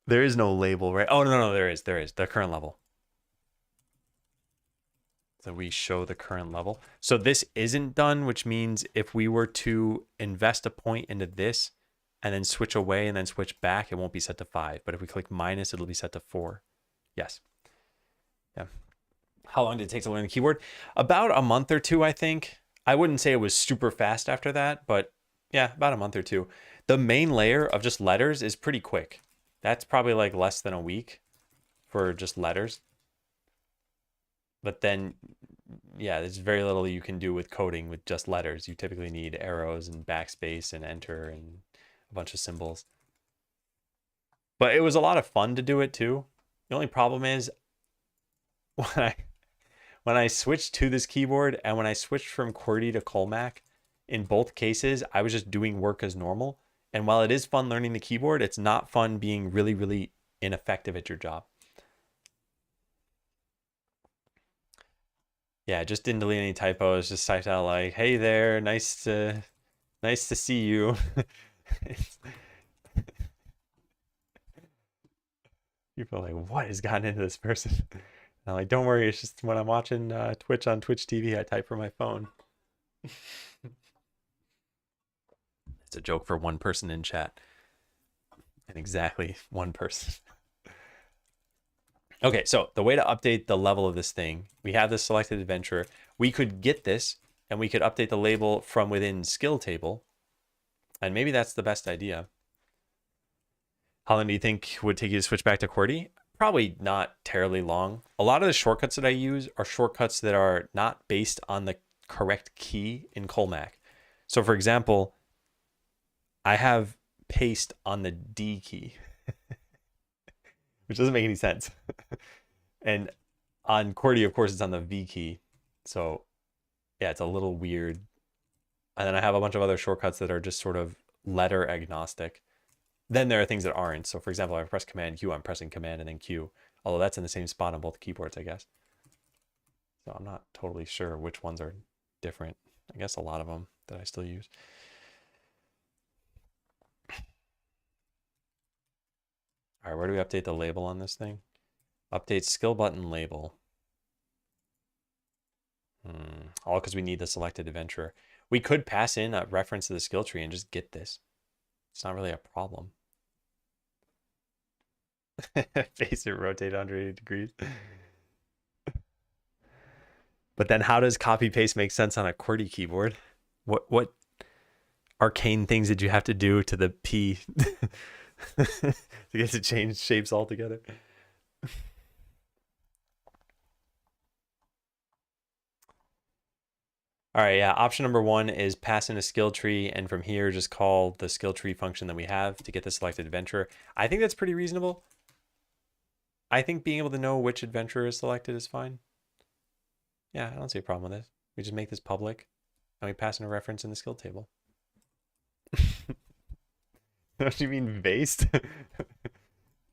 There is no label, right? Oh, no, there is. There is. The current level. So we show the current level. So this isn't done, which means if we were to invest a point into this and then switch away and then switch back, it won't be set to 5. But if we click minus, it'll be set to 4. Yes. Yeah. How long did it take to learn the keyboard? About a month or two, I think. I wouldn't say it was super fast after that, but yeah, about a month or two. The main layer of just letters is pretty quick. That's probably like less than a week for just letters. But then, yeah, there's very little you can do with coding with just letters. You typically need arrows and backspace and enter and a bunch of symbols. But it was a lot of fun to do it too. The only problem is when I switched to this keyboard and when I switched from QWERTY to Colmac, in both cases, I was just doing work as normal. And while it is fun learning the keyboard, it's not fun being really, really ineffective at your job. Yeah, just didn't delete any typos. Just typed out like, "Hey there, nice to see you." People are like, "What has gotten into this person?" And I'm like, "Don't worry, it's just when I'm watching Twitch on Twitch TV, I type from my phone." It's a joke for one person in chat, and exactly one person. Okay, so the way to update the level of this thing, we have this selected adventurer. We could get this and we could update the label from within skill table. And maybe that's the best idea. How long do you think would take you to switch back to QWERTY? Probably not terribly long. A lot of the shortcuts that I use are shortcuts that are not based on the correct key in Colmac. So for example, I have paste on the D key, which doesn't make any sense. And on QWERTY, of course, it's on the V key. So yeah, it's a little weird. And then I have a bunch of other shortcuts that are just sort of letter agnostic. Then there are things that aren't. So for example, if I press Command Q, I'm pressing Command and then Q. Although that's in the same spot on both keyboards, I guess. So I'm not totally sure which ones are different. I guess a lot of them that I still use. All right, where do we update the label on this thing? Update skill button label. All because we need the selected adventurer. We could pass in a reference to the skill tree and just get this. It's not really a problem. Face it, rotate 180 degrees. But then how does copy paste make sense on a QWERTY keyboard? What arcane things did you have to do to the P to get to change shapes altogether? All right, yeah, option number 1 is pass in a skill tree, and from here just call the skill tree function that we have to get the selected adventurer. I think that's pretty reasonable. I think being able to know which adventurer is selected is fine. Yeah, I don't see a problem with this. We just make this public, and we pass in a reference in the skill table. What do you mean, vaste?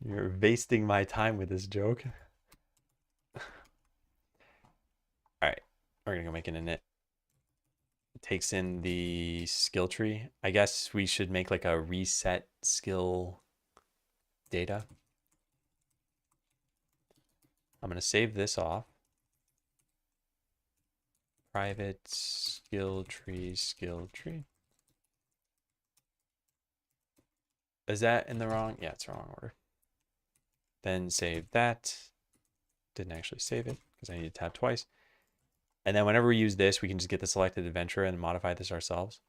You're wasting my time with this joke. All right, we're gonna go make an init. Takes in the skill tree. I guess we should make like a reset skill data. I'm going to save this off. Private skill tree, skill tree. Is that in the wrong? Yeah, it's the wrong order. Then save that. Didn't actually save it because I need to tab twice. And then whenever we use this, we can just get the selected adventurer and modify this ourselves.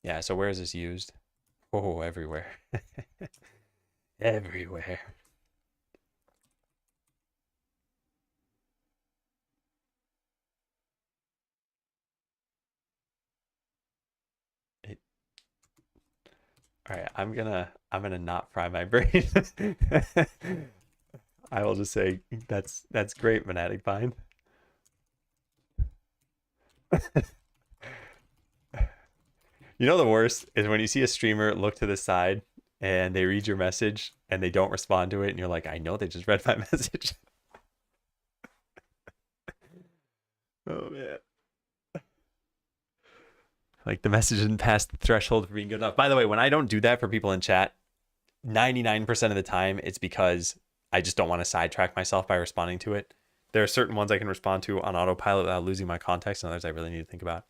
Yeah, so where is this used? Oh, everywhere. Everywhere. All right, I'm gonna not fry my brain. I will just say that's great, Monatic Bind. You know the worst is when you see a streamer look to the side and they read your message and they don't respond to it, and you're like, I know they just read my message. Oh man. Like the message didn't pass the threshold for being good enough. By the way, when I don't do that for people in chat, 99% of the time it's because I just don't want to sidetrack myself by responding to it. There are certain ones I can respond to on autopilot without losing my context, and others I really need to think about.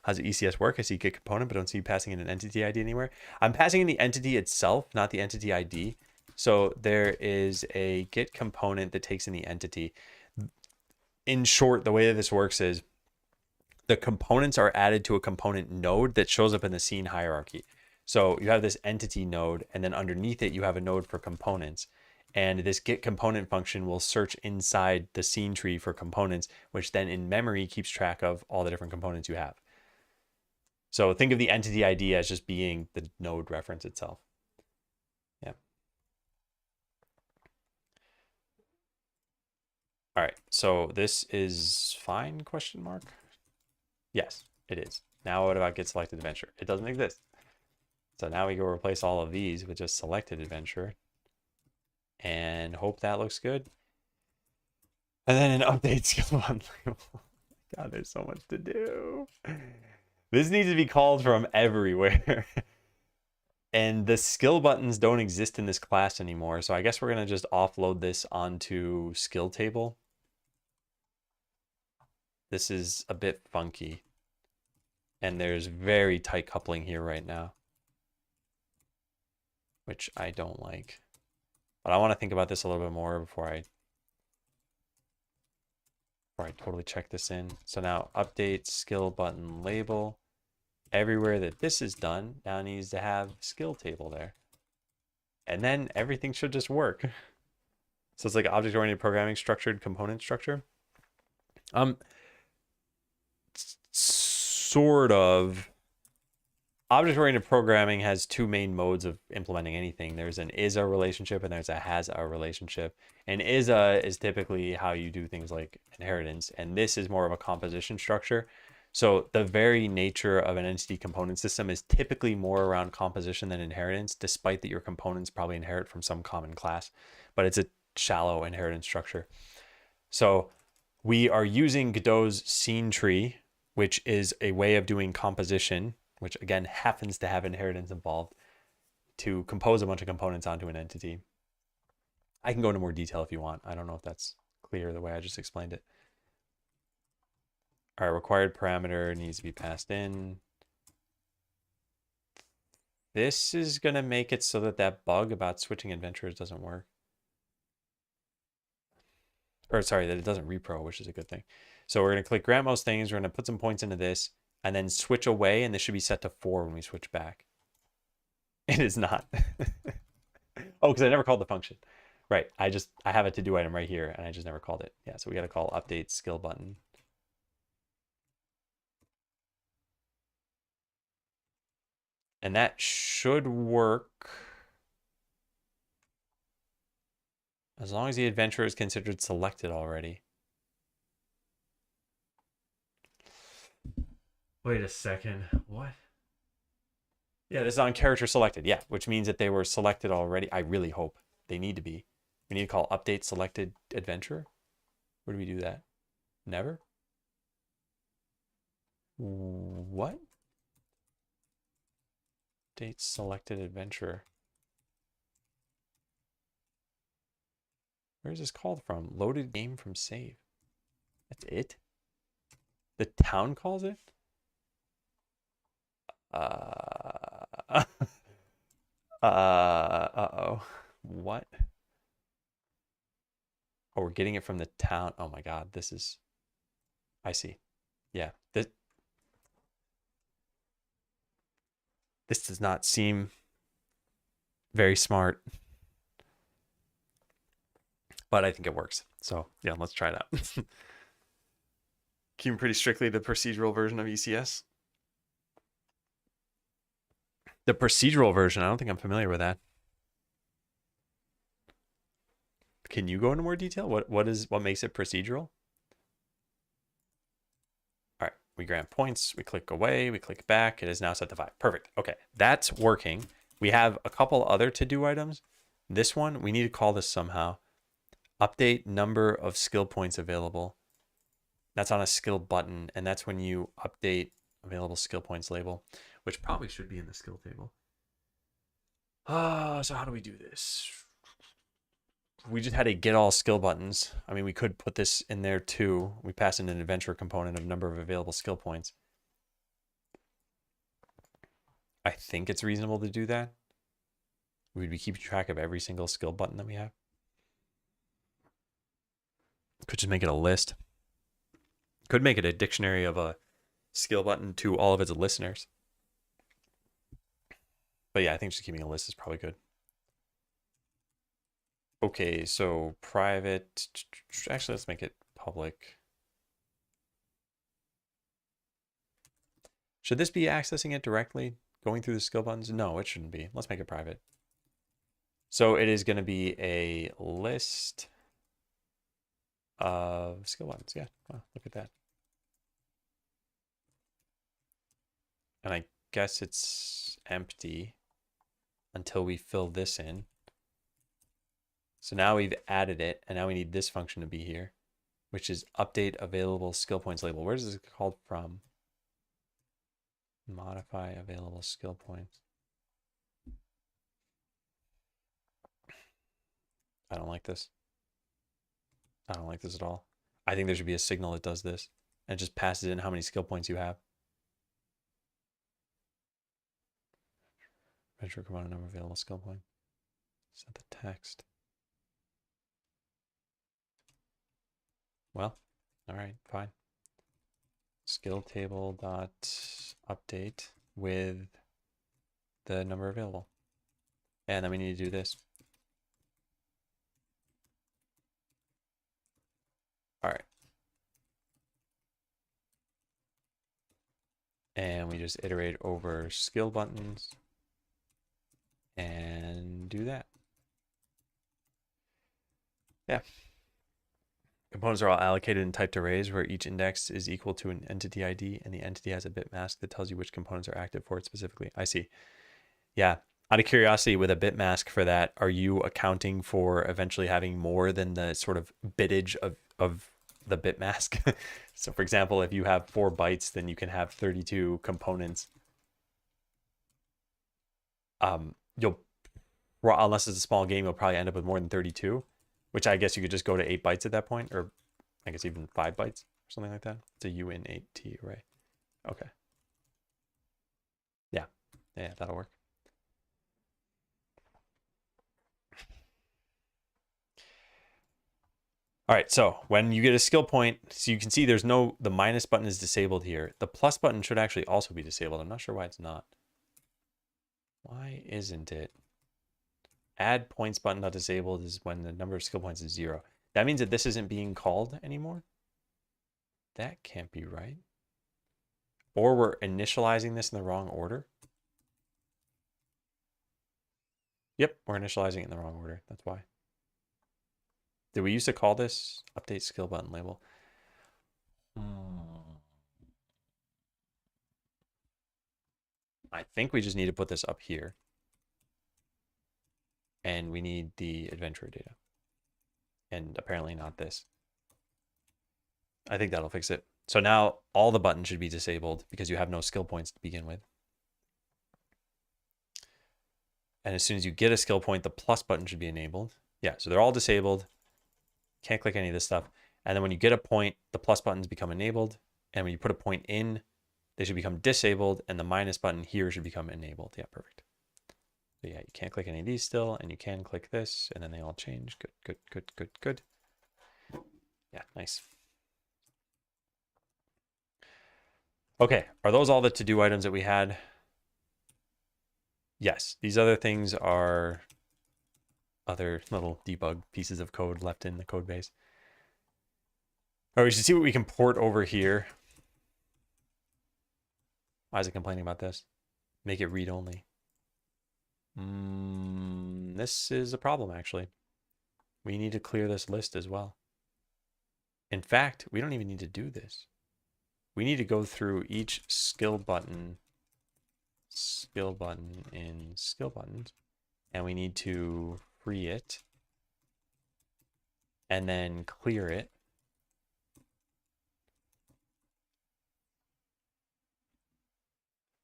How does ECS work? I see get component, but don't see you passing in an entity ID anywhere. I'm passing in the entity itself, not the entity ID. So there is a get component that takes in the entity. In short, the way that this works is the components are added to a component node that shows up in the scene hierarchy. So you have this entity node, and then underneath it, you have a node for components. And this get component function will search inside the scene tree for components, which then in memory keeps track of all the different components you have. So think of the entity ID as just being the node reference itself. Yeah. All right, so this is fine, question mark? Yes, it is. Now what about get selected adventure? It doesn't exist. So now we go replace all of these with just selected adventure and hope that looks good. And then an update skill on label. God, there's so much to do. This needs to be called from everywhere. And the skill buttons don't exist in this class anymore. So I guess we're going to just offload this onto skill table. This is a bit funky. And there's very tight coupling here right now, which I don't like. But I want to think about this a little bit more before I totally check this in. So now update skill button label. Everywhere that this is done now needs to have skill table there. And then everything should just work. So it's like object-oriented programming structured component structure. Sort of. Object-oriented programming has two main modes of implementing anything. There's an is-a relationship and there's a has-a relationship. And is-a is typically how you do things like inheritance. And this is more of a composition structure. So the very nature of an entity component system is typically more around composition than inheritance, despite that your components probably inherit from some common class. But it's a shallow inheritance structure. So we are using Godot's scene tree, which is a way of doing composition, which again happens to have inheritance involved, to compose a bunch of components onto an entity. I can go into more detail if you want. I don't know if that's clear the way I just explained it. All right, required parameter needs to be passed in. This is going to make it so that that bug about switching adventurers doesn't work. Or sorry, that it doesn't repro, which is a good thing. So we're going to click grant most things. We're going to put some points into this and then switch away. And this should be set to 4 when we switch back. It is not. Oh, because I never called the function. Right. I have a to-do item right here and I just never called it. Yeah. So we got to call update skill button. And that should work as long as the adventurer is considered selected already. Wait a second. What? Yeah, this is on character selected. Yeah, which means that they were selected already. I really hope they need to be. We need to call update selected adventurer. Where do we do that? Never? What? Update selected adventurer. Where is this called from? Loaded game from save. That's it? The town calls it? Uh-oh. What? Oh, we're getting it from the town. Oh my God, this is... I see. Yeah. This does not seem very smart. But I think it works. So yeah, let's try it out. Keeping pretty strictly the procedural version of ECS. The procedural version, I don't think I'm familiar with that. Can you go into more detail? What makes it procedural? All right, we grant points, we click away, we click back. It is now set to 5. Perfect. Okay, that's working. We have a couple other to-do items. This one, we need to call this somehow. Update number of skill points available. That's on a skill button, and that's when you update. available skill points label, which probably should be in the skill table. So how do we do this? We just had to get all skill buttons. I mean, we could put this in there too. We pass in an adventure component of number of available skill points. I think it's reasonable to do that. We'd be keeping track of every single skill button that we have. Could just make it a list. Could make it a dictionary of a skill button to all of its listeners. But yeah, I think just keeping a list is probably good. Okay, so private. Actually, let's make it public. Should this be accessing it directly, going through the skill buttons? No, it shouldn't be. Let's make it private. So it is going to be a list of skill buttons. Yeah, wow, look at that. And I guess it's empty until we fill this in. So now we've added it, and now we need this function to be here, which is update available skill points label. Where is this called from? Modify available skill points. I don't like this. I don't like this at all. I think there should be a signal that does this and it just passes in how many skill points you have. Measure component number available skill point. Set the text. Well, all right, fine. Skill table dot update with the number available. And then we need to do this. All right. And we just iterate over skill buttons and do that. Yeah. Components are all allocated in typed arrays where each index is equal to an entity ID and the entity has a bit mask that tells you which components are active for it specifically. I see. Yeah. Out of curiosity, with a bit mask for that, are you accounting for eventually having more than the sort of bitage of the bit mask? So for example, if you have 4 bytes, then you can have 32 components. You'll, unless it's a small game, you'll probably end up with more than 32, which I guess you could just go to 8 bytes at that point, or I guess even 5 bytes or something like that. It's a UN8T array. Okay. Yeah, that'll work. All right, so when you get a skill point, so you can see there's the minus button is disabled here. The plus button should actually also be disabled. I'm not sure why it's not. Why isn't it? Add points button not disabled is when the number of skill points is 0. That means that this isn't being called anymore. That can't be right. Or we're initializing this in the wrong order. Yep, we're initializing it in the wrong order. That's why. Did we used to call this update skill button label? I think we just need to put this up here. And we need the adventurer data. And apparently not this. I think that'll fix it. So now all the buttons should be disabled because you have no skill points to begin with. And as soon as you get a skill point, the plus button should be enabled. Yeah, so they're all disabled. Can't click any of this stuff. And then when you get a point, the plus buttons become enabled. And when you put a point in, they should become disabled. And the minus button here should become enabled. Yeah, perfect. So yeah, you can't click any of these still. And you can click this. And then they all change. Good, good, good, good, good. Yeah, nice. Okay, are those all the to-do items that we had? Yes, these other things are other little debug pieces of code left in the code base. All right, we should see what we can port over here. Why is it complaining about this? Make it read only. This is a problem, actually. We need to clear this list as well. In fact, we don't even need to do this. We need to go through each skill button in skill buttons, and we need to free it and then clear it.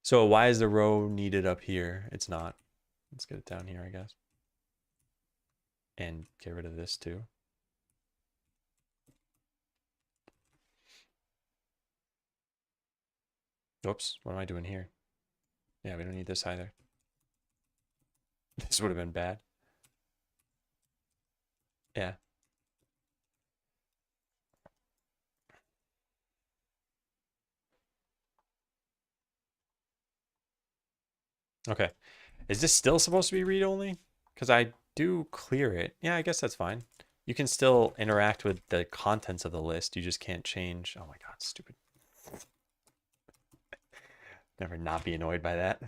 So why is the row needed up here? It's not. Let's get it down here, I guess. And get rid of this too. Oops, what am I doing here? Yeah, we don't need this either. This would have been bad. Yeah. Okay. Is this still supposed to be read only? Because I do clear it. Yeah, I guess that's fine. You can still interact with the contents of the list. You just can't change. Oh my God, stupid. Never not be annoyed by that.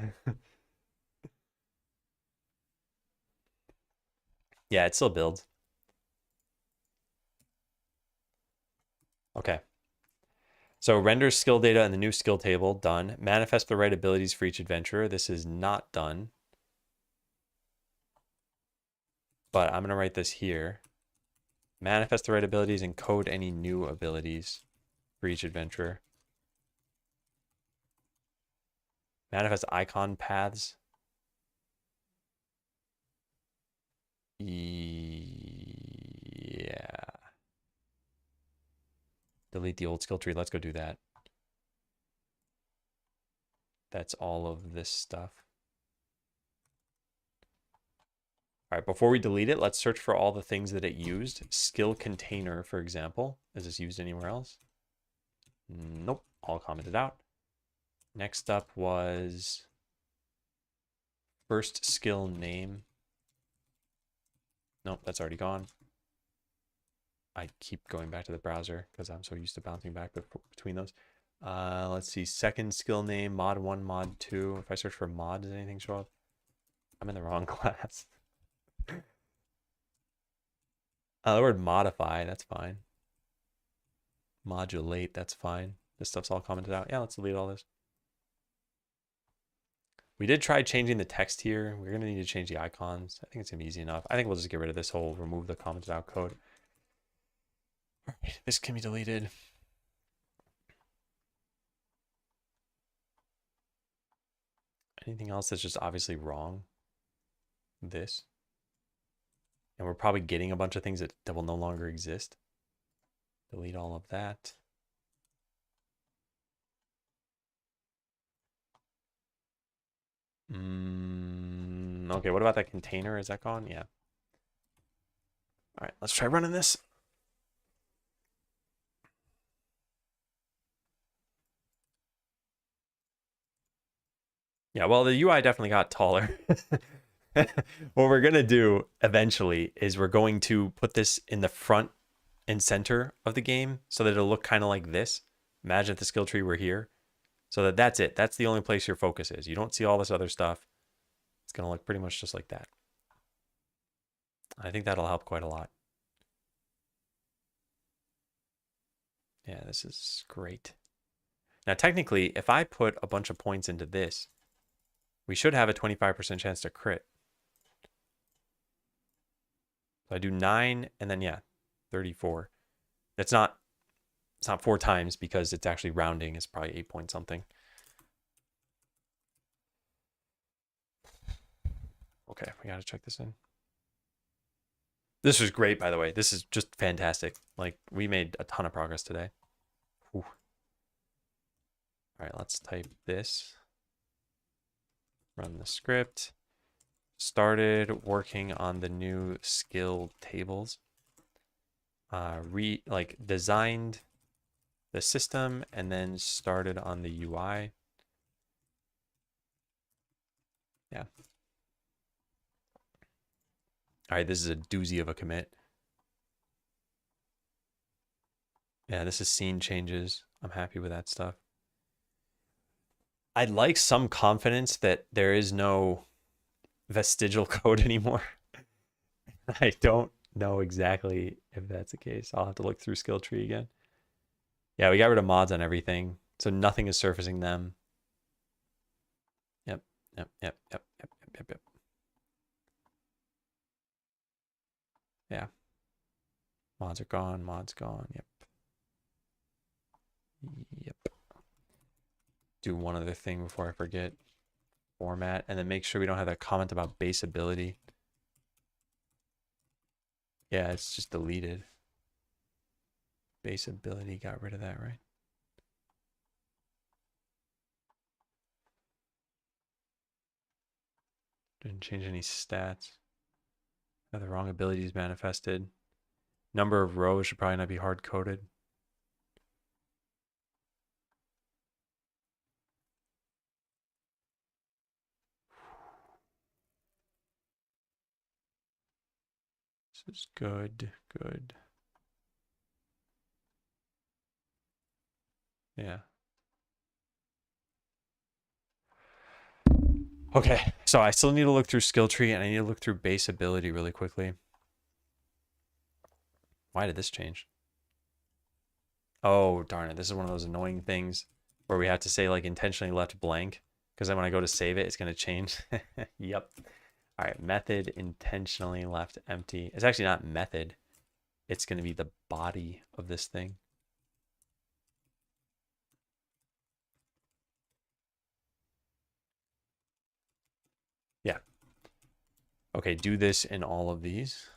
Yeah, it still builds. Okay. So render skill data in the new skill table, done. Manifest the right abilities for each adventurer. This is not done. But I'm going to write this here. Manifest the right abilities and code any new abilities for each adventurer. Manifest icon paths. Yeah. Delete the old skill tree. Let's go do that. That's all of this stuff. All right, before we delete it, let's search for all the things that it used. Skill container, for example. Is this used anywhere else? Nope, all commented out. Next up was first skill name. Nope, that's already gone. I keep going back to the browser because I'm so used to bouncing back between those. Let's see, second skill name, mod 1, mod 2. If I search for mod, does anything show up? I'm in the wrong class. The word modify, that's fine. Modulate, that's fine. This stuff's all commented out. Yeah, let's delete all this. We did try changing the text here. We're going to need to change the icons. I think it's going to be easy enough. I think we'll just get rid of this whole remove the commented out code. All right, this can be deleted. Anything else that's just obviously wrong? This. And we're probably getting a bunch of things that will no longer exist. Delete all of that. Okay, what about that container? Is that gone? Yeah. All right, let's try running this. Yeah, well, the UI definitely got taller. What we're going to do eventually is we're going to put this in the front and center of the game so that it'll look kind of like this. Imagine if the skill tree were here. So that's it. That's the only place your focus is. You don't see all this other stuff. It's going to look pretty much just like that. I think that'll help quite a lot. Yeah, this is great. Now, technically, if I put a bunch of points into this, we should have a 25% chance to crit. So I do 9 and then, yeah, 34. It's not 4 times because it's actually rounding. It's probably 8 point something. Okay, we got to check this in. This was great, by the way. This is just fantastic. Like, we made a ton of progress today. Whew. All right, let's type this. Run the script. Started working on the new skill tables. Designed the system and then started on the UI. Yeah. All right, this is a doozy of a commit. Yeah, this is scene changes. I'm happy with that stuff. I'd like some confidence that there is no vestigial code anymore. I don't know exactly if that's the case. I'll have to look through skill tree again. Yeah, we got rid of mods on everything, so nothing is surfacing them. Yep. Yeah. Mods are gone, mods gone. Yep. do one other thing before I forget. Format, and then make sure we don't have that comment about base ability. Yeah, it's just deleted. Base ability, got rid of that, right? Didn't change any stats. Have the wrong abilities manifested. Number of rows should probably not be hard coded. This is good, good. Yeah. Okay, so I still need to look through skill tree and I need to look through base ability really quickly. Why did this change? Oh, darn it. This is one of those annoying things where we have to say like intentionally left blank because then when I go to save it, it's going to change. Yep. All right, method intentionally left empty. It's actually not method. It's going to be the body of this thing. Yeah. Okay, do this in all of these.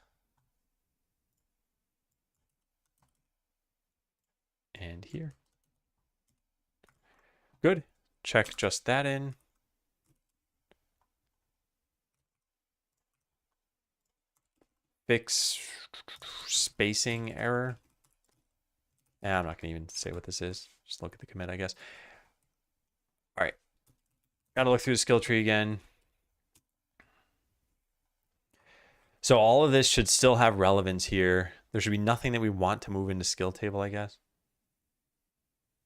And here. Good. Check just that in. Fix spacing error. I'm not going to even say what this is. Just look at the commit, I guess. All right. Got to look through the skill tree again. So all of this should still have relevance here. There should be nothing that we want to move into skill table, I guess.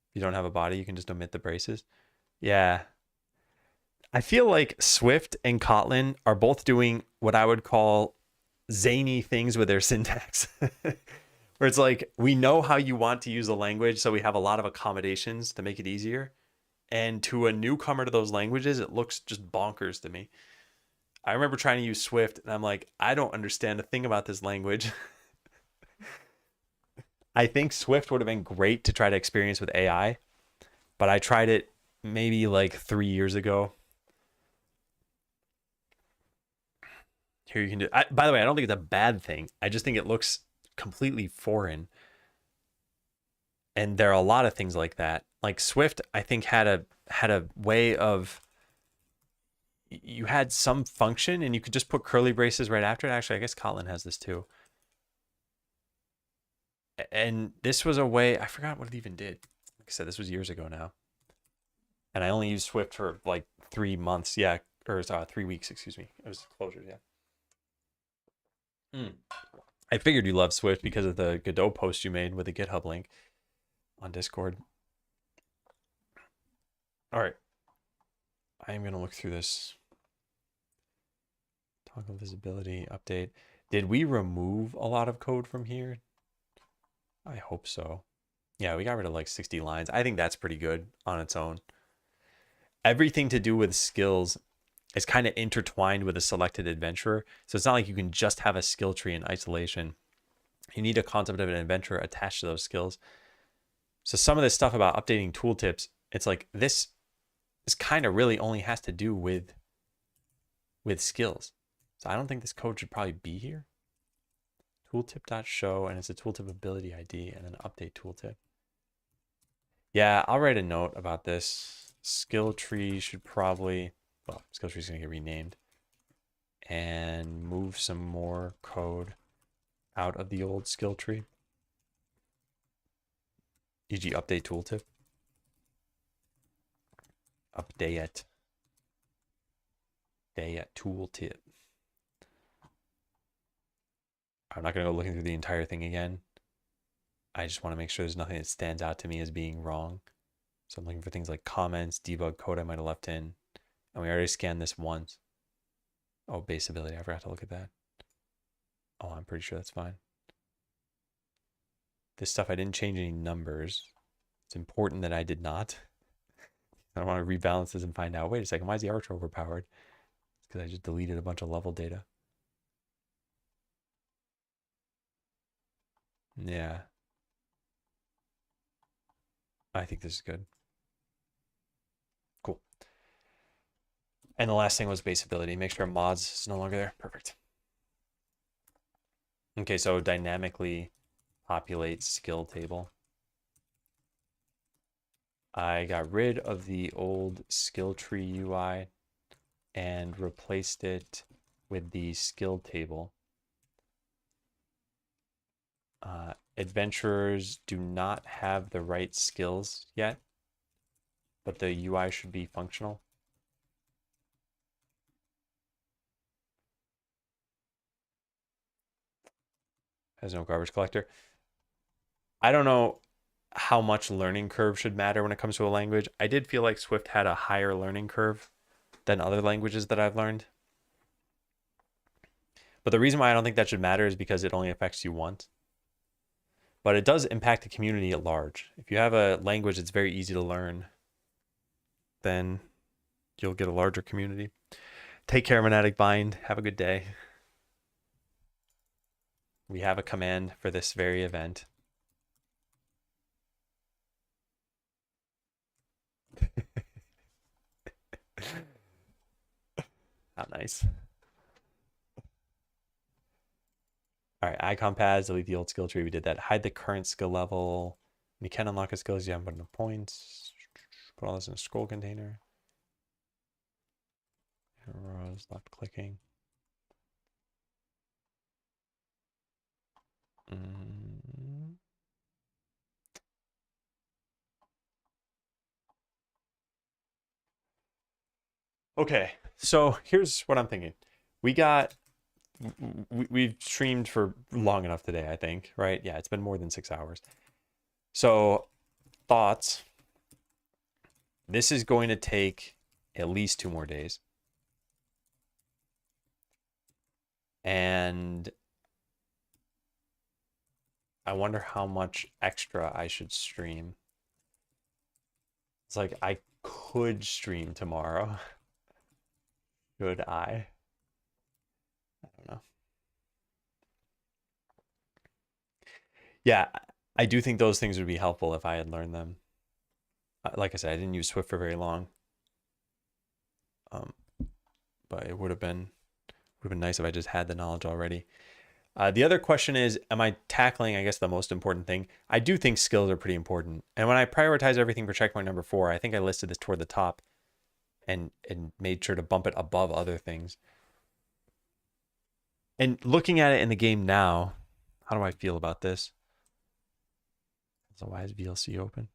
If you don't have a body, you can just omit the braces. Yeah. I feel like Swift and Kotlin are both doing what I would call zany things with their syntax. Where it's like, we know how you want to use the language, so we have a lot of accommodations to make it easier. And to a newcomer to those languages, it looks just bonkers to me. I remember trying to use Swift, and I'm like, I don't understand a thing about this language. I think Swift would have been great to try to experience with AI, but I tried it maybe like 3 years ago. Here you can do. By the way, I don't think it's a bad thing. I just think it looks completely foreign. And there are a lot of things like that. Like Swift, I think had a way of, you had some function and you could just put curly braces right after it. Actually, I guess Kotlin has this too. And this was a way, I forgot what it even did. Like I said, this was years ago now. And I only used Swift for like 3 months. Yeah. Or 3 weeks, excuse me. It was closures, yeah. I figured you loved Swift because of the Godot post you made with the GitHub link on Discord. All right. I am going to look through this. Toggle visibility update. Did we remove a lot of code from here? I hope so. Yeah, we got rid of like 60 lines. I think that's pretty good on its own. Everything to do with skills is kind of intertwined with a selected adventurer. So it's not like you can just have a skill tree in isolation. You need a concept of an adventurer attached to those skills. So some of this stuff about updating tooltips, it's like this kind of really only has to do with skills. So I don't think this code should probably be here. Tooltip.show, and it's a tooltip ability ID and then update tooltip. Yeah, I'll write a note about this. Skill tree should probably, well, skill tree is going to get renamed. And move some more code out of the old skill tree. E.g. update tooltip. Update tooltip. I'm not going to go looking through the entire thing again. I just want to make sure there's nothing that stands out to me as being wrong. So I'm looking for things like comments, debug code I might have left in. And we already scanned this once. Oh, base ability. I forgot to look at that. Oh, I'm pretty sure that's fine. This stuff, I didn't change any numbers. It's important that I did not. I don't want to rebalance this and find out, wait a second, why is the archer overpowered? It's because I just deleted a bunch of level data. Yeah. I think this is good. And the last thing was base ability. Make sure mods is no longer there. Perfect. Okay, so dynamically populate skill table. I got rid of the old skill tree UI and replaced it with the skill table. Adventurers do not have the right skills yet, but the UI should be functional. Has no garbage collector. I don't know how much learning curve should matter when it comes to a language. I did feel like Swift had a higher learning curve than other languages that I've learned. But the reason why I don't think that should matter is because it only affects you once. But it does impact the community at large. If you have a language that's very easy to learn, then you'll get a larger community. Take care, Monatic Bind. Have a good day. We have a command for this very event. How nice. All right, icon pads, delete the old skill tree. We did that. Hide the current skill level. You can unlock a skill as you haven't put enough points. Put all this in a scroll container. Arrows, left clicking. Okay, so here's what I'm thinking. We've streamed for long enough today, I think, right? Yeah, it's been more than 6 hours. So, thoughts. This is going to take at least 2 more days. And I wonder how much extra I should stream. It's like I could stream tomorrow. Should I? I don't know. Yeah, I do think those things would be helpful if I had learned them. Like I said, I didn't use Swift for very long. But it would have been nice if I just had the knowledge already. The other question is, am I tackling, I guess, the most important thing? I do think skills are pretty important. And when I prioritize everything for checkpoint number 4, I think I listed this toward the top and made sure to bump it above other things. And looking at it in the game now, how do I feel about this? So why is VLC open?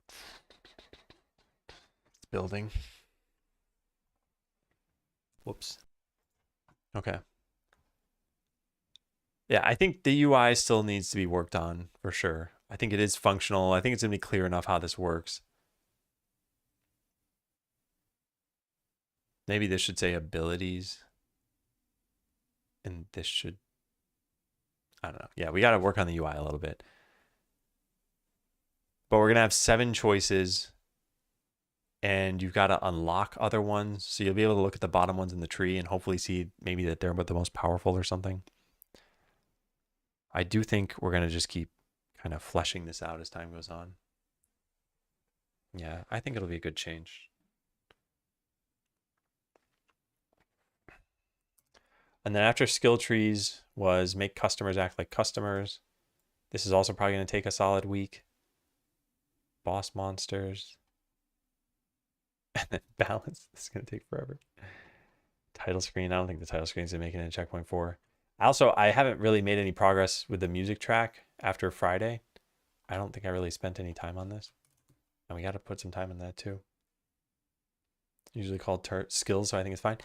It's building. Whoops. Okay. Yeah, I think the UI still needs to be worked on for sure. I think it is functional. I think it's going to be clear enough how this works. Maybe this should say abilities. And this should, I don't know. Yeah, we got to work on the UI a little bit. But we're going to have 7 choices. And you've got to unlock other ones. So you'll be able to look at the bottom ones in the tree and hopefully see maybe that they're the most powerful or something. I do think we're going to just keep kind of fleshing this out as time goes on. Yeah, I think it'll be a good change. And then after skill trees was make customers act like customers. This is also probably going to take a solid week. Boss monsters. And then balance. This is going to take forever. Title screen. I don't think the title screen is making it in checkpoint 4. Also, I haven't really made any progress with the music track after Friday. I don't think I really spent any time on this. And we got to put some time on that too. Usually called skills, so I think it's fine.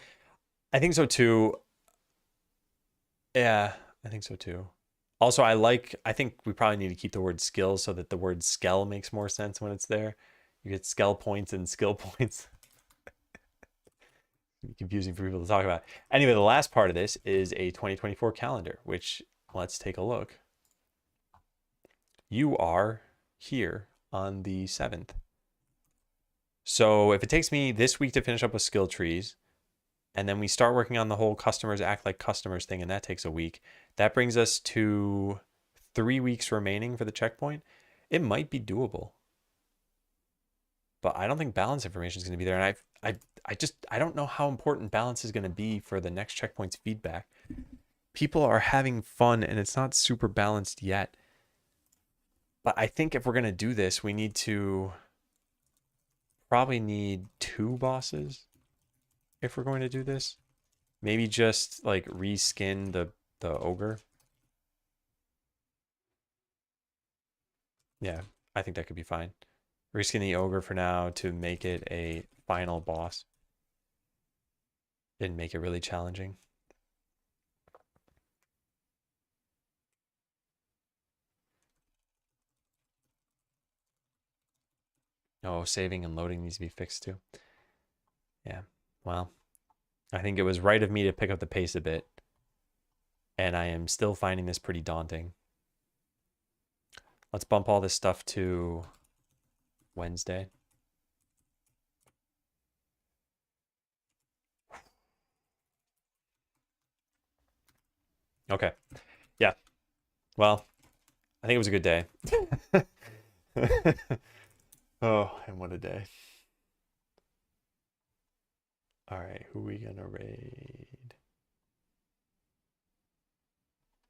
I think so too. Yeah, I think so too. Also, I think we probably need to keep the word skills so that the word skell makes more sense when it's there. You get skell points and skill points. Confusing for people to talk about. Anyway, the last part of this is a 2024 calendar, which let's take a look. You are here on the 7th. So if it takes me this week to finish up with skill trees, and then we start working on the whole customers act like customers thing, and that takes a week, that brings us to 3 weeks remaining for the checkpoint. It might be doable. but I don't think balance information is going to be there. And I don't know how important balance is going to be for the next checkpoint's feedback. People are having fun and it's not super balanced yet. But I think if we're going to do this, we need to probably need 2 bosses if we're going to do this. Maybe just like reskin the ogre. Yeah, I think that could be fine. Reskin the ogre for now to make it a final boss and make it really challenging. Oh, saving and loading needs to be fixed too. Yeah, well, I think it was right of me to pick up the pace a bit. And I am still finding this pretty daunting. Let's bump all this stuff to Wednesday. Okay. Yeah. Well, I think it was a good day. Oh, and what a day. All right, who are we gonna raid?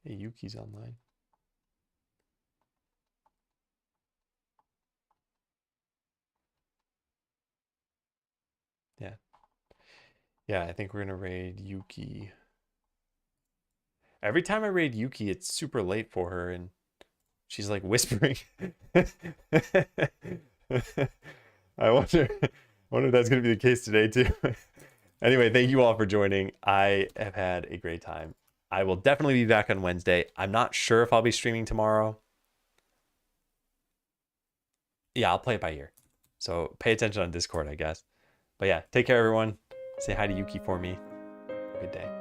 Hey, Yuki's online. Yeah. Yeah, I think we're gonna raid Yuki. Every time I raid Yuki, it's super late for her and she's like whispering. I wonder if that's gonna be the case today too. Anyway, thank you all for joining. I have had a great time. I will definitely be back on Wednesday. I'm not sure if I'll be streaming tomorrow. Yeah, I'll play it by ear. So pay attention on Discord, I guess. But yeah, take care, everyone. Say hi to Yuki for me. Good day.